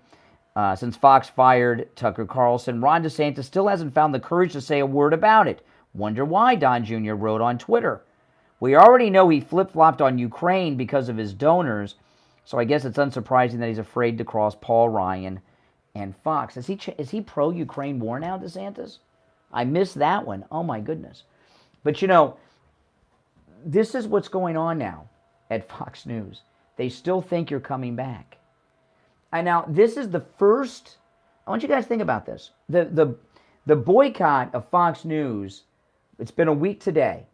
since Fox fired Tucker Carlson. Ron DeSantis still hasn't found the courage to say a word about it. Wonder why, Don Jr. wrote on Twitter. We already know he flip-flopped on Ukraine because of his donors, So I guess it's unsurprising that he's afraid to cross Paul Ryan and Fox. Is he pro-Ukraine war now, DeSantis? I missed that one. Oh, my goodness. But, you know, this is what's going on now at Fox News. They still think you're coming back. And now, this is the first, I want you guys to think about this. The boycott of Fox News, it's been a week today.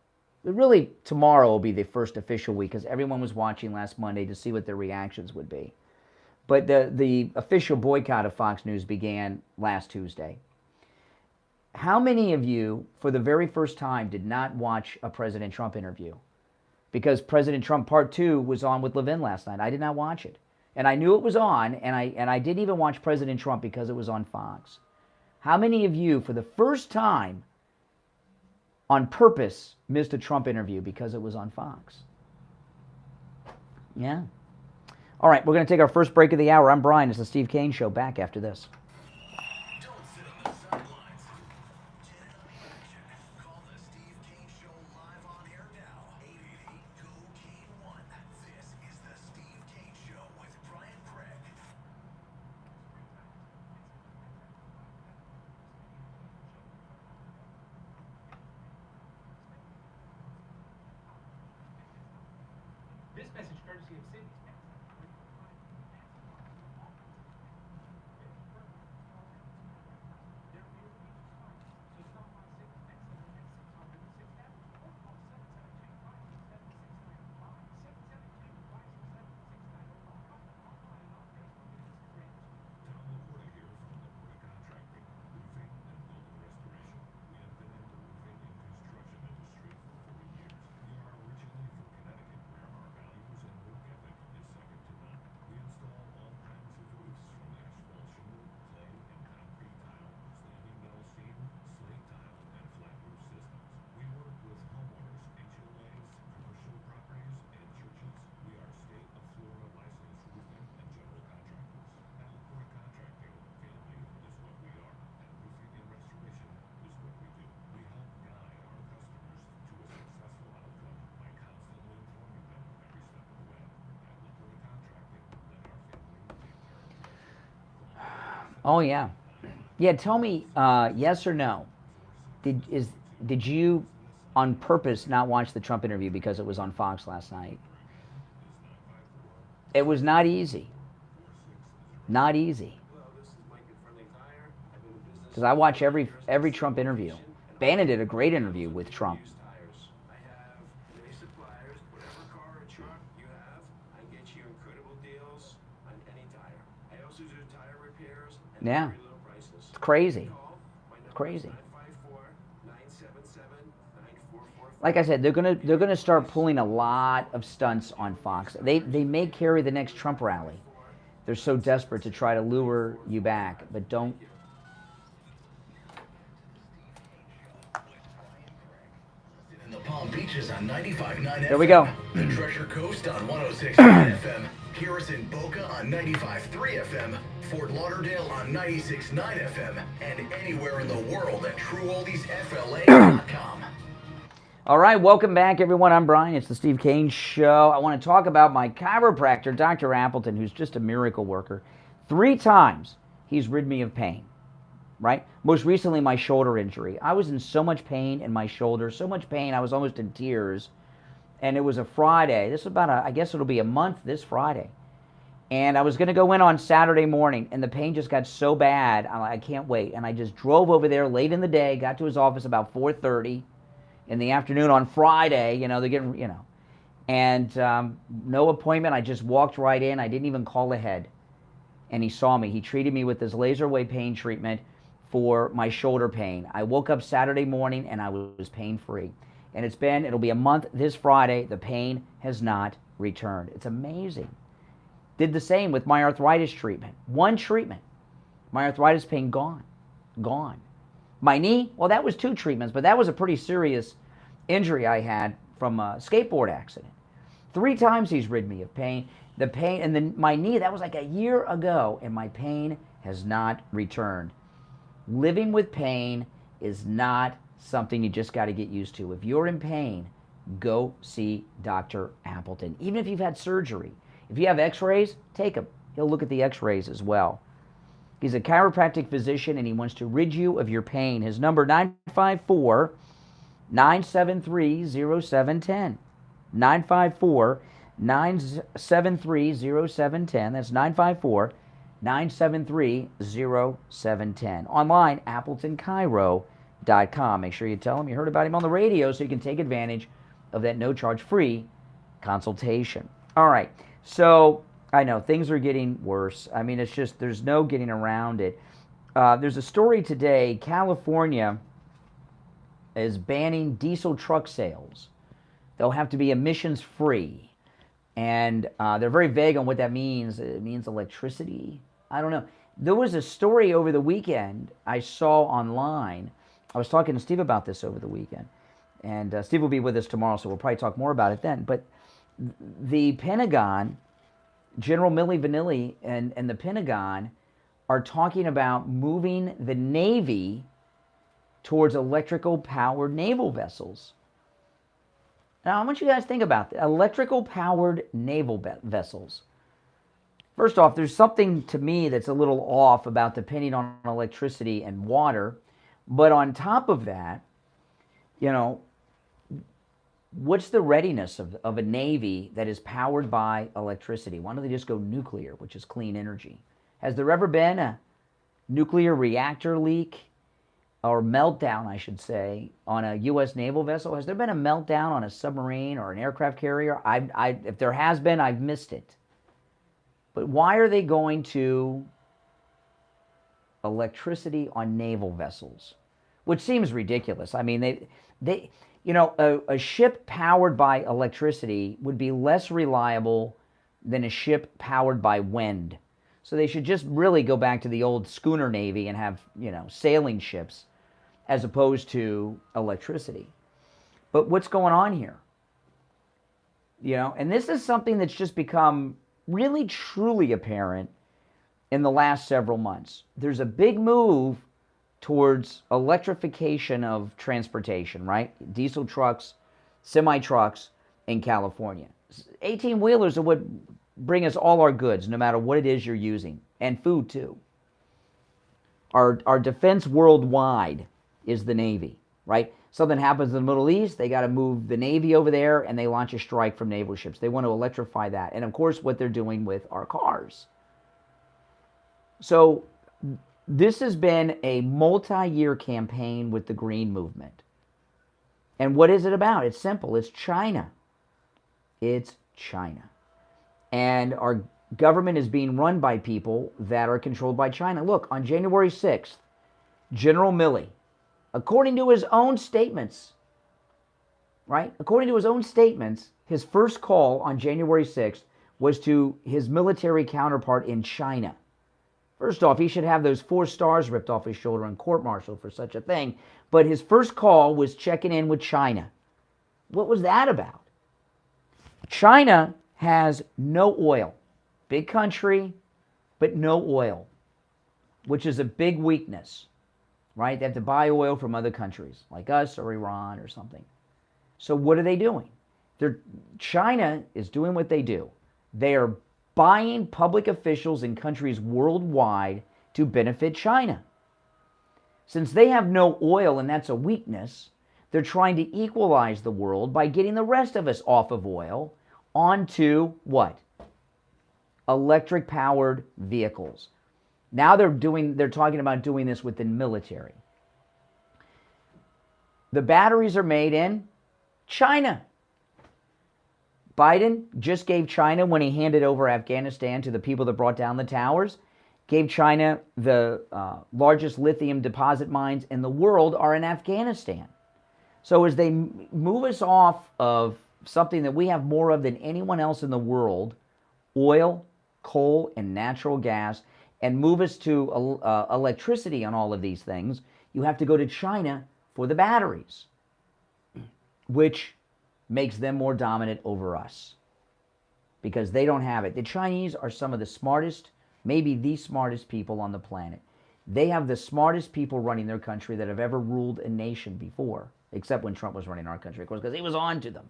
Really, tomorrow will be the first official week because everyone was watching last Monday to see what their reactions would be. But the official boycott of Fox News began last Tuesday. How many of you, for the very first time, did not watch a President Trump interview? Because President Trump Part 2 was on with Levin last night. I did not watch it. And I knew it was on, and I didn't even watch President Trump because it was on Fox. How many of you, for the first time, on purpose, missed a Trump interview because it was on Fox? Yeah. All right, we're going to take our first break of the hour. I'm Brian. It's the Steve Kane Show. Back after this. This message courtesy of City. Oh, yeah. Yeah, tell me, yes or no, did you on purpose not watch the Trump interview because it was on Fox last night? It was not easy. Not easy. Because I watch every Trump interview. Bannon did a great interview with Trump. Yeah. It's crazy. It's crazy. Like I said, they're gonna start pulling a lot of stunts on Fox. They may carry the next Trump rally. They're so desperate to try to lure you back, but don't. In the Palm Beaches on 95.9 There we go. The Treasure Coast on 106.9 FM. Hear us in Boca on 95.3 FM. Fort Lauderdale on 96.9 FM. And anywhere in the world at TrueOldiesFLA.com. All right, welcome back, everyone. I'm Brian. It's the Steve Kane Show. I want to talk about my chiropractor, Dr. Appleton, who's just a miracle worker. 3 times he's rid me of pain, right? Most recently, my shoulder injury. I was in so much pain in my shoulder, so much pain, I was almost in tears. And it was a Friday. This is about, I guess it'll be a month this Friday. And I was going to go in on Saturday morning, and the pain just got so bad, I'm like, I can't wait. And I just drove over there late in the day, got to his office about 4:30 in the afternoon on Friday. You know, they're getting, you know. And no appointment. I just walked right in. I didn't even call ahead. And he saw me. He treated me with this laser wave pain treatment for my shoulder pain. I woke up Saturday morning, and I was pain-free. And it'll be a month this Friday. The pain has not returned. It's amazing. Did the same with my arthritis treatment. 1 treatment. My arthritis pain gone. Gone. My knee, well, that was 2 treatments, but that was a pretty serious injury I had from a skateboard accident. 3 times he's rid me of pain. The pain, and then my knee, that was like a year ago, and my pain has not returned. Living with pain is not something you just got to get used to. If you're in pain, go see Dr. Appleton. Even if you've had surgery, If you have x-rays, take them. He'll look at the x-rays as well. He's a chiropractic physician, and he wants to rid you of your pain. His number, 954-973-0710. 954-973-0710. That's 954-973-0710. Online, AppletonChiro.com. Make sure you tell him you heard about him on the radio so you can take advantage of that no-charge free consultation. All right, so I know things are getting worse. I mean, it's just, there's no getting around it. There's a story today. California is banning diesel truck sales. They'll have to be emissions free. And they're very vague on what that means. It means electricity. I don't know. There was a story over the weekend I saw online. I was talking to Steve about this over the weekend. And Steve will be with us tomorrow, so we'll probably talk more about it then. But the Pentagon, General Milli Vanilli and the Pentagon are talking about moving the Navy towards electrical-powered naval vessels. Now, I want you guys to think about that. Electrical-powered naval vessels. First off, there's something to me that's a little off about depending on electricity and water. But on top of that, you know, what's the readiness of a Navy that is powered by electricity? Why don't they just go nuclear, which is clean energy? Has there ever been a nuclear reactor leak or meltdown, I should say, on a U.S. naval vessel? Has there been a meltdown on a submarine or an aircraft carrier? If there has been, I've missed it. But why are they going to electricity on naval vessels? Which seems ridiculous. I mean, they you know, a ship powered by electricity would be less reliable than a ship powered by wind. So they should just really go back to the old schooner navy and have, you know, sailing ships as opposed to electricity. But what's going on here? You know, and this is something that's just become really truly apparent in the last several months. There's a big move towards electrification of transportation, right? Diesel trucks, semi-trucks in California. 18-wheelers are what bring us all our goods, no matter what it is you're using, and food too. Our defense worldwide is the Navy, right? Something happens in the Middle East, they got to move the Navy over there, and they launch a strike from naval ships. They want to electrify that. And of course, what they're doing with our cars. So this has been a multi-year campaign with the Green Movement. And what is it about? It's simple. It's China. It's China. And our government is being run by people that are controlled by China. Look, on January 6th, General Milley, according to his own statements, right? According to his own statements, his first call on January 6th was to his military counterpart in China. First off, he should have those 4 stars ripped off his shoulder and court-martialed for such a thing. But his first call was checking in with China. What was that about? China has no oil. Big country, but no oil, which is a big weakness, right? They have to buy oil from other countries, like us or Iran or something. So what are they doing? China is doing what they do. They are buying public officials in countries worldwide to benefit China. Since they have no oil and that's a weakness, they're trying to equalize the world by getting the rest of us off of oil onto what? Electric-powered vehicles. Now they're talking about doing this with the military. The batteries are made in China. Biden just gave China, when he handed over Afghanistan to the people that brought down the towers, gave China the largest lithium deposit mines in the world are in Afghanistan. So as they move us off of something that we have more of than anyone else in the world, oil, coal, and natural gas, and move us to electricity on all of these things, you have to go to China for the batteries, which makes them more dominant over us because they don't have it. The Chinese are some of the smartest, maybe the smartest people on the planet. They have the smartest people running their country that have ever ruled a nation before, except when Trump was running our country, of course, because he was on to them.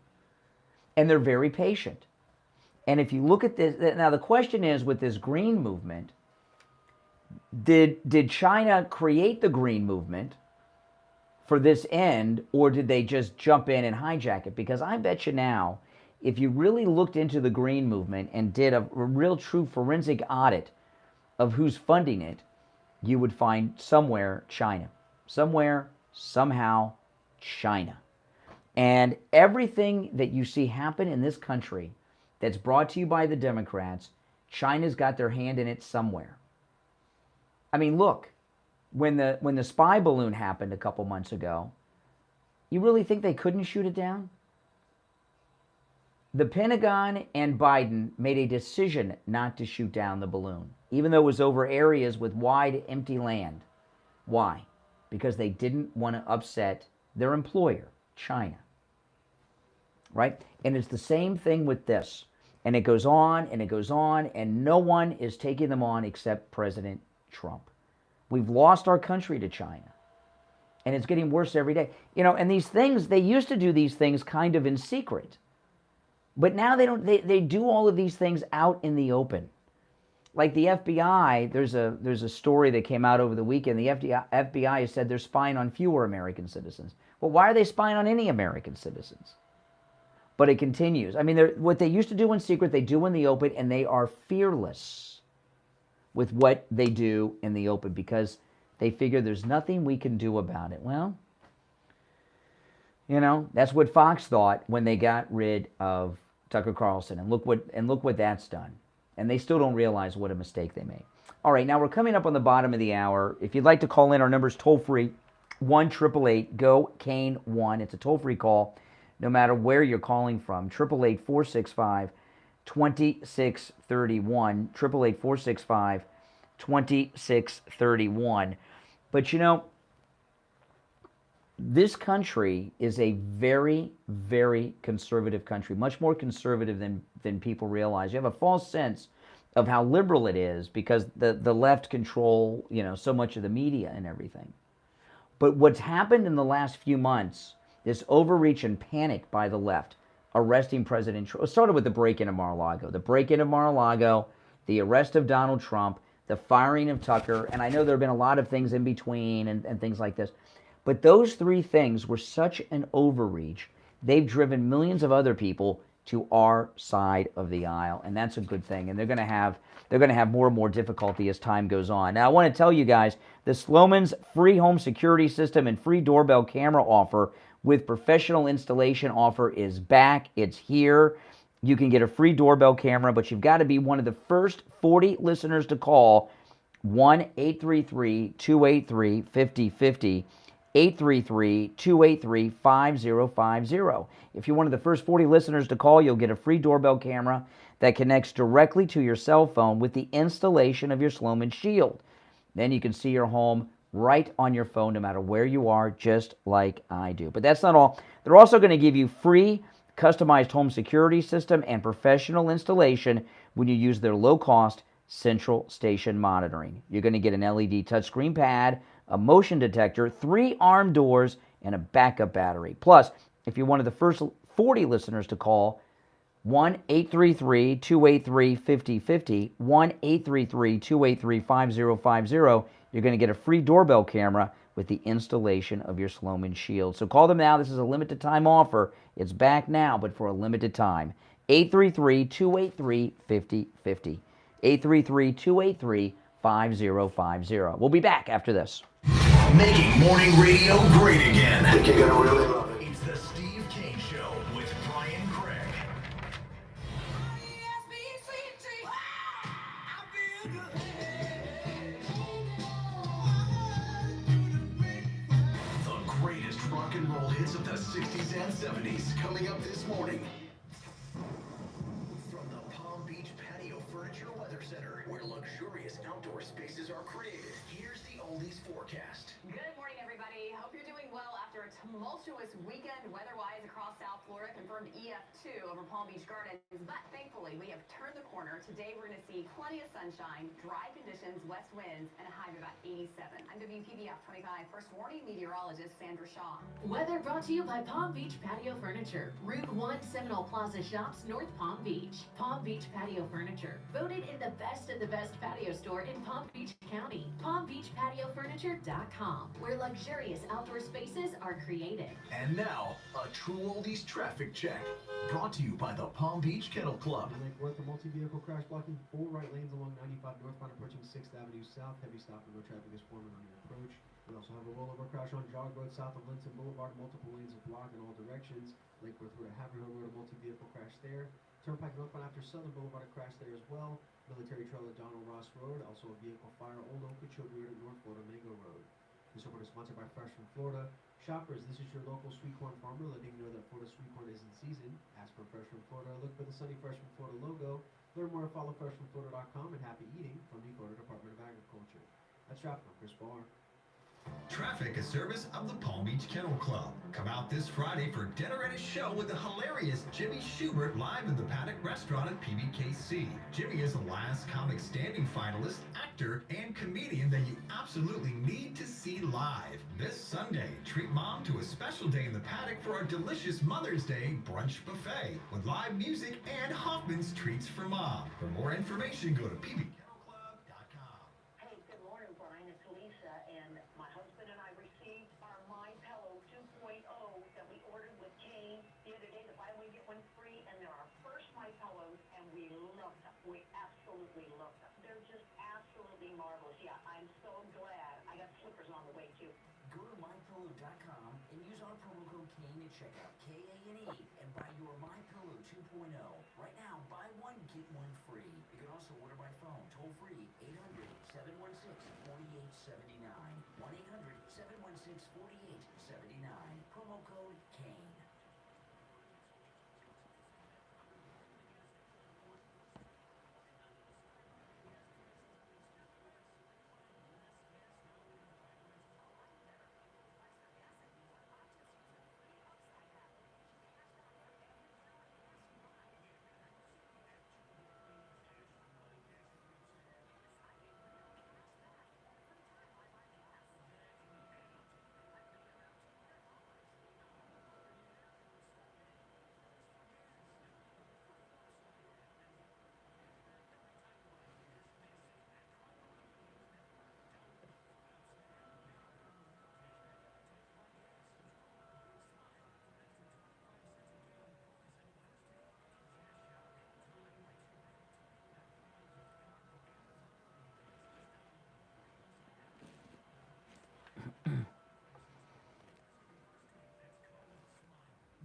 And they're very patient. And if you look at this, now the question is with this green movement, did China create the green movement for this end, or did they just jump in and hijack it? Because I bet you now, if you really looked into the green movement and did a real true forensic audit of who's funding it, you would find somewhere China. Somewhere, somehow, China. And everything that you see happen in this country that's brought to you by the Democrats, China's got their hand in it somewhere. I mean, look, when the spy balloon happened a couple months ago, you really think they couldn't shoot it down? The Pentagon and Biden made a decision not to shoot down the balloon, even though it was over areas with wide, empty land. Why? Because they didn't want to upset their employer, China. Right? And it's the same thing with this. And it goes on, and it goes on, and no one is taking them on except President Trump. We've lost our country to China. And it's getting worse every day. You know, and these things, they used to do these things kind of in secret. But now they don't. They do all of these things out in the open. Like the FBI, there's a story that came out over the weekend. The FBI has said they're spying on fewer American citizens. Well, why are they spying on any American citizens? But it continues. I mean, what they used to do in secret, they do in the open, and they are fearless with what they do in the open because they figure there's nothing we can do about it. Well, you know, that's what Fox thought when they got rid of Tucker Carlson, and look what that's done. And they still don't realize what a mistake they made. All right, now we're coming up on the bottom of the hour. If you'd like to call in, our number's toll-free, 1-888-GO-CANE-1. It's a toll-free call, no matter where you're calling from, 888-465-2631, 888-465-2631. But you know, this country is a very, very conservative country, much more conservative than people realize. You have a false sense of how liberal it is because the left control, you know, so much of the media and everything. But what's happened in the last few months, this overreach and panic by the left, arresting President Trump. It started with the break-in of Mar-a-Lago. The break-in of Mar-a-Lago, the arrest of Donald Trump, the firing of Tucker, and I know there have been a lot of things in between and things like this. But those three things were such an overreach, they've driven millions of other people to our side of the aisle, and that's a good thing. And they're going to have more and more difficulty as time goes on. Now, I want to tell you guys, the Sloman's free home security system and free doorbell camera offer with professional installation offer is back. It's here. You can get a free doorbell camera, but you've got to be one of the first 40 listeners to call 1-833-283-5050. 833-283-5050. If you're one of the first 40 listeners to call, you'll get a free doorbell camera that connects directly to your cell phone with the installation of your Sloman Shield. Then you can see your home right on your phone no matter where you are, just like I do. But that's not all. They're also going to give you free customized home security system and professional installation when you use their low-cost central station monitoring. You're going to get an LED touchscreen pad, a motion detector, 3 armed doors, and a backup battery. Plus, if you're one of the first 40 listeners to call, 1-833-283-5050, 1-833-283-5050, you're going to get a free doorbell camera with the installation of your Sloman Shield. So call them now. This is a limited time offer. It's back now, but for a limited time. 833-283-5050. 833-283-5050. We'll be back after this. Making morning radio great again. I think you're gonna really love it. It's the Steve Kane Show with Brian Craig. The greatest rock and roll hits of the 60s and 70s coming up this morning. From the Palm Beach Patio Furniture Weather Center, where luxurious outdoor spaces are created, here's the oldies forecast. Good morning, everybody. Hope you're doing well after a tumultuous weekend weather-wise across South Florida. Confirmed EF2 too over Palm Beach Gardens, but thankfully we have turned the corner. Today we're going to see plenty of sunshine, dry conditions, west winds, and a high of about 87. I'm WPBF 25 First Warning meteorologist Sandra Shaw. Weather brought to you by Palm Beach Patio Furniture. Route 1 Seminole Plaza Shops, North Palm Beach. Palm Beach Patio Furniture. Voted in the best of the best patio store in Palm Beach County. PalmBeachPatioFurniture.com, where luxurious outdoor spaces are created. And now, a true oldies traffic check. Brought to you by the Palm Beach Kennel Club. Lake Worth, a multi-vehicle crash blocking 4 right lanes along 95 northbound approaching 6th Avenue South. Heavy stop and no traffic is forming on your approach. We also have a rollover crash on Jog Road south of Linton Boulevard. Multiple lanes are blocked in all directions. Lake Worth Road at Haverhill Road, a multi-vehicle crash there. Turnpike northbound after Southern Boulevard, a crash there as well. Military Trail at Donald Ross Road. Also a vehicle fire. Old Okeechobee Road at North Florida Mango Road. This report is sponsored by Fresh from Florida. Shoppers, this is your local sweet corn farmer letting you know that Florida sweet corn is in season. Ask for Fresh from Florida. Look for the sunny Fresh from Florida logo. Learn more at followfreshfromflorida.com, and happy eating from the Florida Department of Agriculture. That's traffic. I'm Chris Barr. Traffic, a service of the Palm Beach Kennel Club. Come out this Friday for Dinner and a Show with the hilarious Jimmy Schubert live in the Paddock Restaurant at PBKC. Jimmy is the last comic standing finalist, actor, and comedian that you absolutely need to see live. This Sunday, treat mom to a special day in the Paddock for our delicious Mother's Day brunch buffet with live music and Hoffman's Treats for Mom. For more information, go to pbkennelclub.com. Hey, good morning, Brian. It's Lisa, and my husband and I received our My Pillow 2.0 that we ordered with Kane the other day, the buy one get one free, and they're our first My Pillows, and we love them. We absolutely love them. They're just absolutely marvelous. Yeah, I'm so glad. I got slippers on the way too. Go to mypillow.com and use our promo code Kane at checkout, K-A-N-E, and buy your My Pillow 2.0. Right now, buy one, get one free. You can also order by phone, toll free, 800-716-4879. 1-800-716-4879. Promo code Kane.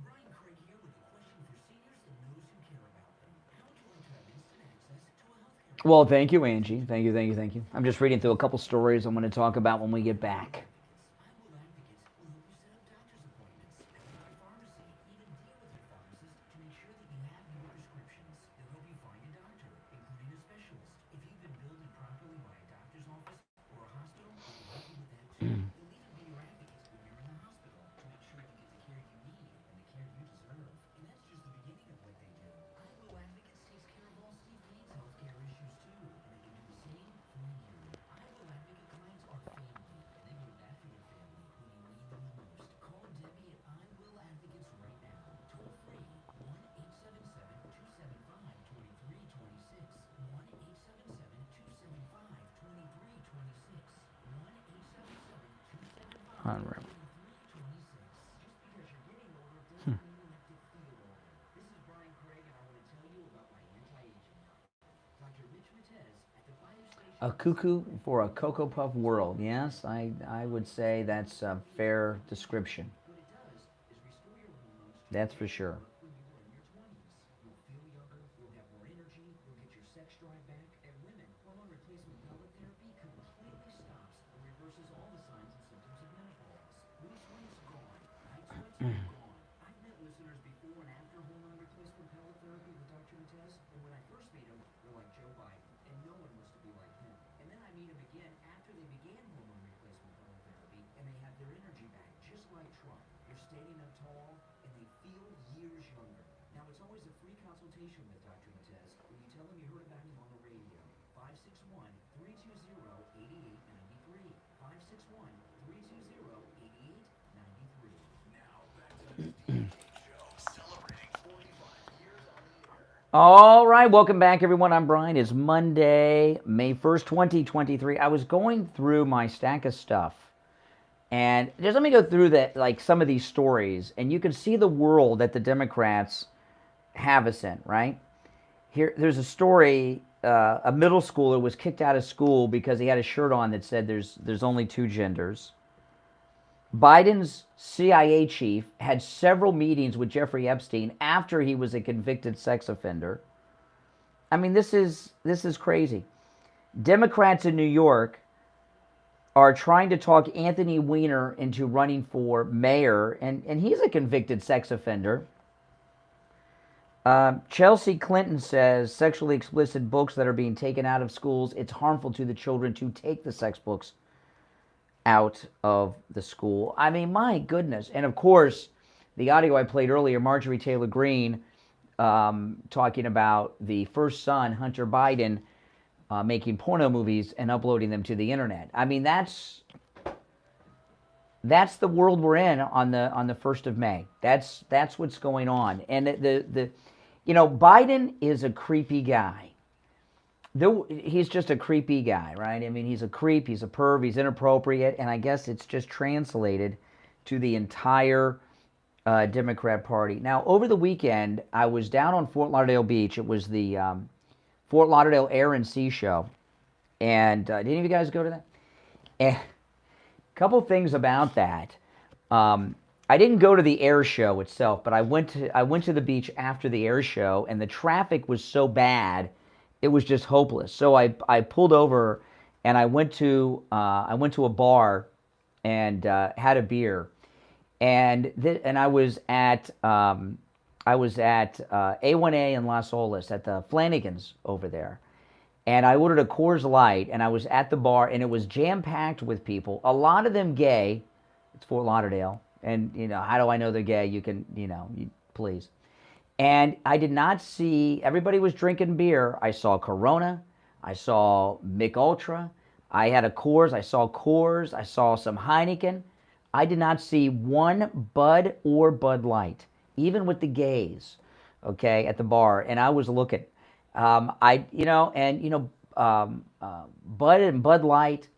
Brian Craig here with a question for seniors and those who care about them. How would you like to have instant access to a healthcare? Well, thank you, Angie. Thank you, thank you, thank you. I'm just reading through a couple stories I'm going to talk about when we get back. Unreal. A cuckoo for a Cocoa Puff world. Yes, I would say that's a fair description. That's for sure. It's always a free consultation with Dr. Matez when you tell him you heard about him on the radio. 561-320-8893. 561-320-8893. Now back to the Steve Kane Show, celebrating 45 years on the air. All right, welcome back, everyone. I'm Brian. It's Monday, May 1st, 2023. I was going through my stack of stuff, and just let me go through that, like some of these stories, and you can see the world that the Democrats have us in, right? Here, there's a story. A middle schooler was kicked out of school because he had a shirt on that said there's only two genders. Biden's CIA chief had several meetings with Jeffrey Epstein after he was a convicted sex offender. I mean, this is crazy. Democrats in New York are trying to talk Anthony Weiner into running for mayor, and he's a convicted sex offender. Chelsea Clinton says sexually explicit books that are being taken out of schools, it's harmful to the children to take the sex books out of the school. I mean, my goodness. And of course, the audio I played earlier, Marjorie Taylor Greene talking about the first son, Hunter Biden, making porno movies and uploading them to the internet. I mean, that's the world we're in on the 1st of May. That's what's going on. And Biden is a creepy guy. He's just a creepy guy, right? I mean, he's a creep, he's a perv, he's inappropriate, and I guess it's just translated to the entire Democrat Party. Now, over the weekend, I was down on Fort Lauderdale Beach. It was the Fort Lauderdale Air and Sea Show. And did any of you guys go to that? And a couple things about that. I didn't go to the air show itself, but I went to the beach after the air show, and the traffic was so bad, it was just hopeless. So I pulled over, and I went to a bar, and had a beer, and I was at A1A in Las Olas at the Flanagan's over there, and I ordered a Coors Light, and I was at the bar, and it was jam packed with people. A lot of them gay. It's Fort Lauderdale, and how do I know they're gay? You can please. And I did not see, everybody was drinking beer. I saw Corona. I saw Mick Ultra. I had a Coors. I saw Coors. I saw some Heineken. I did not see one Bud or Bud Light, even with the gays, okay, at the bar. And I was looking. Bud and Bud Light,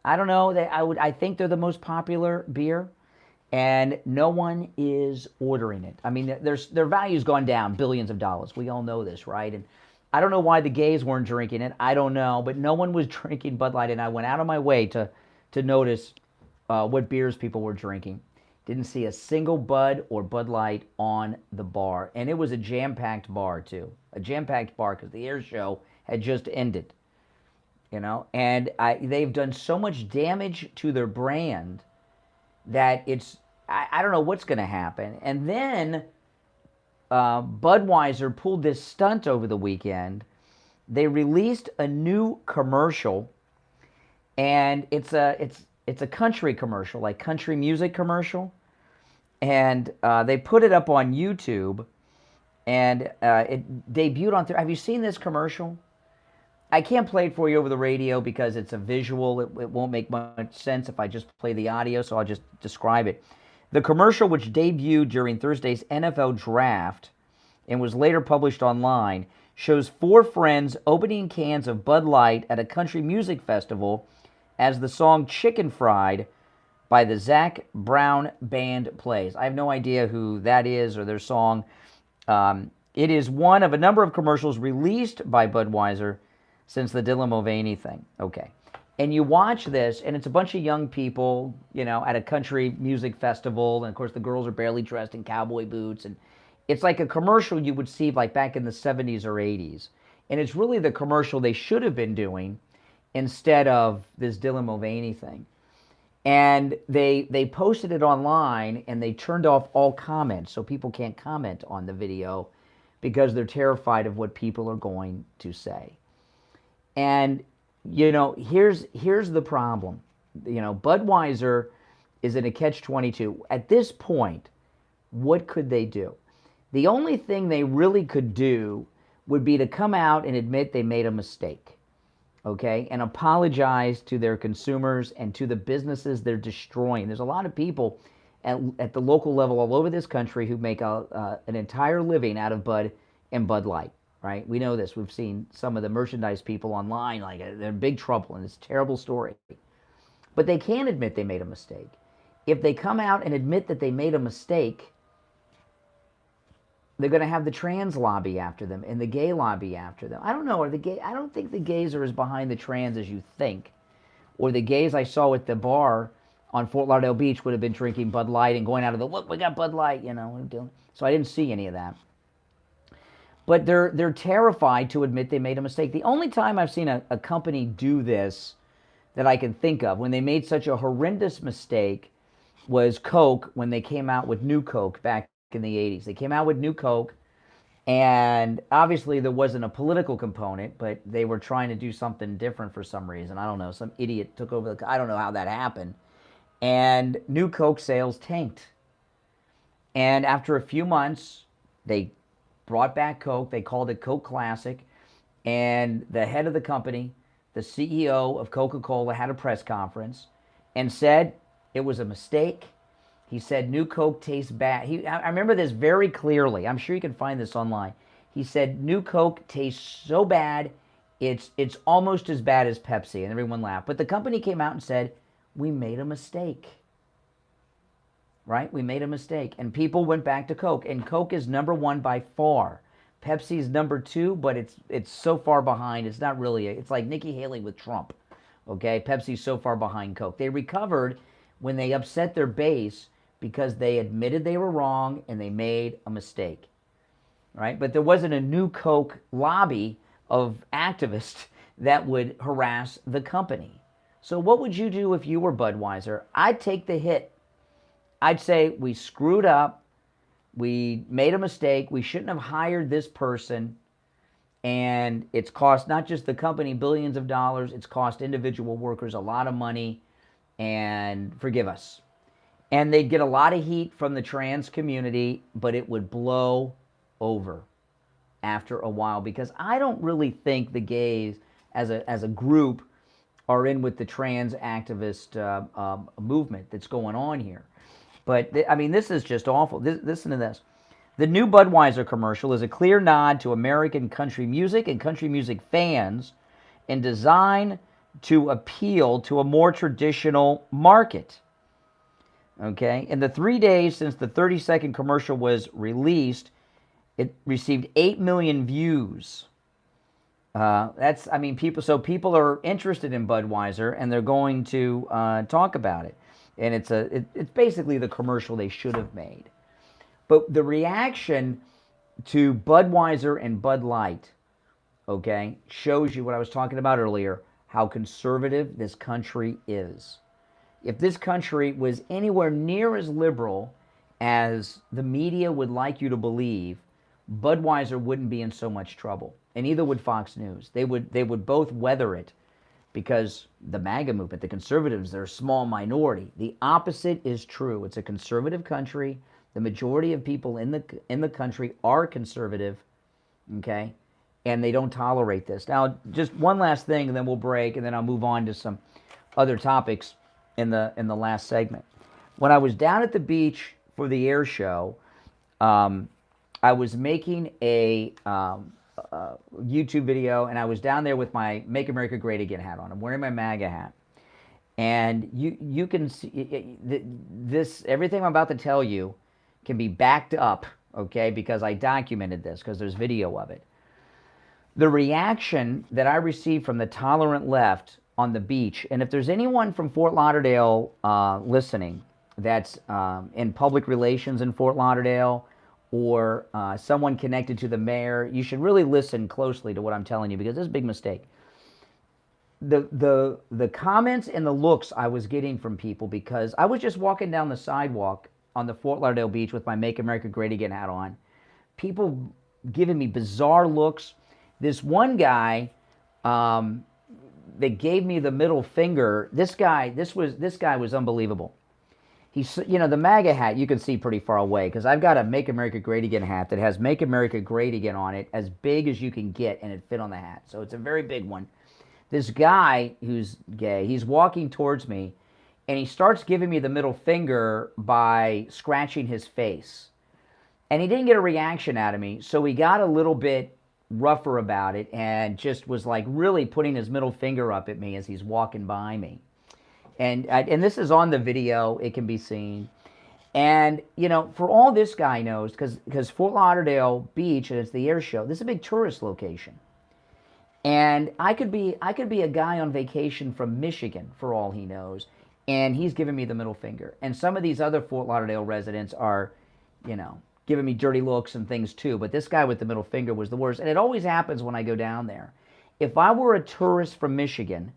I don't know. I think they're the most popular beer. And no one is ordering it. I mean, their value's gone down billions of dollars. We all know this, right? And I don't know why the gays weren't drinking it. I don't know, but no one was drinking Bud Light, and I went out of my way to notice what beers people were drinking. Didn't see a single Bud or Bud Light on the bar, and it was a jam-packed bar too. A jam-packed bar because the air show had just ended, And they've done so much damage to their brand that I don't know what's going to happen. And then Budweiser pulled this stunt over the weekend. They released a new commercial, and it's a country commercial, like country music commercial, and they put it up on YouTube, and it debuted on. Have you seen this commercial? I can't play it for you over the radio because it's a visual. It won't make much sense if I just play the audio, so I'll just describe it. The commercial, which debuted during Thursday's NFL Draft and was later published online, shows four friends opening cans of Bud Light at a country music festival as the song Chicken Fried by the Zac Brown Band plays. I have no idea who that is or their song. It is one of a number of commercials released by Budweiser since the Dylan Mulvaney thing. Okay. And you watch this, and it's a bunch of young people, at a country music festival. And, of course, the girls are barely dressed in cowboy boots. And it's like a commercial you would see like back in the 70s or 80s. And it's really the commercial they should have been doing instead of this Dylan Mulvaney thing. And they posted it online, and they turned off all comments. So people can't comment on the video because they're terrified of what people are going to say. And, here's the problem. Budweiser is in a catch-22. At this point, what could they do? The only thing they really could do would be to come out and admit they made a mistake, okay, and apologize to their consumers and to the businesses they're destroying. There's a lot of people at the local level all over this country who make an entire living out of Bud and Bud Light, right? We know this. We've seen some of the merchandise people online, like they're in big trouble, and it's a terrible story. But they can admit they made a mistake. If they come out and admit that they made a mistake, they're going to have the trans lobby after them and the gay lobby after them. I don't know. I don't think the gays are as behind the trans as you think. Or the gays I saw at the bar on Fort Lauderdale Beach would have been drinking Bud Light and going out of the, look, we got Bud Light, you know. So I didn't see any of that. But they're terrified to admit they made a mistake. The only time I've seen a company do this that I can think of, when they made such a horrendous mistake, was Coke when they came out with New Coke back in the 80s. They came out with New Coke, and obviously there wasn't a political component, but they were trying to do something different for some reason. I don't know. Some idiot took over I don't know how that happened. And New Coke sales tanked. And after a few months, they brought back Coke. They called it Coke Classic. And the head of the company, the CEO of Coca-Cola, had a press conference and said it was a mistake. He said New Coke tastes bad. I remember this very clearly. I'm sure you can find this online. He said New Coke tastes so bad, it's almost as bad as Pepsi. And everyone laughed. But the company came out and said, we made a mistake. Right? We made a mistake. And people went back to Coke. And Coke is number one by far. Pepsi's number two, but it's so far behind. It's not really, it's like Nikki Haley with Trump. Okay? Pepsi's so far behind Coke. They recovered when they upset their base because they admitted they were wrong and they made a mistake. Right? But there wasn't a New Coke lobby of activists that would harass the company. So what would you do if you were Budweiser? I'd take the hit. I'd say we screwed up. We made a mistake. We shouldn't have hired this person. And it's cost not just the company billions of dollars, it's cost individual workers a lot of money. And forgive us. And they'd get a lot of heat from the trans community, but it would blow over after a while, because I don't really think the gays as a group are in with the trans activist movement that's going on here. But, I mean, this is just awful. Listen to this. The new Budweiser commercial is a clear nod to American country music and country music fans and designed to appeal to a more traditional market. Okay? In the 3 days since the 30-second commercial was released, it received 8 million views. People are interested in Budweiser, and they're going to talk about it. And it's basically the commercial they should have made. But the reaction to Budweiser and Bud Light, okay, shows you what I was talking about earlier, how conservative this country is. If this country was anywhere near as liberal as the media would like you to believe, Budweiser wouldn't be in so much trouble. And neither would Fox News. They would both weather it, because the MAGA movement, the conservatives, they're a small minority. The opposite is true. It's a conservative country. The majority of people in the country are conservative, okay? And they don't tolerate this. Now, just one last thing, and then we'll break, and then I'll move on to some other topics in the last segment. When I was down at the beach for the air show, I was making a YouTube video, and I was down there with my Make America Great Again hat on. I'm wearing my MAGA hat. And you can see this, everything I'm about to tell you can be backed up, okay, because I documented this, because there's video of it. The reaction that I received from the tolerant left on the beach, and if there's anyone from Fort Lauderdale listening that's in public relations in Fort Lauderdale, or someone connected to the mayor, you should really listen closely to what I'm telling you, because this is a big mistake. The comments and the looks I was getting from people, because I was just walking down the sidewalk on the Fort Lauderdale beach with my Make America Great Again hat on, people giving me bizarre looks. This one guy that gave me the middle finger, this guy was unbelievable. he's, you know, the MAGA hat you can see pretty far away because I've got a Make America Great Again hat that has Make America Great Again on it, as big as you can get, and it fit on the hat. So it's a very big one. This guy who's gay, he's walking towards me, and he starts giving me the middle finger by scratching his face. And he didn't get a reaction out of me, so he got a little bit rougher about it and just was like really putting his middle finger up at me as he's walking by me. And this is on the video. It can be seen. And, you know, for all this guy knows, because Fort Lauderdale Beach, and it's the air show, this is a big tourist location. And I could be a guy on vacation from Michigan, for all he knows, and he's giving me the middle finger. And some of these other Fort Lauderdale residents are, you know, giving me dirty looks and things too. But this guy with the middle finger was the worst. And it always happens when I go down there. If I were a tourist from Michigan,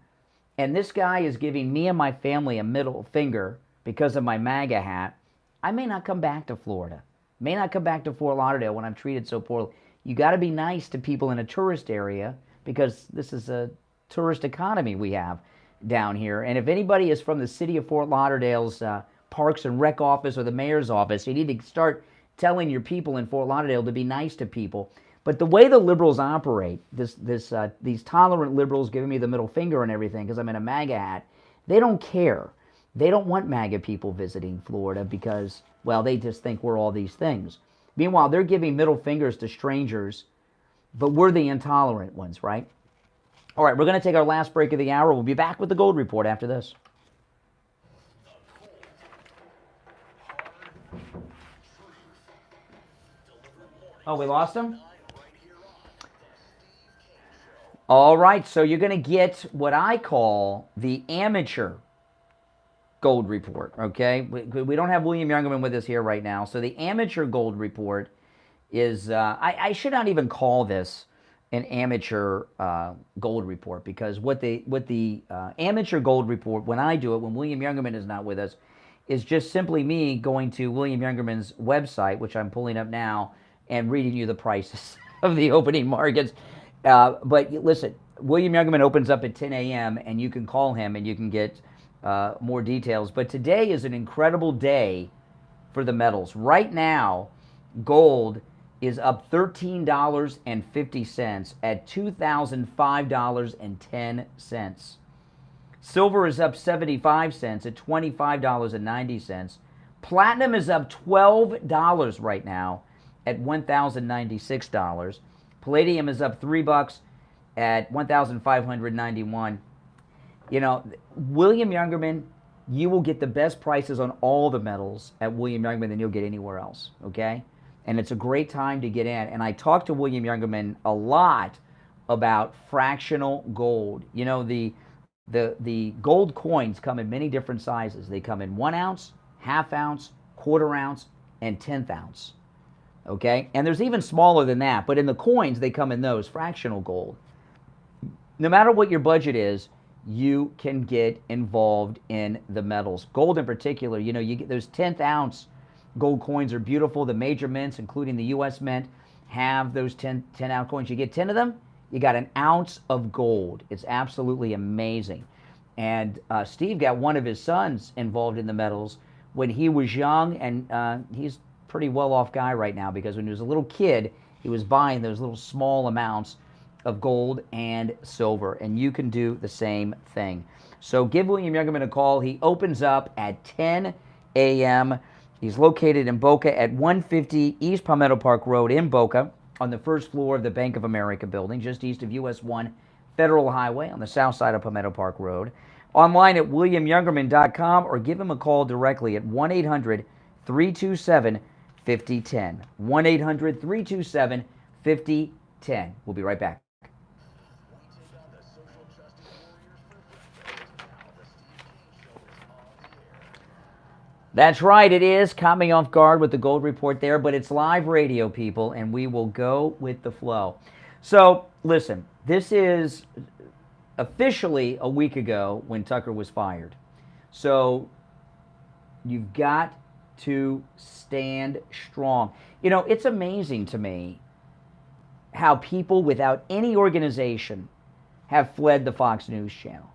and this guy is giving me and my family a middle finger because of my MAGA hat, I may not come back to Florida. May not come back to Fort Lauderdale when I'm treated so poorly. You got to be nice to people in a tourist area because this is a tourist economy we have down here. And if anybody is from the city of Fort Lauderdale's Parks and Rec office or the mayor's office, you need to start telling your people in Fort Lauderdale to be nice to people. But the way the liberals operate, these tolerant liberals giving me the middle finger and everything because I'm in a MAGA hat, they don't care. They don't want MAGA people visiting Florida because, well, they just think we're all these things. Meanwhile, they're giving middle fingers to strangers, but we're the intolerant ones, right? All right, we're going to take our last break of the hour. We'll be back with the Gold Report after this. Oh, we lost him? All right, so you're going to get what I call the amateur Gold Report, okay? We don't have William Youngerman with us here right now. So the amateur Gold Report is, I should not even call this an amateur Gold Report because what the amateur Gold Report, when I do it, when William Youngerman is not with us, is just simply me going to William Youngerman's website, which I'm pulling up now, and reading you the prices of the opening markets. But listen, William Youngerman opens up at 10 a.m. and you can call him and you can get more details. But today is an incredible day for the metals. Right now, gold is up $13.50 at $2,005.10. Silver is up 75 cents at $25.90. Platinum is up $12 right now at $1,096. Palladium is up $3 at $1,591. You know, William Youngerman, you will get the best prices on all the metals at William Youngerman than you'll get anywhere else, okay? And it's a great time to get in. And I talked to William Youngerman a lot about fractional gold. You know, the gold coins come in many different sizes. They come in 1 ounce, half ounce, quarter ounce, and 1/10 ounce. Okay? And there's even smaller than that, but in the coins, they come in those, fractional gold. No matter what your budget is, you can get involved in the metals. Gold in particular, you know, you get those 1/10 ounce gold coins are beautiful. The major mints, including the U.S. Mint, have those 10 ounce coins. You get 10 of them, you got an ounce of gold. It's absolutely amazing. And Steve got one of his sons involved in the metals when he was young, and he's pretty well-off guy right now because when he was a little kid, he was buying those little small amounts of gold and silver, and you can do the same thing. So give William Youngerman a call. He opens up at 10 a.m. He's located in Boca at 150 East Palmetto Park Road in Boca on the first floor of the Bank of America building, just east of US 1 Federal Highway on the south side of Palmetto Park Road. Online at williamyoungerman.com or give him a call directly at 1-800-327-5010. 1-800-327-5010. We'll be right back. That's right, it is. Caught me off guard with the Gold Report there, but it's live radio, people, and we will go with the flow. So, listen, this is officially a week ago when Tucker was fired. So, you've got to stand strong. You know, it's amazing to me how people without any organization have fled the Fox News channel.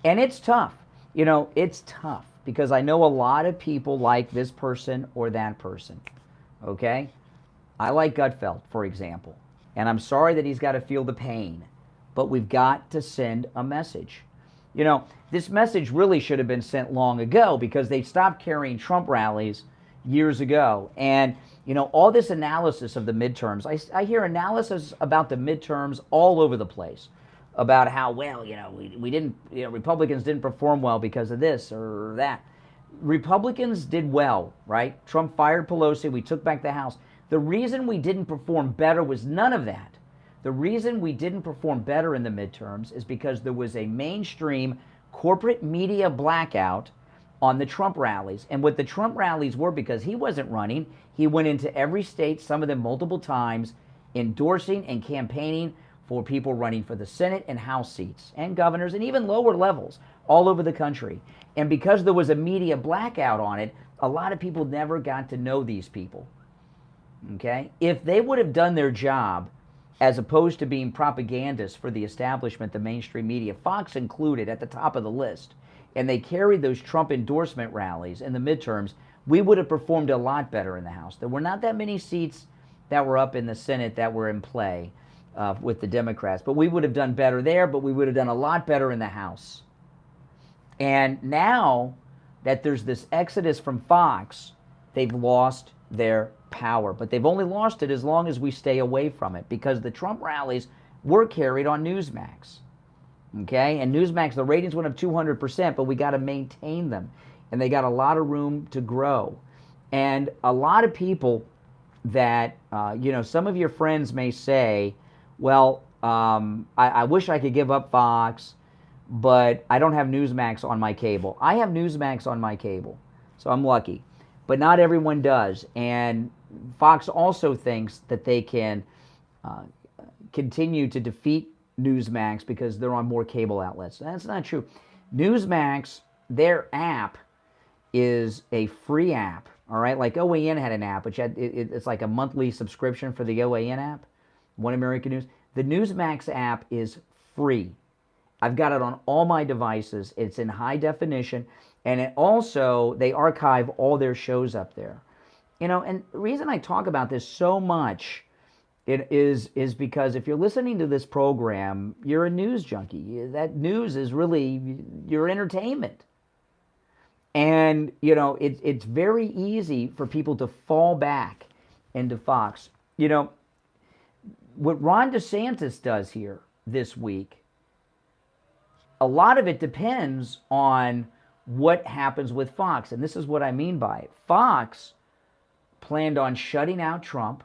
And it's tough. You know, it's tough because I know a lot of people like this person or that person, okay? I like Gutfeld, for example, and I'm sorry that he's got to feel the pain, but we've got to send a message. You know, this message really should have been sent long ago because they stopped carrying Trump rallies years ago. And, you know, all this analysis of the midterms, I hear analysis about the midterms all over the place about how, well, you know, we didn't, you know, Republicans didn't perform well because of this or that. Republicans did well, right? Trump fired Pelosi. We took back the House. The reason we didn't perform better was none of that. The reason we didn't perform better in the midterms is because there was a mainstream corporate media blackout on the Trump rallies. And what the Trump rallies were, because he wasn't running, he went into every state, some of them multiple times, endorsing and campaigning for people running for the Senate and House seats and governors and even lower levels all over the country. And because there was a media blackout on it, a lot of people never got to know these people. Okay? If they would have done their job as opposed to being propagandists for the establishment, the mainstream media, Fox included at the top of the list, and they carried those Trump endorsement rallies in the midterms, we would have performed a lot better in the House. There were not that many seats that were up in the Senate that were in play with the Democrats, but we would have done better there, but we would have done a lot better in the House. And now that there's this exodus from Fox, they've lost their power, but they've only lost it as long as we stay away from it, because the Trump rallies were carried on Newsmax. Okay, and Newsmax, the ratings went up 200%, but we got to maintain them, and they got a lot of room to grow. And a lot of people that, you know, some of your friends may say, well, I wish I could give up Fox, but I don't have Newsmax on my cable. I have Newsmax on my cable, so I'm lucky. But not everyone does. And Fox also thinks that they can continue to defeat Newsmax because they're on more cable outlets. That's not true. Newsmax, their app is a free app, all right? Like OAN had an app, which had, it's like a monthly subscription for the OAN app, One American News. The Newsmax app is free. I've got it on all my devices. It's in high definition. And it also, they archive all their shows up there. You know, and the reason I talk about this so much is because if you're listening to this program, you're a news junkie. That news is really your entertainment. And, you know, it's very easy for people to fall back into Fox. You know, what Ron DeSantis does here this week, a lot of it depends on what happens with Fox. And this is what I mean by it. Fox planned on shutting out Trump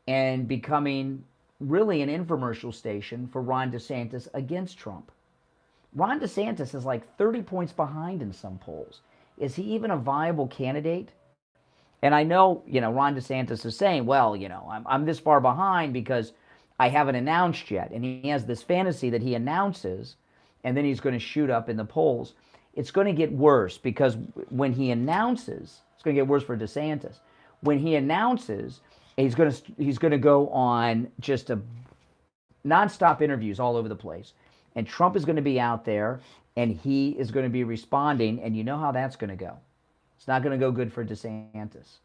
and becoming really an infomercial station for Ron DeSantis against Trump. Ron DeSantis is like 30 points behind in some polls. Is he even a viable candidate? And I know, you know, Ron DeSantis is saying, well, you know, I'm this far behind because I haven't announced yet. And he has this fantasy that he announces and then he's going to shoot up in the polls. It's going to get worse because when he announces, it's going to get worse for DeSantis. When he announces, he's going to go on just a nonstop interviews all over the place. And Trump is going to be out there and he is going to be responding, and you know how that's going to go. It's not going to go good for DeSantis.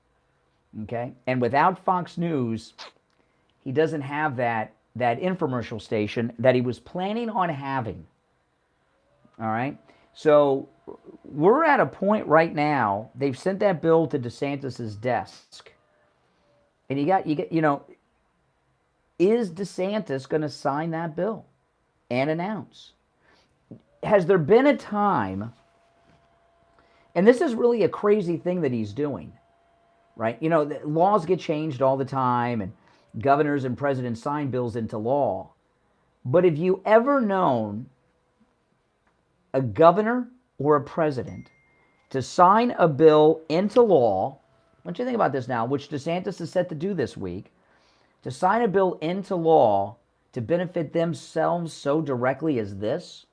Okay? And without Fox News, he doesn't have that infomercial station that he was planning on having. All right? So we're at a point right now, they've sent that bill to DeSantis's desk. And you got, you know, is DeSantis going to sign that bill and announce? Has there been a time, and this is really a crazy thing that he's doing, right? You know, the laws get changed all the time, and governors and presidents sign bills into law. But have you ever known a governor or a president to sign a bill into law? I want you to think about this now, which DeSantis is set to do this week, to sign a bill into law to benefit themselves so directly as this?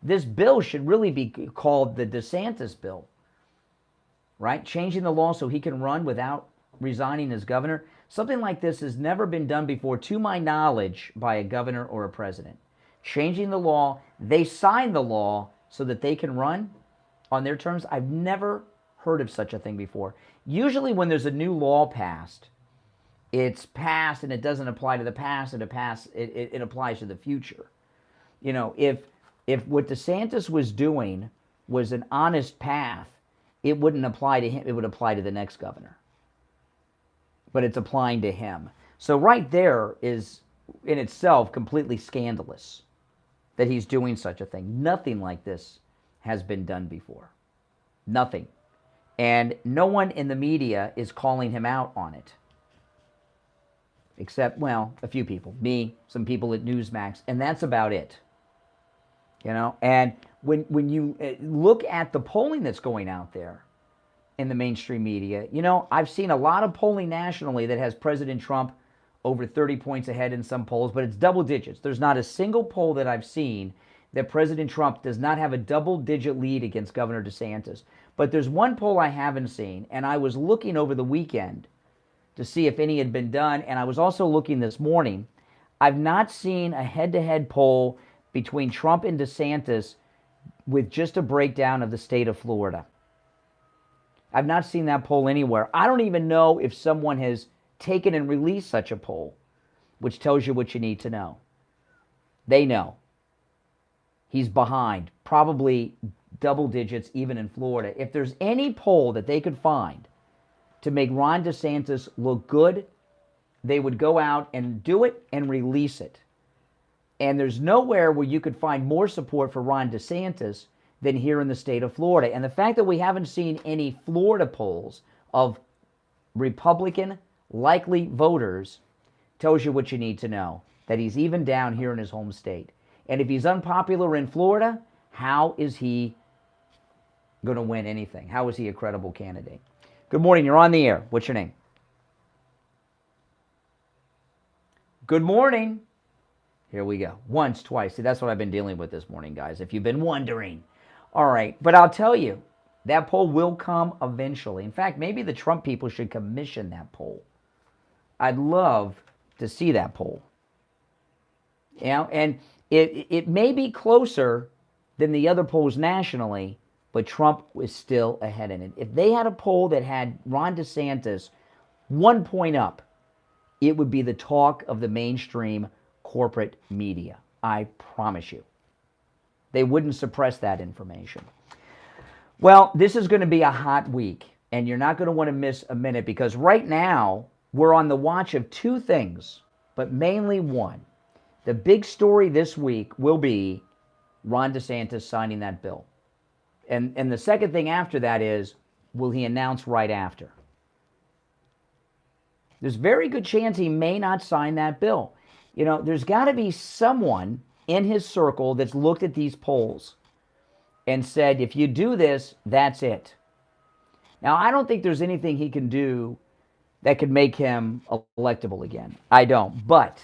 This bill should really be called the DeSantis bill, right? Changing the law so he can run without resigning as governor. Something like this has never been done before, to my knowledge, by a governor or a president. Changing the law, they sign the law so that they can run. on their terms. I've never heard of such a thing before. Usually when there's a new law passed, it's passed and it doesn't apply to the past, and it applies to the future. You know, if what DeSantis was doing was an honest path, it wouldn't apply to him, it would apply to the next governor. But it's applying to him. So right there is in itself completely scandalous that he's doing such a thing. Nothing like this has been done before. Nothing. And no one in the media is calling him out on it. Except, well, a few people. Me, some people at Newsmax, and that's about it. You know, and when you look at the polling that's going out there in the mainstream media, you know, I've seen a lot of polling nationally that has President Trump over 30 points ahead in some polls, but it's double digits. There's not a single poll that I've seen that President Trump does not have a double-digit lead against Governor DeSantis. But there's one poll I haven't seen, and I was looking over the weekend to see if any had been done, and I was also looking this morning. I've not seen a head-to-head poll between Trump and DeSantis with just a breakdown of the state of Florida. I've not seen that poll anywhere. I don't even know if someone has taken and released such a poll, which tells you what you need to know. They know. He's behind, probably double digits even in Florida. If there's any poll that they could find to make Ron DeSantis look good, they would go out and do it and release it. And there's nowhere where you could find more support for Ron DeSantis than here in the state of Florida. And the fact that we haven't seen any Florida polls of Republican likely voters tells you what you need to know, that he's even down here in his home state. And if he's unpopular in Florida, how is he going to win anything? How is he a credible candidate? Good morning. You're on the air. What's your name? Good morning. Here we go. Once, twice. See, that's what I've been dealing with this morning, guys, if you've been wondering. All right. But I'll tell you, that poll will come eventually. In fact, maybe the Trump people should commission that poll. I'd love to see that poll. You know, and it may be closer than the other polls nationally, but Trump was still ahead in it. If they had a poll that had Ron DeSantis 1 point up, it would be the talk of the mainstream corporate media. I promise you. They wouldn't suppress that information. Well, this is going to be a hot week, and you're not going to want to miss a minute, because right now we're on the watch of two things, but mainly one. The big story this week will be Ron DeSantis signing that bill. And the second thing after that is, will he announce right after? There's a very good chance he may not sign that bill. You know, there's got to be someone in his circle that's looked at these polls and said, if you do this, that's it. Now, I don't think there's anything he can do that could make him electable again. I don't. But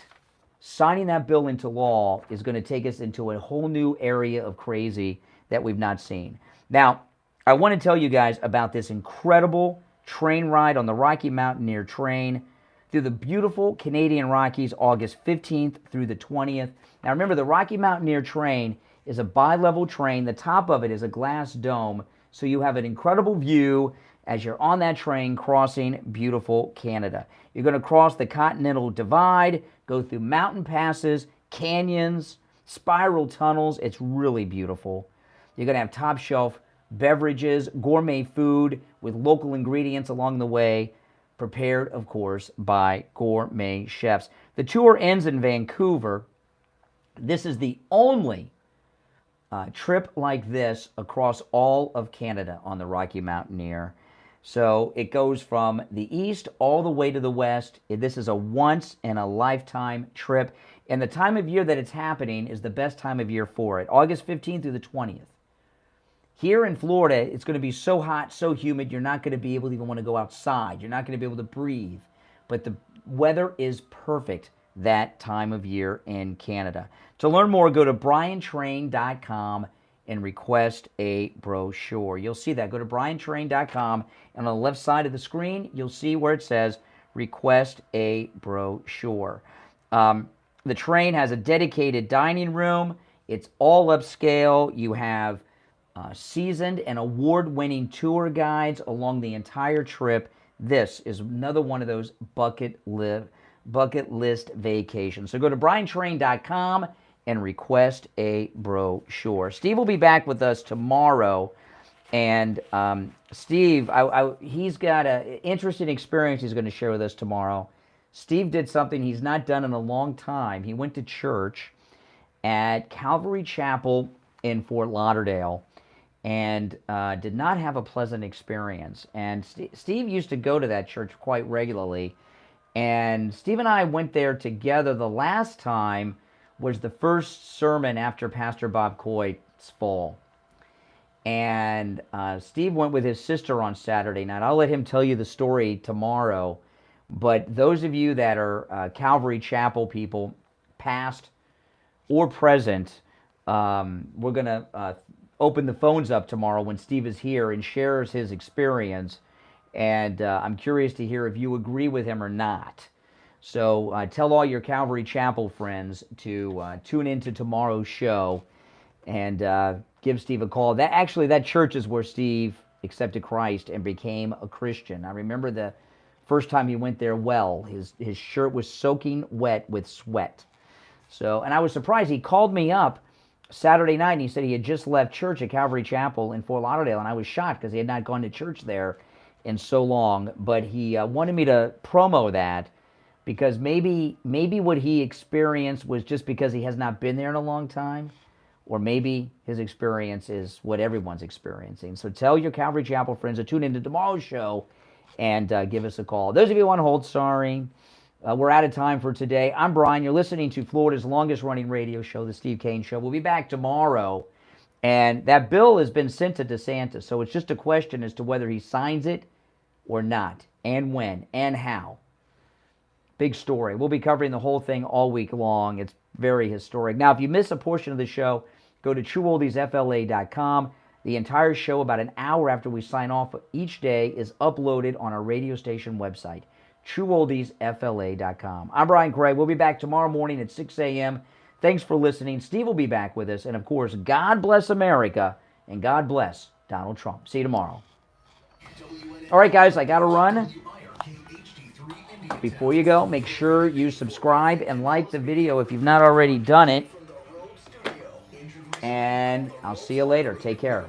signing that bill into law is going to take us into a whole new area of crazy that we've not seen. Now, I want to tell you guys about this incredible train ride on the Rocky Mountaineer train through the beautiful Canadian Rockies, August 15th through the 20th. Now, remember, the Rocky Mountaineer train is a bi-level train. The top of it is a glass dome, so you have an incredible view as you're on that train crossing beautiful Canada. You're going to cross the Continental Divide, go through mountain passes, canyons, spiral tunnels. It's really beautiful. You're going to have top-shelf beverages, gourmet food with local ingredients along the way, prepared, of course, by gourmet chefs. The tour ends in Vancouver. This is the only trip like this across all of Canada on the Rocky Mountaineer. So it goes from the east all the way to the west. This is a once-in-a-lifetime trip. And the time of year that it's happening is the best time of year for it, August 15th through the 20th. Here in Florida, it's going to be so hot, so humid, you're not going to be able to even want to go outside. You're not going to be able to breathe. But the weather is perfect that time of year in Canada. To learn more, go to briantrain.com and request a brochure. You'll see that. Go to briantrain.com, and on the left side of the screen, you'll see where it says request a brochure. The train has a dedicated dining room. It's all upscale. You have seasoned and award-winning tour guides along the entire trip. This is another one of those bucket list vacations. So go to briantrain.com and request a brochure. Steve will be back with us tomorrow. And Steve, he's got an interesting experience he's going to share with us tomorrow. Steve did something he's not done in a long time. He went to church at Calvary Chapel in Fort Lauderdale and did not have a pleasant experience. And Steve used to go to that church quite regularly. And Steve and I went there together. The last time was the first sermon after Pastor Bob Coy's fall. And Steve went with his sister on Saturday night. I'll let him tell you the story tomorrow. But those of you that are Calvary Chapel people, past or present, we're going to open the phones up tomorrow when Steve is here and shares his experience. And I'm curious to hear if you agree with him or not. So tell all your Calvary Chapel friends to tune into tomorrow's show and give Steve a call. That church is where Steve accepted Christ and became a Christian. I remember the first time he went there. His shirt was soaking wet with sweat. So, and I was surprised. He called me up Saturday night and he said he had just left church at Calvary Chapel in Fort Lauderdale, and I was shocked because he had not gone to church there in so long. But he wanted me to promo that because maybe what he experienced was just because he has not been there in a long time. Or maybe his experience is what everyone's experiencing. So tell your Calvary Chapel friends to tune into tomorrow's show and give us a call. Those of you on hold, sorry. We're out of time for today. I'm Brian. You're listening to Florida's longest-running radio show, The Steve Kane Show. We'll be back tomorrow. And that bill has been sent to DeSantis. So it's just a question as to whether he signs it or not, and when, and how. Big story. We'll be covering the whole thing all week long. It's very historic. Now, if you miss a portion of the show, go to trueoldiesfla.com. The entire show, about an hour after we sign off each day, is uploaded on our radio station website, trueoldiesfla.com. I'm Brian Craig. We'll be back tomorrow morning at 6 a.m. Thanks for listening. Steve will be back with us. And, of course, God bless America and God bless Donald Trump. See you tomorrow. All right, guys, I got to run. Before you go, make sure you subscribe and like the video if you've not already done it. And I'll see you later. Take care.